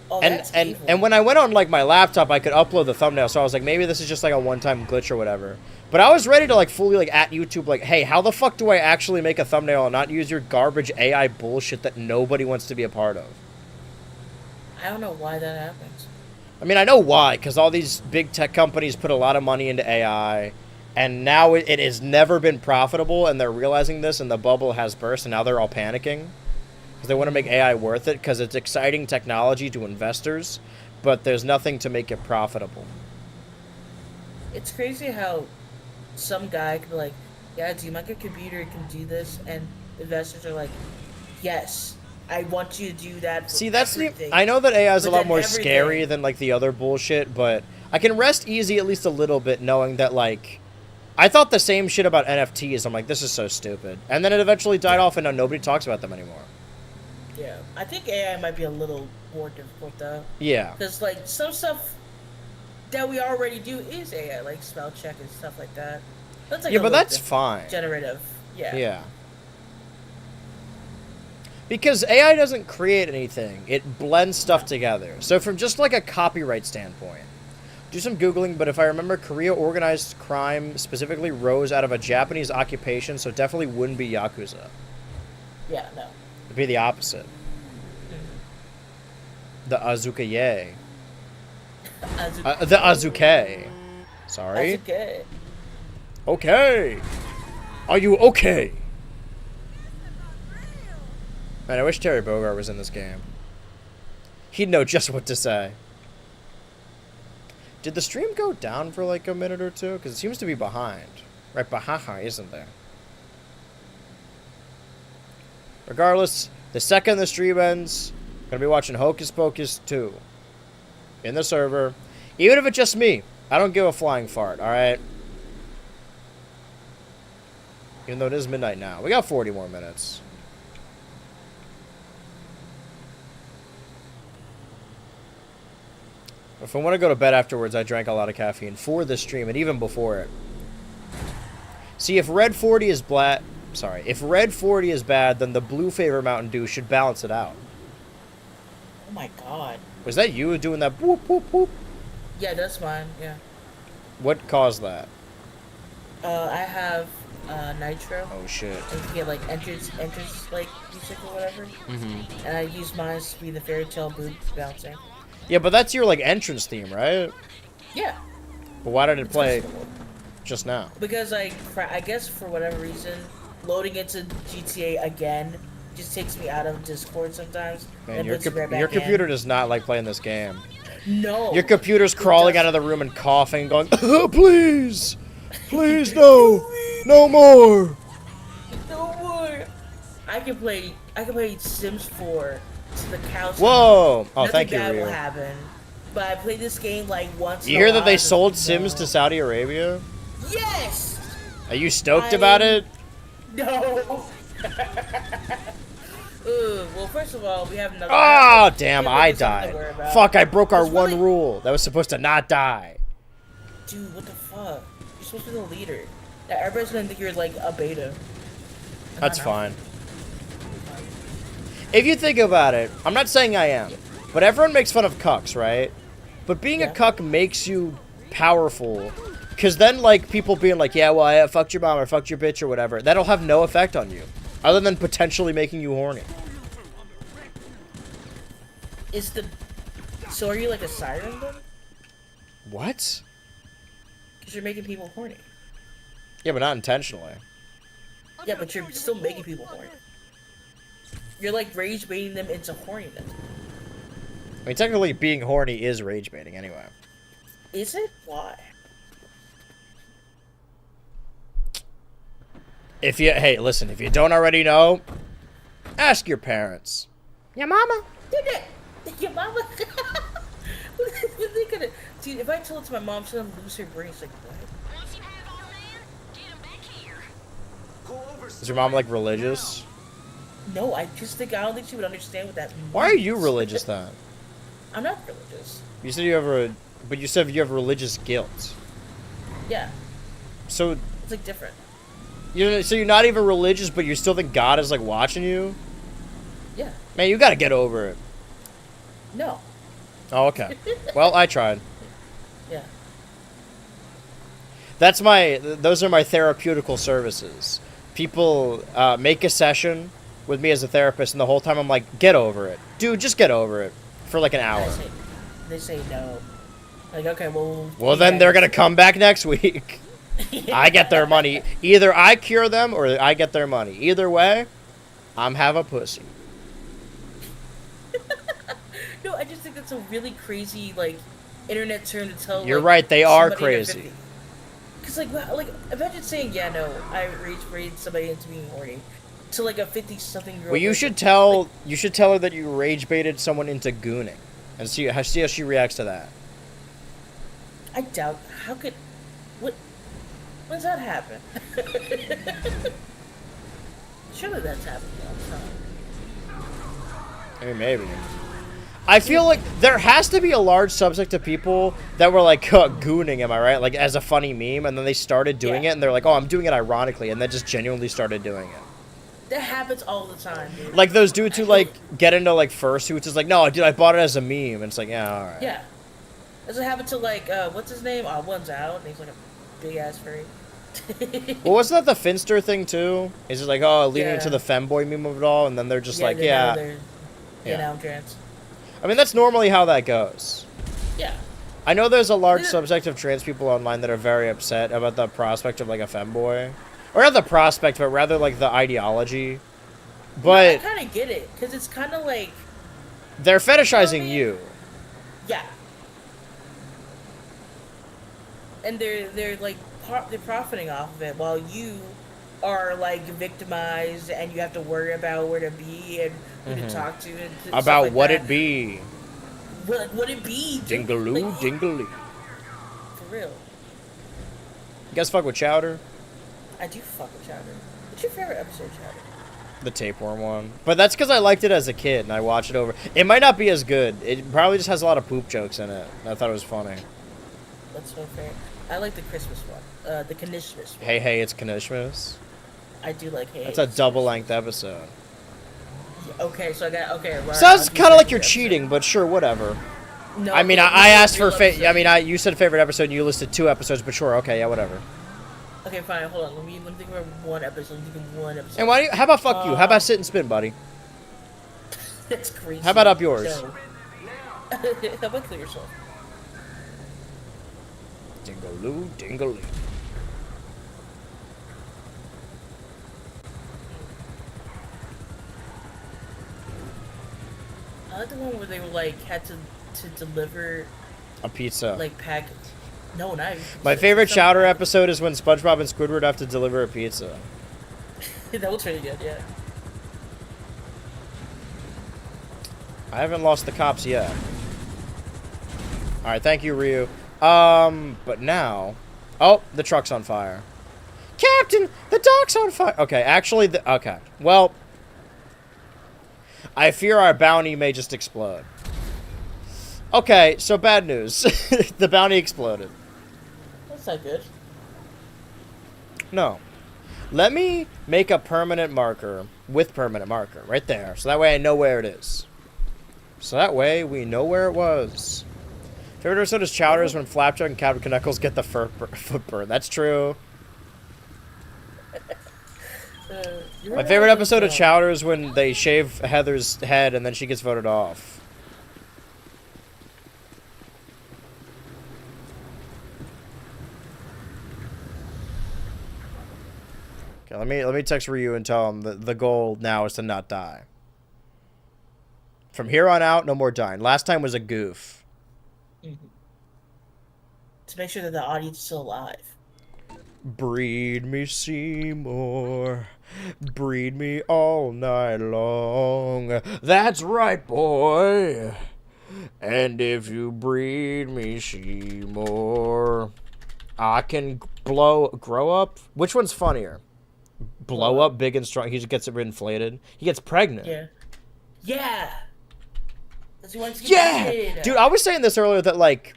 Oh, And that's and evil. and when I went on, like, my laptop, I could upload the thumbnail, so I was like, maybe this is just like a one-time glitch or whatever. But I was ready to, like, fully, like, at YouTube, like, hey, how the fuck do I actually make a thumbnail and not use your garbage AI bullshit that nobody wants to be a part of? I don't know why that happens. I mean, I know why, because all these big tech companies put a lot of money into AI, and now it has never been profitable, and they're realizing this, and the bubble has burst, and now they're all panicking. Because they want to make AI worth it, because it's exciting technology to investors, but there's nothing to make it profitable. It's crazy how some guy could be like, yeah, do you like a computer can do this? And investors are like, yes, I want you to do that for See, that's everything. I know that AI is a But lot then more everything- scary than, like, the other bullshit, but I can rest easy at least a little bit knowing that, like, I thought the same shit about NFTs. I'm like, this is so stupid. And then it eventually died off, and now nobody talks about them anymore. Yeah, I think AI might be a little more difficult though. Yeah. Because, like, some stuff that we already do is AI, like spell check and stuff like that. That's like Yeah, a but little that's different. fine. Generative. Yeah. Yeah. Because AI doesn't create anything. It blends stuff together. So from just like a copyright standpoint, do some Googling, but if I remember, Korea organized crime specifically rose out of a Japanese occupation, so it definitely wouldn't be Yakuza. Yeah, no. It'd be the opposite. The Azukaye. The Azuke. Sorry. That's okay. Okay. Are you okay? Man, I wish Terry Bogard was in this game. He'd know just what to say. Did the stream go down for like a minute or two? Because it seems to be behind. Right behind, isn't there? Regardless, the second the stream ends, I'm going to be watching Hocus Pocus 2. in the server. Even if it's just me. I don't give a flying fart, alright? Even though it is midnight now. We got 40 more minutes. If I want to go to bed afterwards, I drank a lot of caffeine for this stream and even before it. See, if Red 40 is if Red 40 is bad, then the blue flavor Mountain Dew should balance it out. Oh my god. Was that you doing that boop, boop, boop? Yeah, that's mine. Yeah. What caused that? I have nitro. Oh, shit. And you get like entrance like music or whatever. And I use mine to be the fairy tale boot bouncing. Yeah, but that's your, like, entrance theme, right? Yeah. But why did it play Festival. just now? Because I guess for whatever reason, loading into GTA again just takes me out of Discord sometimes. Man, and your, puts me right back your computer in. does not like playing this game. No. Your computer's It crawling does- out of the room and coughing, going, oh, please! Please, no! No more! No more. I can play Sims 4 to the cows. Whoa! Oh, Nothing thank you, bad will Ryu. happen. But I play this game like once. You in a hear that while, they just sold no. Sims to Saudi Arabia? Yes. Are you stoked about it? No. Well, first of all, we have another. Oh, damn, we I have something to worry died. about. Fuck, I broke our It's one really- rule. That was supposed to not die. Dude, what the fuck? You're supposed to be the leader. Now everybody's gonna think you're like a beta. That's I know. fine. If you think about it, I'm not saying I am, but everyone makes fun of cucks, right? But being a Yeah. cuck makes you powerful, because then, like, people being like, yeah, well, I fucked your mom or fucked your bitch or whatever, that'll have no effect on you, other than potentially making you horny. So are you like a siren then? What? Because you're making people horny. Yeah, but not intentionally. Yeah, but you're still making people horny. You're like rage baiting them into horniness. I mean, technically, being horny is rage baiting anyway. Is it? Why? Hey, listen, if you don't already know, ask your parents. Your mama? Your mama? What are they gonna? Dude, if I told it to my mom, she's gonna lose her brain. She's like, what? Once you have our man, get him back here. Is your mom, like, religious? No, I don't think she would understand what that means. Why are you religious then? I'm not religious. You said you have religious guilt. Yeah, So it's like different. you're not even religious, but you still think God is like watching you? Yeah. Man, you gotta get over it. No. Oh, okay. Well, I tried. Yeah. Those are my therapeutical services. People make a session with me as a therapist, and the whole time I'm like, get over it. Dude, just get over it. For like an hour. They say no. Like, okay, well. Well, then they're gonna come back next week. I get their money. Either I cure them or I get their money. Either way, I'm have a pussy. No, I just think that's a really crazy, like, internet term to tell. You're like, right, they are somebody in their crazy. 50s. Cause like imagine saying, yeah, no, I rage baited somebody into being horny, to like a 50-something girl. Well, you should tell her that you rage baited someone into gooning, and see how she reacts to that. I doubt. How could? What? When's that happen? Surely that's happened all the time. I mean, maybe. I feel like there has to be a large subset of people that were like gooning, am I right? Like as a funny meme, and then they started doing Yeah. it, and they're like, "Oh, I'm doing it ironically," and then just genuinely started doing it. That happens all the time, dude. Like those dudes who like get into like fursuits is like, "No, dude, I bought it as a meme," and it's like, "Yeah, all right." Yeah. Does it happen to like what's his name? One's out. And he's like a big ass furry. Well, wasn't that the Finster thing too? Is it like, oh, leading Yeah. into the femboy meme of it all, and then they're just like, they know yeah. they're- Yeah. now I'm trans. I mean, that's normally how that goes. Yeah. I know there's a large Yeah. subsect of trans people online that are very upset about the prospect of like a femboy, or not the prospect, but rather like the ideology. I But kind of get it, because it's kind of like, they're fetishizing mean- you. yeah. And they're like they're profiting off of it, while you are like victimized and you have to worry about where to be and who to talk to and stuff About like what that. it be. would it be? dude? Dingaloo, Like, dingalee. For real. You guys fuck with Chowder? I do fuck with Chowder. What's your favorite episode, Chowder? The tapeworm one. But that's because I liked it as a kid and I watched it over. It might not be as good. It probably just has a lot of poop jokes in it. I thought it was funny. That's so fair. I like the Christmas one. The Knishmas one. Hey, hey, it's Kanishmas. I do like Hey. That's a double-length episode. Okay, so I got okay. Right, Sounds I'll do kind of like favorite you're episode. cheating, but sure, whatever. No, I mean, okay, I asked for episode. I mean, you said favorite episode and you listed 2 episodes, but sure, okay, yeah, whatever. Okay, fine. Hold on. Let me think about one episode. Let me think of one episode. And why? How about fuck you? How about sit and spin, buddy? That's crazy. How about up yours? So, how about kill yourself? Dingaloo, dingalee. I like the one where they were like had to deliver A pizza. like pack. No, not even My pizza. favorite Some- Chowder episode is when SpongeBob and Squidward have to deliver a pizza. That was pretty good. Yeah. I haven't lost the cops yet. Alright, thank you, Ryu. But now... Oh, the truck's on fire. Captain, the dock's on fire! Okay, actually, okay. Well... I fear our bounty may just explode. Okay, so bad news. The bounty exploded. That's not good. No. Let me make a permanent marker with permanent marker right there. So that way I know where it is. So that way we know where it was. Favorite episode is Chowder's when Flapjack and Captain Knuckles get the foot burn. That's true. My favorite episode of Chowder is when they shave Heather's head and then she gets voted off. Okay, let me text Ryu and tell him that the goal now is to not die. From here on out, no more dying. Last time was a goof. To make sure that the audience is still alive. Breed me Seymour, breed me all night long. That's right, boy. And if you breed me Seymour, I can grow up. Which one's funnier? Blow up big and strong. He just gets it inflated. He gets pregnant. Yeah. Yeah. Does he want to get Yeah, pregnant? dude. I was saying this earlier that like,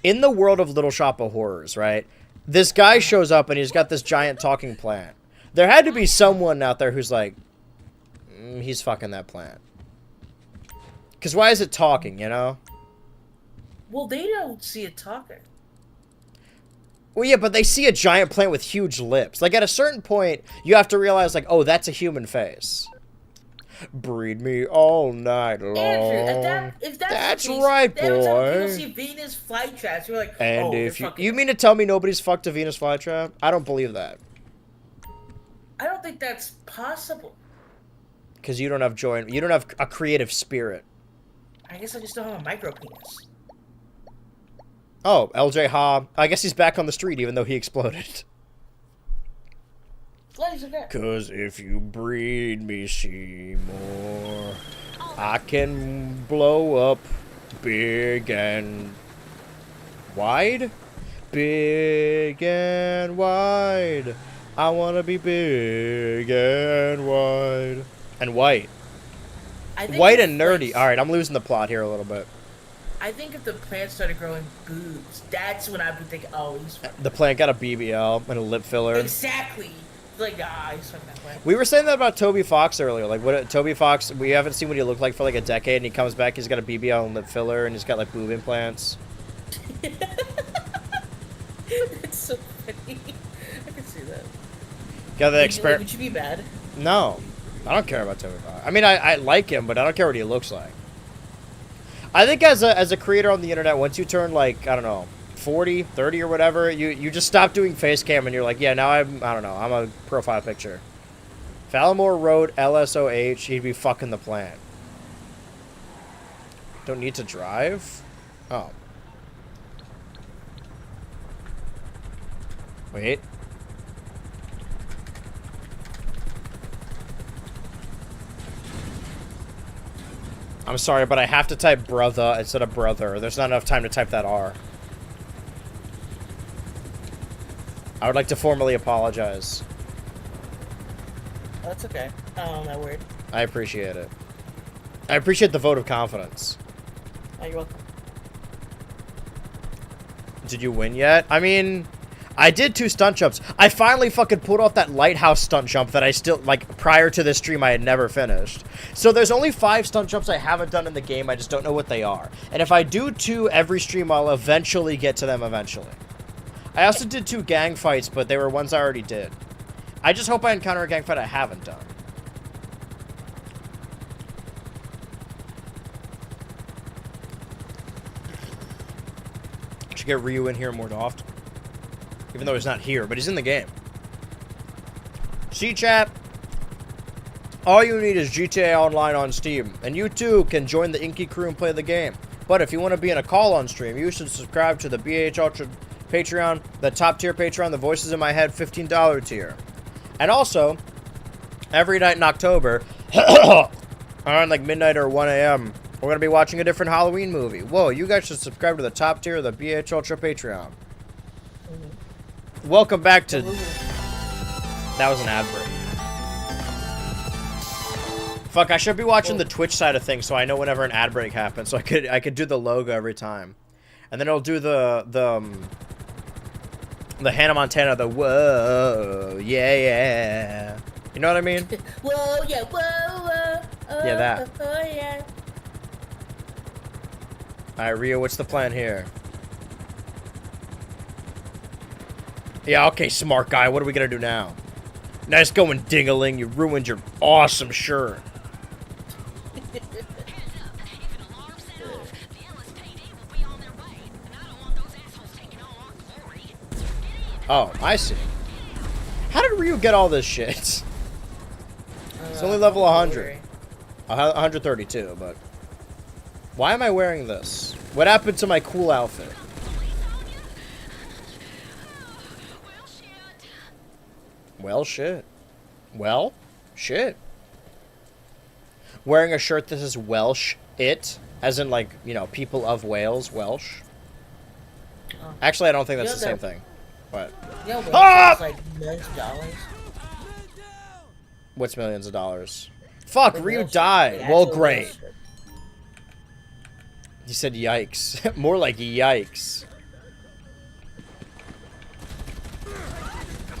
in the world of Little Shop of Horrors, right? This guy shows up and he's got this giant talking plant. There had to be someone out there who's like, he's fucking that plant. Because why is it talking, you know? Well, they don't see it talking. Well, yeah, but they see a giant plant with huge lips. Like, at a certain point, you have to realize, like, oh, that's a human face. Breed me all night long. Andrew, if that's the case, right, every time boy. people see Venus flytraps, you're like, And oh, if they're you... fucking- You mean to tell me nobody's fucked a Venus flytrap? I don't believe that. I don't think that's possible. Because you don't have joy... You don't have a creative spirit. I guess I just don't have a micro penis. Oh, LJ Ha. I guess he's back on the street even though he exploded. Glad he's okay. Cause if you breed me Seymour, I can blow up big and wide. Big and wide. I wanna be big and wide. And white. I think White if, and nerdy. like, Alright, I'm losing the plot here a little bit. I think if the plant started growing boobs, that's when I'd be thinking, oh, he's fucking... The plant got a BBL and a lip filler. Exactly. Like, he's fucking that plant. We were saying that about Toby Fox earlier. Like, what Toby Fox, we haven't seen what he looked like for like a decade, and he comes back, he's got a BBL and lip filler, and he's got like boob implants. It's so funny. I can see that. Got that Would experiment. you be mad? No, I don't care about Toby Fox. I mean, I like him, but I don't care what he looks like. I think as a creator on the internet, once you turn like, I don't know, 40, 30 or whatever, you just stop doing face cam and you're like, yeah, now I don't know, I'm a profile picture. If Alamore wrote LSOH, he'd be fucking the plant. Don't need to drive? Oh. Wait. I'm sorry, but I have to type brother instead of brother. There's not enough time to type that R. I would like to formally apologize. Oh, that's okay. Oh, that weird. I appreciate it. I appreciate the vote of confidence. Oh, you're welcome. Did you win yet? I mean, I did 2 stunt jumps. I finally fucking pulled off that lighthouse stunt jump that I still, like, prior to this stream I had never finished. So there's only 5 stunt jumps I haven't done in the game, I just don't know what they are. And if I do 2 every stream, I'll eventually get to them eventually. I also did 2 gang fights, but they were ones I already did. I just hope I encounter a gang fight I haven't done. Should get Ryu in here more often. Even though he's not here, but he's in the game. See, chat? All you need is GTA Online on Steam, and you too can join the Inky crew and play the game. But if you want to be in a call-on stream, you should subscribe to the BH Ultra Patreon, the top-tier Patreon, the Voices in My Head $15 tier. And also, every night in October, around like midnight or 1 a.m., we're going to be watching a different Halloween movie. Whoa, you guys should subscribe to the top tier of the BH Ultra Patreon. Welcome back to... That was an ad break. Fuck, I should be watching the Twitch side of things so I know whenever an ad break happens. So I could do the logo every time. And then it'll do the Hannah Montana, the whoa, yeah, yeah. You know what I mean? Whoa, yeah, whoa, whoa. Yeah, that. Oh, yeah. Alright, Rio, what's the plan here? Yeah, okay, smart guy. What are we gonna do now? Nice going, Dingaling. You ruined your awesome shirt. Oh, I see. How did Ryu get all this shit? It's only level 100. 132, but... Why am I wearing this? What happened to my cool outfit? Well, shit. Well, shit. Wearing a shirt that says Welsh it, as in, like, you know, people of Wales, Welsh. Actually, I don't think that's the same thing. But Yeah, well, Ah! like millions of dollars. what's millions of dollars? Fuck, Like, Ryu Wales- died. the Well, actual great. Wales shit. He said yikes. More like yikes.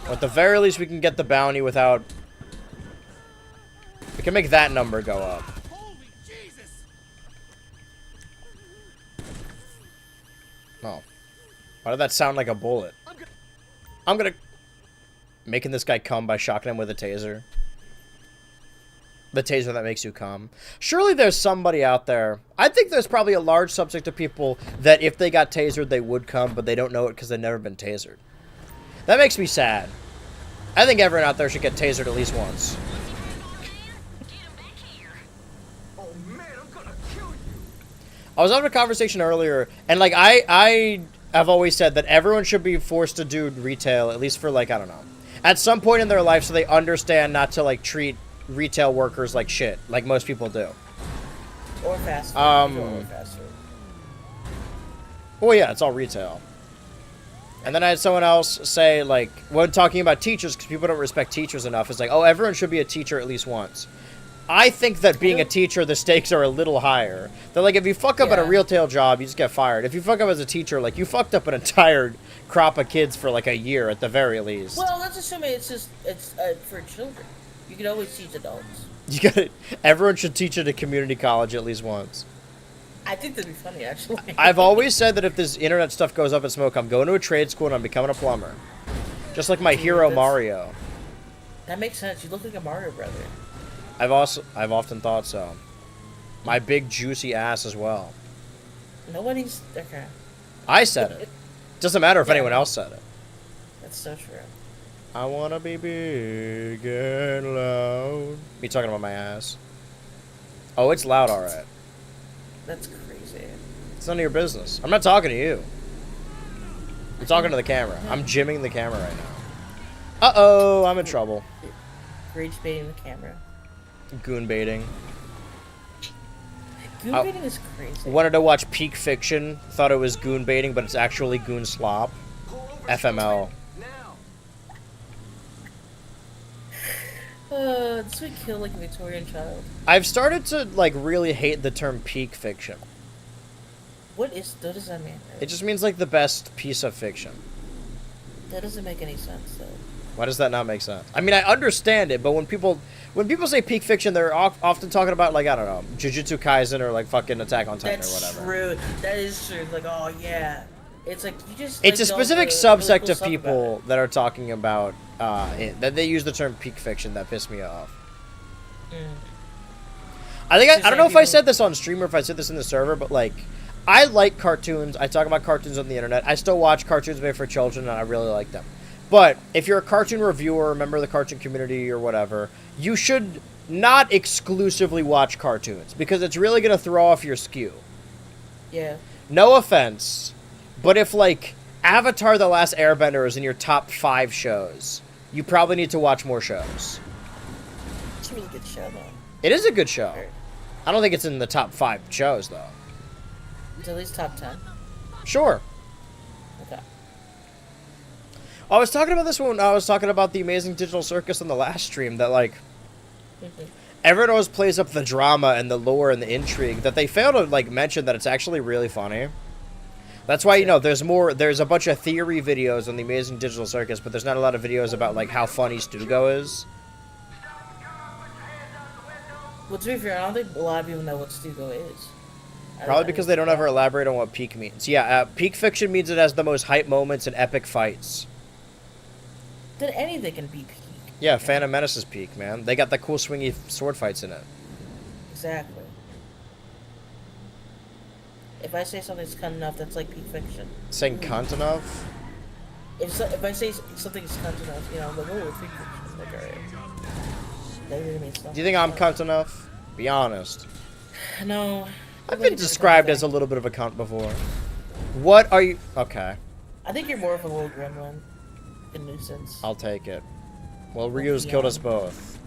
At the very least, we can get the bounty without... We can make that number go up. Oh. Why did that sound like a bullet? I'm gonna... Making this guy come by shocking him with a taser. The taser that makes you come. Surely there's somebody out there. I think there's probably a large subset of people that if they got tasered, they would come, but they don't know it because they've never been tasered. That makes me sad. I think everyone out there should get tasered at least once. I was having a conversation earlier, and like I have always said that everyone should be forced to do retail, at least for like, I don't know, at some point in their life, so they understand not to like treat retail workers like shit, like most people do. Or fast food. Or fast food. Well, yeah, it's all retail. And then I had someone else say, like, when talking about teachers, because people don't respect teachers enough, it's like, oh, everyone should be a teacher at least once. I think that being a teacher, the stakes are a little higher. They're like, if you fuck up at a Yeah. retail job, you just get fired. If you fuck up as a teacher, like, you fucked up an entire crop of kids for, like, a year at the very least. Well, let's assume it's for children. You can always teach adults. You gotta, everyone should teach at a community college at least once. I think that'd be funny, actually. I've always said that if this internet stuff goes up in smoke, I'm going to a trade school and I'm becoming a plumber. Just like my hero that's- Mario. That makes sense. You look like a Mario brother. I've often thought so. My big juicy ass as well. Nobody's okay. I said it. Doesn't matter if Yeah. anyone else said it. That's so true. I wanna be big and loud. Me talking about my ass. Oh, it's loud, alright. That's crazy. It's none of your business. I'm not talking to you. I'm talking to the camera. I'm gymming the camera right now. Uh-oh, I'm in trouble. Rage baiting the camera. Goon baiting. Goon baiting is crazy. Wanted to watch Peak Fiction. Thought it was goon baiting, but it's actually goon slop. FML. This would kill like a Victorian child. I've started to like really hate the term peak fiction. What does that mean? It just means like the best piece of fiction. That doesn't make any sense though. Why does that not make sense? I mean, I understand it, but when people say peak fiction, they're often talking about like, I don't know, Jujutsu Kaisen or like fucking Attack on Titan or whatever. True. That is true. Like, oh yeah, it's like you just. It's like, a specific really subsect cool of stuff people about that are talking about that they use the term peak fiction that piss me off. it. I think I don't know if I people- said this on stream or if I said this in the server, but like, I like cartoons. I talk about cartoons on the internet. I still watch cartoons made for children, and I really like them. But if you're a cartoon reviewer, a member of the cartoon community or whatever, you should not exclusively watch cartoons because it's really going to throw off your skew. Yeah. No offense, but if like Avatar: The Last Airbender is in your top 5 shows, you probably need to watch more shows. It's a really good show though. It is a good show. I don't think it's in the top 5 shows though. It's at least top 10. Sure. Okay. I was talking about this when I was talking about the Amazing Digital Circus on the last stream, that like everyone always plays up the drama and the lore and the intrigue, that they fail to like mention that it's actually really funny. That's why, you know, there's a bunch of theory videos on the Amazing Digital Circus, but there's not a lot of videos about like how funny Stugo is. Well, to be fair, I don't think a lot of people know what Stugo is. Probably because they don't ever elaborate on what peak means. Yeah, peak fiction means it has the most hype moments and epic fights. Then anything can be peak. Yeah, Phantom Menace is peak, man. They got the cool swingy sword fights in it. Exactly. If I say something's cunt enough, that's like peak fiction. Saying cunt enough? If I say something's cunt enough, you know, I'm like, oh, it's peak fiction. Like, alright. That really means something. Do you think I'm cunt enough? Be honest. No. I've been described as a little bit of a cunt before. What are you... Okay, I think you're more of a little gremlin. A nuisance. I'll take it. Well, Ryu's killed us both.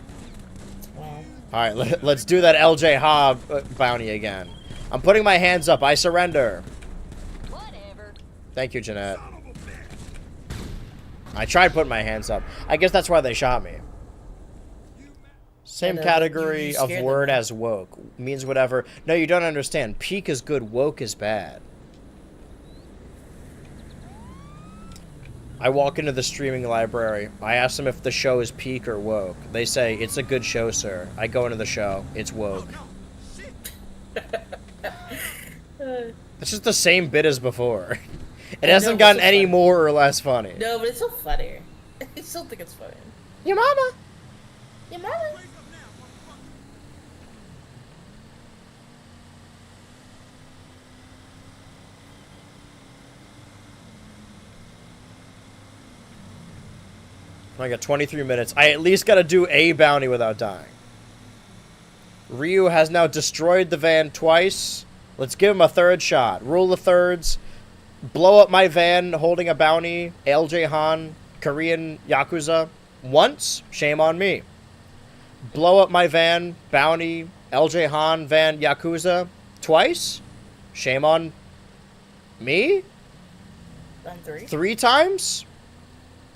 Well, Alright, let's do that LJ Hobb bounty again. I'm putting my hands up. I surrender. Whatever. Thank you, Jeanette. I tried putting my hands up. I guess that's why they shot me. Same And, category you of scared word them. as woke. Means whatever. No, you don't understand. Peak is good, woke is bad. I walk into the streaming library. I ask them if the show is peak or woke. They say, it's a good show, sir. I go into the show. It's woke. It's just the same bit as before. It hasn't but gotten so any funny. more or less funny. no, but it's so funny. I still think it's funny. Your mama. Your mama. I got 23 minutes. I at least gotta do a bounty without dying. Ryu has now destroyed the van twice. Let's give him a third shot. Rule of thirds. Blow up my van holding a bounty. LJ Han, Korean Yakuza. Once. Shame on me. Blow up my van, bounty, LJ Han, van, Yakuza. Twice. Shame on me. On 3. 3 times.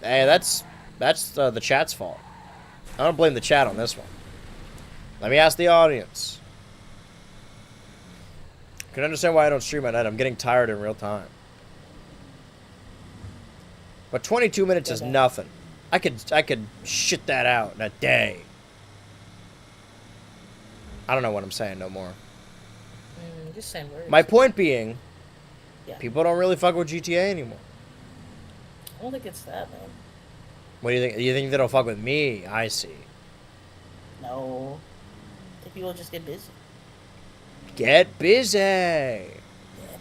Hey, that's the chat's fault. I don't blame the chat on this one. Let me ask the audience. I can understand why I don't stream at night. I'm getting tired in real time. But 22 minutes is nothing. I could shit that out in a day. I don't know what I'm saying no more. Just saying words. My point being, Yeah. people don't really fuck with GTA anymore. I don't think it's that, man. What do you think? You think they don't fuck with me? I see. No. I think people just get busy. Get busy. Get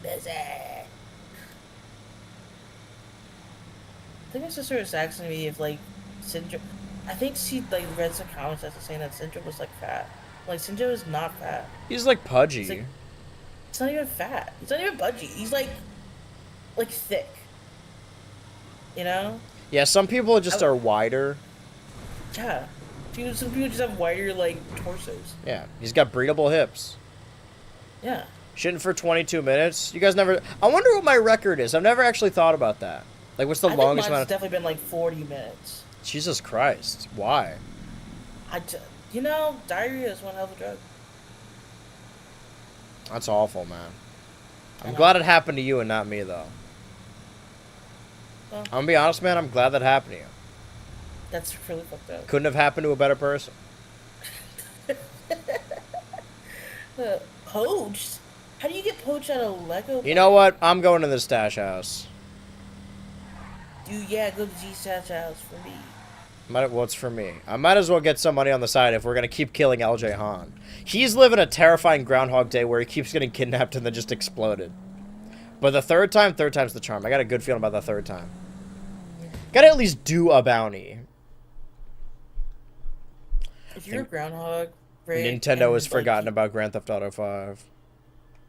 busy. I think it's just sort of sad to me if, like, Syndrome... I think she, like, read some comments that's saying that Syndrome was, like, fat. Like, Syndrome is not fat. He's like pudgy. He's not even fat. He's not even budgy. He's, like, thick. You know? Yeah, some people just are wider. Yeah. Some people just have wider, like, torsos. Yeah, he's got breedable hips. Yeah. Shitting for 22 minutes? You guys never... I wonder what my record is. I've never actually thought about that. Like, what's the I think longest mine's amount of... definitely been like 40 minutes. Jesus Christ. Why? You know, diarrhea is one hell of a drug. That's awful, man. I I'm know. glad it happened to you and not me, though. Well, I'm gonna be honest, man. I'm glad that happened to you. that's really fucked up. Couldn't have happened to a better person. Poached? How do you get poached out of Lego? You know what? I'm going to the stash house. Dude, yeah, go to G-Stash house for me. What's for me? I might as well get some money on the side if we're gonna keep killing LJ Han. He's living a terrifying Groundhog Day where he keeps getting kidnapped and then just exploded. But the third time's the charm. I got a good feeling about the third time. Gotta at least do a bounty. If you're a groundhog, Rick, Nintendo and, has like, forgotten about Grand Theft Auto 5.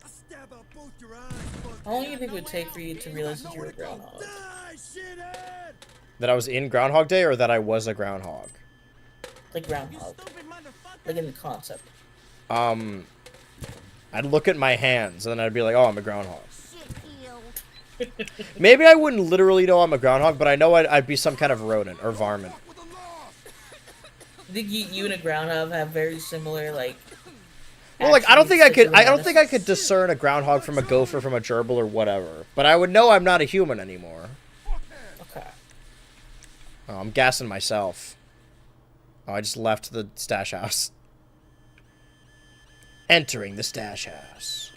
I stab out both your eyes, How long do you think it would take for you to realize that you're a groundhog? Die, shithead! That I was in Groundhog Day or that I was a groundhog? Like groundhog. Like in the concept. I'd look at my hands and then I'd be like, oh, I'm a groundhog. Maybe I wouldn't literally know I'm a groundhog, but I know I'd be some kind of rodent or varmint. I think you and a groundhog have very similar, like... Well, like I don't think I could. I don't attributes think I could discern a groundhog from a gopher from a gerbil or whatever. But I would know I'm not a human anymore. Okay. Oh, I'm gassing myself. Oh, I just left the stash house. Entering the stash house.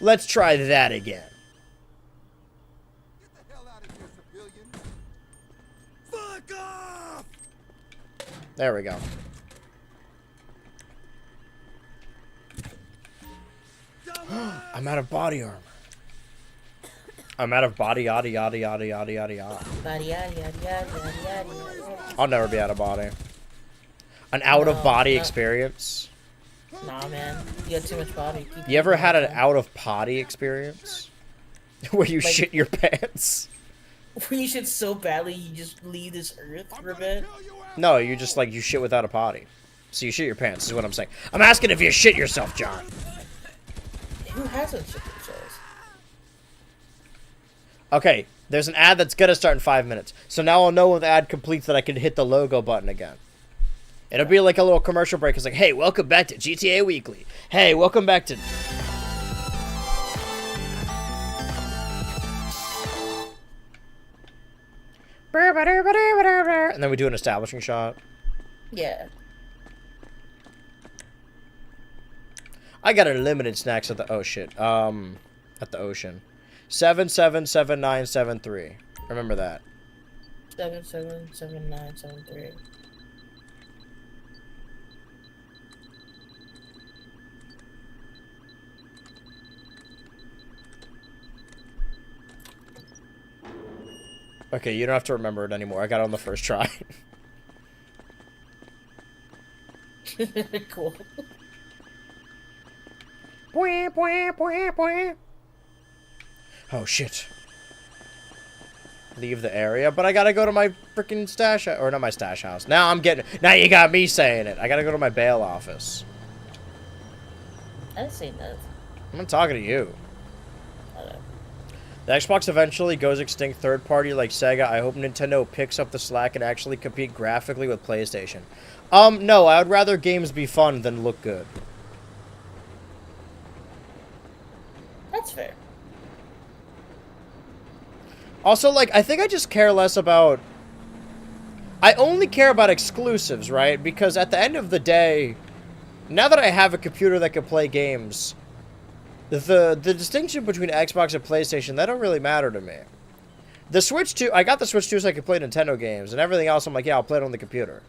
Let's try that again. Get the hell out of here, civilian! Fuck off! There we go. I'm out of body armor. I'm out of body yada yada yada yada yada yada. Yada, yada, yada, yada, yada, yada. I'll never be out of body. An out of body No. experience. Nah, man. You got too much body. Keep You ever had an man. out of potty experience? Where you Like- shit your pants? When you shit so badly, you just leave this earth for a bit? No, you just like you shit without a potty. So you shit your pants is what I'm saying. I'm asking if you shit yourself, John. Who hasn't shit themselves? Okay, there's an ad that's gonna start in 5 minutes. So now I'll know when the ad completes that I can hit the logo button again. It'll be like a little commercial break. It's like, hey, welcome back to GTA Weekly. Hey, welcome back to... And then we do an establishing shot. Yeah. I got unlimited snacks at the... Oh, shit. At the ocean. 777973. Remember that. 777973. Okay, you don't have to remember it anymore. I got it on the first try. Cool. Oh, shit. Leave the area, but I gotta go to my freaking stash house. Or not my stash house. Now I'm getting... Now you got me saying it. I gotta go to my bail office. I didn't say that. I'm not talking to you. Okay. The Xbox eventually goes extinct third party like Sega. I hope Nintendo picks up the slack and actually compete graphically with PlayStation. No, I would rather games be fun than look good. That's fair. Also, like, I think I just care less about... I only care about exclusives, right? Because at the end of the day, now that I have a computer that can play games, the distinction between Xbox and PlayStation, that don't really matter to me. The Switch 2, I got the Switch 2 so I could play Nintendo games, and everything else I'm like, yeah, I'll play it on the computer.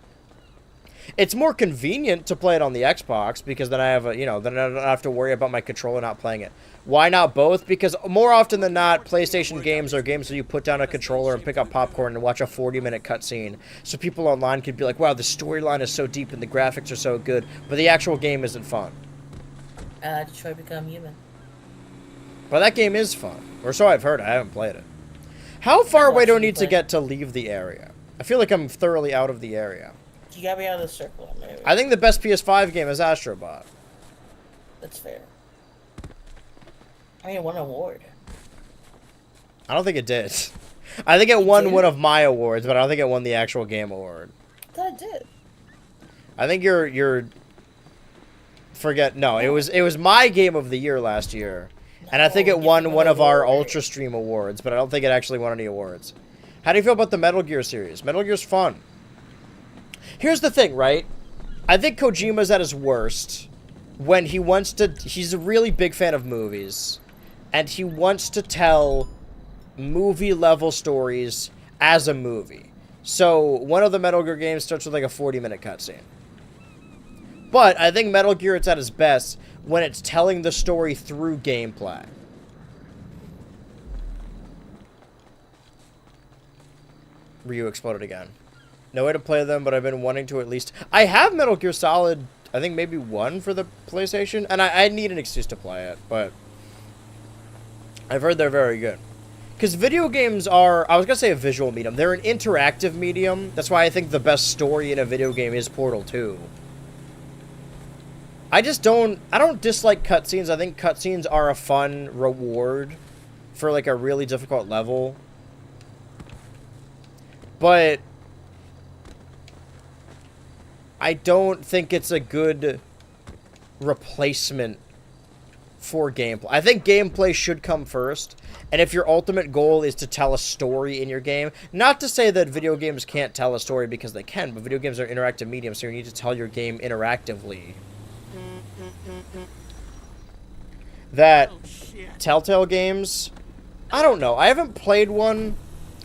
It's more convenient to play it on the Xbox, because then I have a, you know, then I don't have to worry about my controller not playing it. Why not both? Because more often than not, PlayStation games are games where you put down a controller and pick up popcorn and watch a 40-minute cutscene. So people online could be like, wow, the storyline is so deep and the graphics are so good, but the actual game isn't fun. Detroit Become Human. But that game is fun. Or so I've heard. I haven't played it. How far away do I watched you need to play. get to leave the area? I feel like I'm thoroughly out of the area. You gotta be out of the circle, maybe. I think the best PS5 game is Astrobot. That's fair. I mean, it won an award. I don't think it did. I think it It won did? one of my awards, but I don't think it won the actual game award. I thought it did. I think you're forget no, it was my game of the year last year. And I think No, it won different one of our award. Ultra Stream awards, but I don't think it actually won any awards. How do you feel about the Metal Gear series? Metal Gear's fun. Here's the thing, right? I think Kojima's at his worst when he wants to he's a really big fan of movies and he wants to tell movie level stories as a movie. So, one of the Metal Gear games starts with like a 40-minute cutscene. But I think Metal Gear it's at its best when it's telling the story through gameplay. Ryu exploded again. No way to play them, but I've been wanting to at least... I have Metal Gear Solid, I think maybe 1 for the PlayStation, and I need an excuse to play it, but... I've heard they're very good. Because video games are, I was going to say a visual medium, they're an interactive medium. That's why I think the best story in a video game is Portal 2. I don't dislike cutscenes. I think cutscenes are a fun reward for like a really difficult level. But I don't think it's a good replacement for gameplay. I think gameplay should come first. And if your ultimate goal is to tell a story in your game, not to say that video games can't tell a story because they can, but video games are interactive mediums, so you need to tell your game interactively. That Telltale games, I don't know. I haven't played one,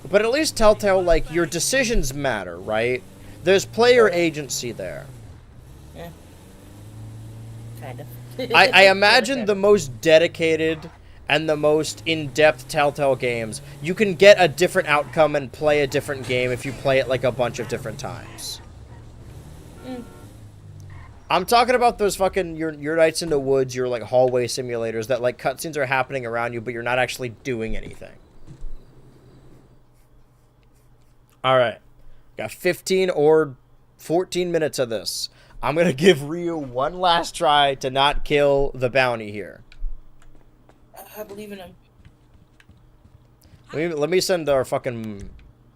but at least Telltale, like, your decisions matter, right? There's player agency there. Yeah. Kind of. I imagine the most dedicated and the most in-depth Telltale games, you can get a different outcome and play a different game if you play it like a bunch of different times. I'm talking about those fucking your Nights in the Woods, your like hallway simulators that like cutscenes are happening around you, but you're not actually doing anything. All right, got 15 or 14 minutes of this. I'm gonna give Ryu one last try to not kill the bounty here. I believe in him. Let me send our fucking...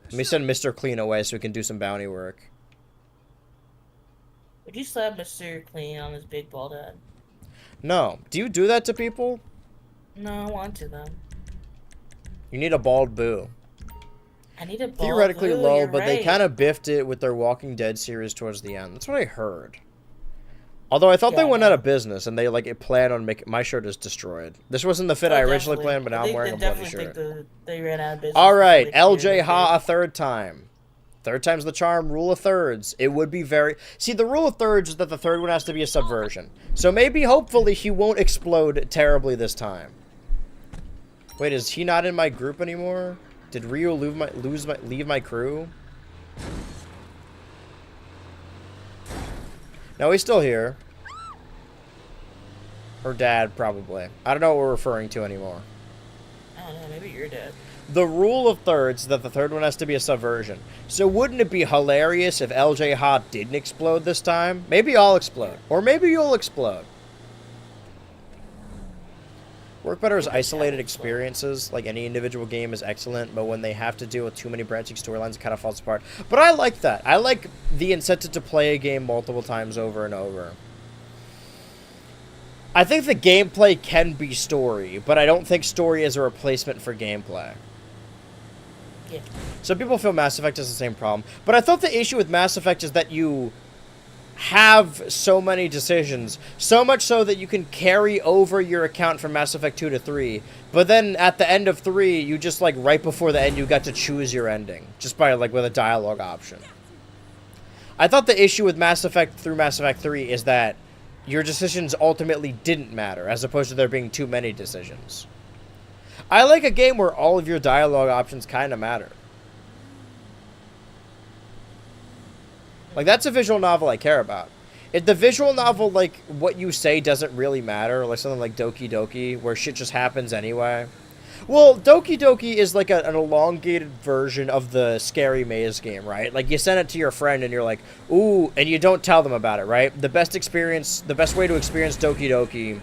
Let me send Mr. Clean away so we can do some bounty work. Would you slap Mr. Clean on his big bald head? No. Do you do that to people? No, I want to though. You need a bald boo. I need a bald Theoretically Ooh, low, you're but they right. kind of biffed it with their Walking Dead series towards the end. That's what I heard. Although I thought Yeah, they I went know. out of business and they like planned on making... My shirt is destroyed. This wasn't the fit Oh, I originally definitely. planned, but now I'm They wearing a bloody definitely shirt. think they ran out of business. Alright, They LJ cleared Ha it. a third time. Third time's the charm, rule of thirds. It would be very... See, the rule of thirds is that the third one has to be a subversion. So maybe, hopefully, he won't explode terribly this time. Wait, is he not in my group anymore? Did Ryu leave my crew? No, he's still here. Her dad, probably. I don't know what we're referring to anymore. I don't know, maybe you're dead. The rule of thirds is that the third one has to be a subversion. So wouldn't it be hilarious if LJ Ha didn't explode this time? Maybe I'll explode. Or maybe you'll explode. Work better as isolated experiences. Like any individual game is excellent, but when they have to deal with too many branching storylines, it kind of falls apart. But I like that. I like the incentive to play a game multiple times over and over. I think the gameplay can be story, but I don't think story is a replacement for gameplay. Yeah. Some people feel Mass Effect has the same problem. But I thought the issue with Mass Effect is that you have so many decisions. So much so that you can carry over your account from Mass Effect 2 to 3. But then at the end of 3, you just, like, right before the end, you got to choose your ending. Just by, like, with a dialogue option. I thought the issue with Mass Effect through Mass Effect 3 is that your decisions ultimately didn't matter, as opposed to there being too many decisions. I like a game where all of your dialogue options kind of matter. Like, that's a visual novel I care about. If the visual novel, like, what you say doesn't really matter, like something like Doki Doki, where shit just happens anyway. Well, Doki Doki is like an elongated version of the Scary Maze game, right? Like, you send it to your friend and you're like, ooh, and you don't tell them about it, right? The best way to experience Doki Doki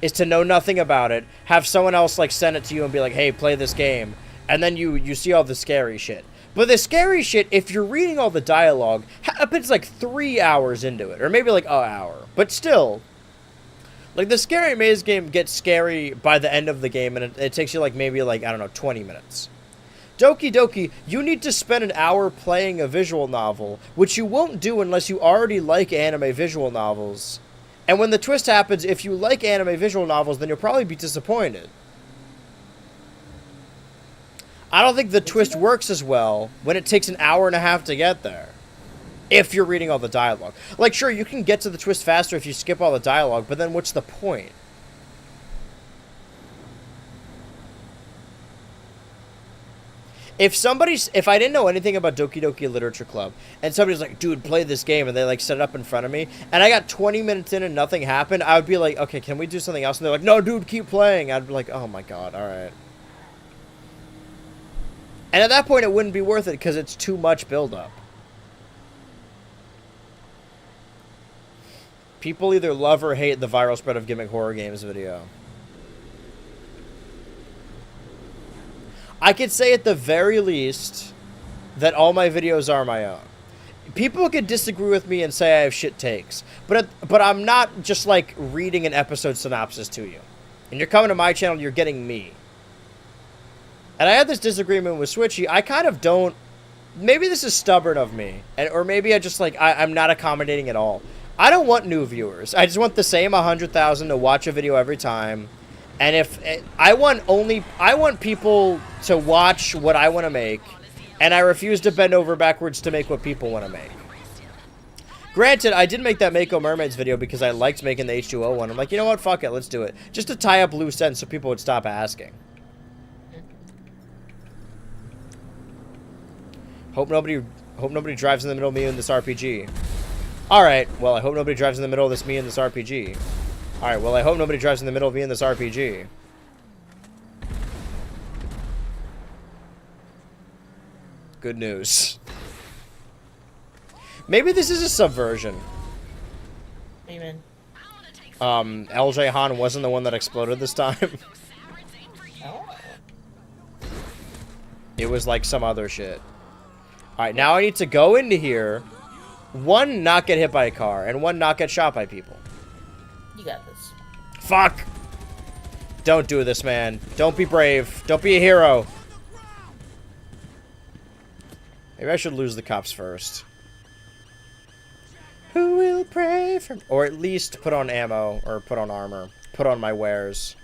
is to know nothing about it, have someone else like send it to you and be like, hey, play this game, and then you see all the scary shit. But the scary shit, if you're reading all the dialogue, happens like 3 hours into it, or maybe like an hour. But still, like the Scary Maze game gets scary by the end of the game, and it takes you like maybe like, I don't know, 20 minutes. Doki Doki, you need to spend an hour playing a visual novel, which you won't do unless you already like anime visual novels. And when the twist happens, if you like anime visual novels, then you'll probably be disappointed. I don't think the twist works as well when it takes an hour and a half to get there. If you're reading all the dialogue. Like, sure, you can get to the twist faster if you skip all the dialogue, but then what's the point? If I didn't know anything about Doki Doki Literature Club, and somebody's like, dude, play this game, and they like set it up in front of me, and I got 20 minutes in and nothing happened, I would be like, okay, can we do something else? And they're like, no, dude, keep playing. I'd be like, oh my god, alright. And at that point, it wouldn't be worth it because it's too much buildup. People either love or hate the viral spread of Gimmick Horror Games video. I could say at the very least that all my videos are my own. People could disagree with me and say I have shit takes, but I'm not just like reading an episode synopsis to you. And you're coming to my channel, you're getting me. And I had this disagreement with Switchy. I kind of don't... Maybe this is stubborn of me. Or maybe I just, like, I'm not accommodating at all. I don't want new viewers. I just want the same 100,000 to watch a video every time. And if... I want people to watch what I want to make. And I refuse to bend over backwards to make what people want to make. Granted, I did make that Mako Mermaids video because I liked making the H2O one. I'm like, you know what? Fuck it. Let's do it. Just to tie up loose ends so people would stop asking. Hope nobody drives in the middle of me in this RPG. Alright, well, I hope nobody drives in the middle of me in this RPG. Alright, well, I hope nobody drives in the middle of me in this RPG. Good news. Maybe this is a subversion. Amen. LJ Han wasn't the one that exploded this time. It was like some other shit. Alright, now I need to go into here. One, not get hit by a car. And one, not get shot by people. You got this. Fuck! Don't do this, man. Don't be brave. Don't be a hero. Maybe I should lose the cops first. Who will pray for me? Or at least put on ammo. Or put on armor. Put on my wares.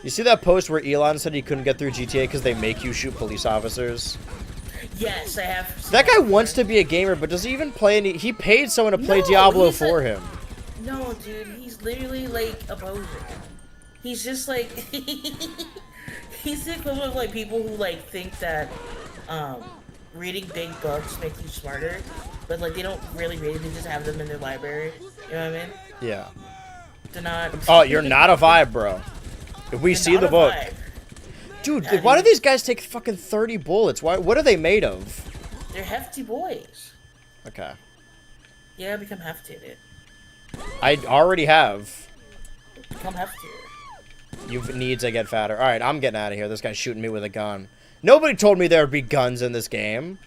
You see that post where Elon said he couldn't get through GTA because they make you shoot police officers? Yes, I have. That guy wants to be a gamer, but does he even play any... He paid someone to play Diablo for him. No, dude, he's literally like a poser. He's just like... he's the equivalent of like people who like think that reading big books make you smarter, but like they don't really read it, they just have them in their library. You know what I mean? Yeah. They're not... Oh, you're not a vibe, bro. If we see the book. Dude, why do these guys take fucking 30 bullets? What are they made of? They're hefty boys. Okay. Yeah, become hefty, dude. I already have. Become heftier. You needs I get fatter. Alright, I'm getting out of here. This guy's shooting me with a gun. Nobody told me there would be guns in this game.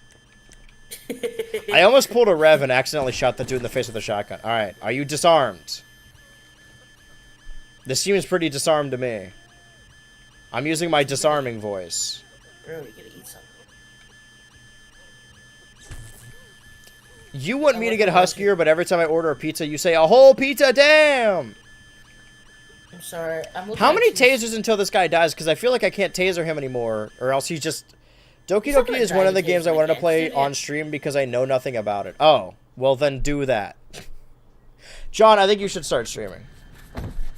I almost pulled a rev and accidentally shot the dude in the face with a shotgun. Alright, are you disarmed? This seems pretty disarmed to me. I'm using my disarming voice. Bro, you gotta eat something. You want me to get huskier, but every time I order a pizza, you say, a whole pizza, damn! I'm sorry. How many tasers until this guy dies? Because I feel like I can't taser him anymore, or else he's just... Doki Doki is one of the games I wanted to play on stream because I know nothing about it. Oh, well then do that. John, I think you should start streaming.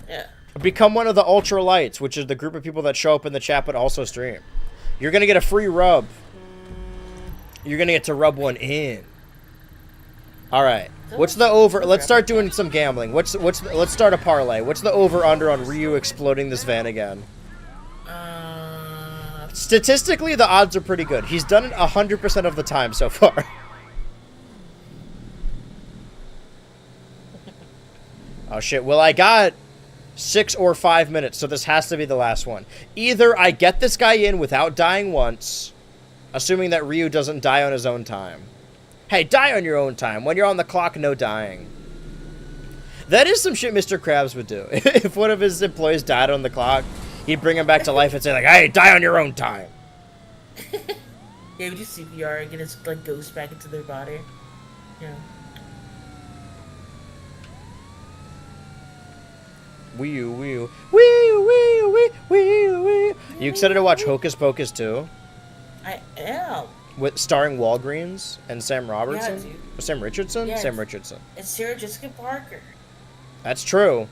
Yeah. Become one of the Ultra Lights, which is the group of people that show up in the chat but also stream. You're going to get a free rub. You're going to get to rub one in. All right. What's the over? Let's start doing some gambling. Let's start a parlay. What's the over under on Ryu exploding this van again? Statistically, the odds are pretty good. He's done it 100% of the time so far. Oh shit, well I got 6 or 5 minutes, so this has to be the last one. Either I get this guy in without dying once, assuming that Ryu doesn't die on his own time. Hey, die on your own time. When you're on the clock, no dying. That is some shit Mr. Krabs would do. If one of his employees died on the clock, he'd bring him back to life and say like, hey, die on your own time. Yeah, we do CPR and get his like ghost back into their body. Yeah. Wee wee wee wee wee wee wee. You excited to watch Hocus Pocus 2? I am. With starring Walgreens and Sam Robertson? Yeah, dude. Sam Richardson? Yeah, Sam Richardson. It's Sarah Jessica Parker. That's true.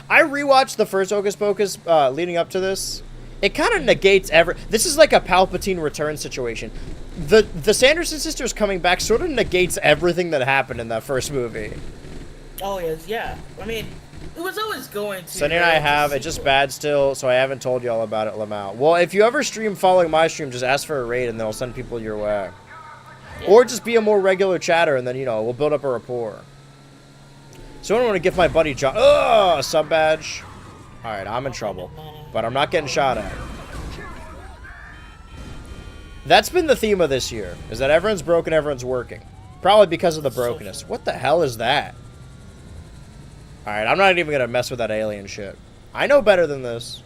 I rewatched the first Hocus Pocus leading up to this. It kind of negates this is like a Palpatine return situation. The Sanderson sisters coming back sort of negates everything that happened in that first movie. Oh yes, yeah. I mean, it was always going to. Sunny and I have, it's just bad still, so I haven't told you all about it, Lamau. Well, if you ever stream following my stream, just ask for a raid and they'll send people your way. Yeah. Or just be a more regular chatter and then, you know, we'll build up a rapport. So I don't want to give my buddy John, a sub badge. Alright, I'm in trouble. But I'm not getting shot at. That's been the theme of this year, is that everyone's broken, everyone's working. Probably because of the brokenness. What the hell is that? Alright, I'm not even going to mess with that alien shit. I know better than this.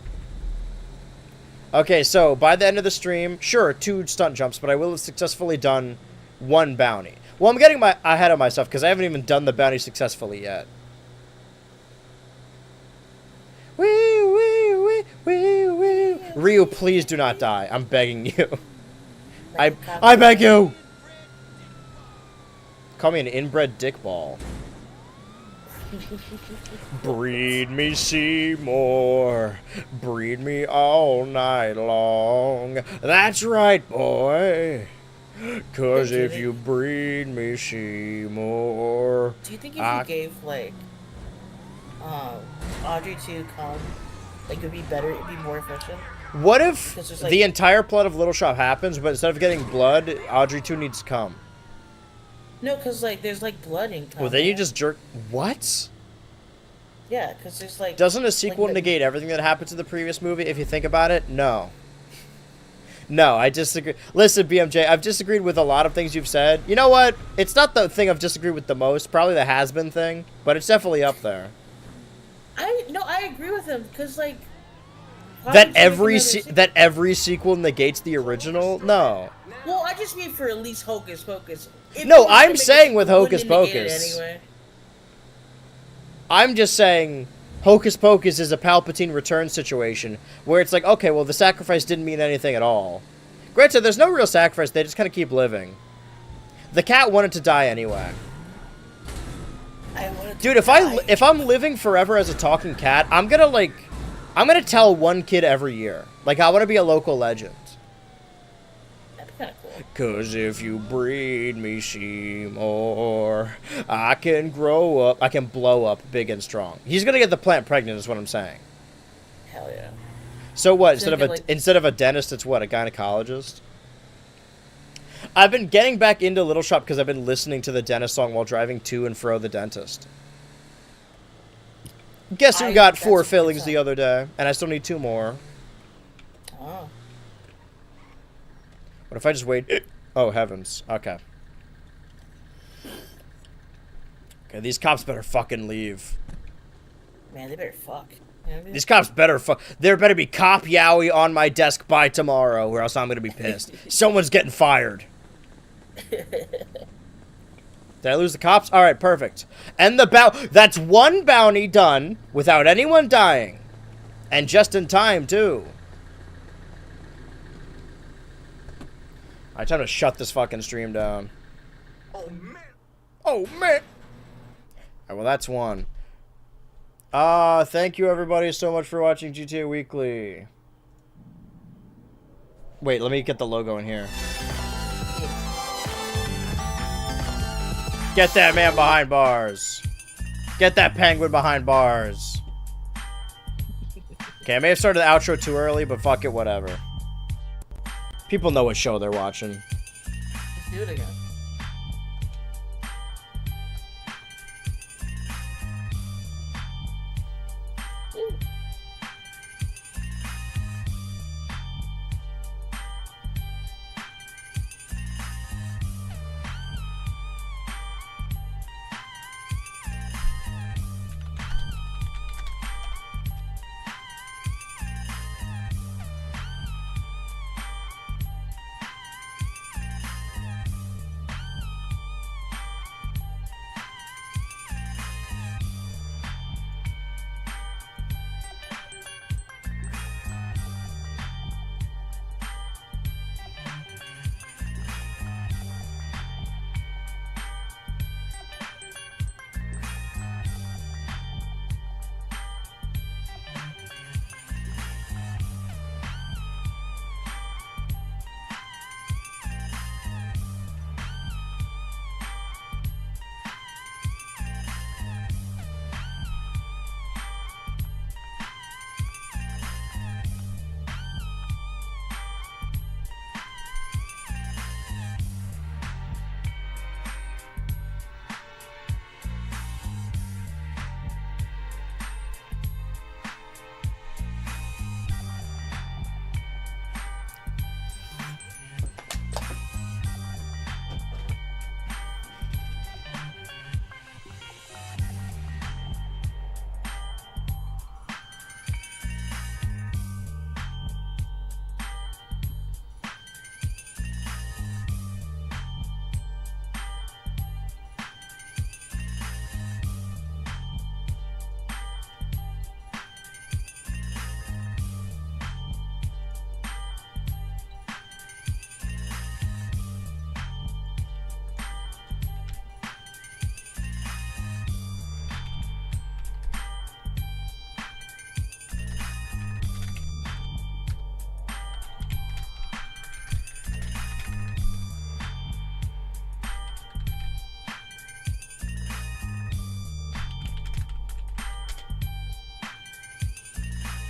Okay, so by the end of the stream, sure, 2 stunt jumps, but I will have successfully done 1 bounty. Well, I'm getting ahead of myself because I haven't even done the bounty successfully yet. Wee, wee, wee, wee, wee. Ryu, please do not die. I'm begging you. I beg you! Call me an inbred dickball. Breed me Seymour, breed me all night long. That's right, boy. 'Cause if you breed me Seymour, Do you think if you gave like Audrey to come, like it'd be better, it'd be more efficient? What if there's, like, the entire plot of Little Shop happens, but instead of getting blood, Audrey 2 needs to come? No, cause like there's like blood in. Well, then you just jerk. What? Yeah, cause there's like. Doesn't a sequel like, negate everything that happened to the previous movie? If you think about it, no. No, I disagree. Listen, BMJ, I've disagreed with a lot of things you've said. You know what? It's not the thing I've disagreed with the most. Probably the has-been thing, but it's definitely up there. I agree with him, cause like. That every sequel negates the original? No. Well, I just mean for at least Hocus Pocus. No, I'm saying with Hocus Pocus. Anyway. I'm just saying Hocus Pocus is a Palpatine return situation where it's like, okay, well, the sacrifice didn't mean anything at all. Granted, there's no real sacrifice. They just kind of keep living. The cat wanted to die anyway. Dude, if I'm living forever as a talking cat, I'm gonna tell 1 kid every year. Like, I want to be a local legend. That'd be kind of cool. 'Cause if you breed me Seymour, I can grow up, I can blow up big and strong. He's gonna get the plant pregnant is what I'm saying. Hell yeah. So what, So instead of a dentist, it's what, a gynecologist? I've been getting back into Little Shop because I've been listening to the dentist song while driving to and fro the dentist. Guess who got 4 fillings the other day? And I still need 2 more. Oh. What if I just wait? Oh, heavens. Okay. Okay, these cops better fucking leave. Man, they better fuck. You know what I mean? These cops better fuck. There better be cop Yowie on my desk by tomorrow, or else I'm gonna be pissed. Someone's getting fired. Did I lose the cops? Alright, perfect. And the that's 1 bounty done without anyone dying. And just in time, too. Alright, time to shut this fucking stream down. Oh, man. Oh, man! Alright, well, that's 1. Thank you everybody so much for watching GTA Weekly. Wait, let me get the logo in here. Get that man behind bars. Get that penguin behind bars. Okay, I may have started the outro too early, but fuck it, whatever. People know what show they're watching. Let's do it again.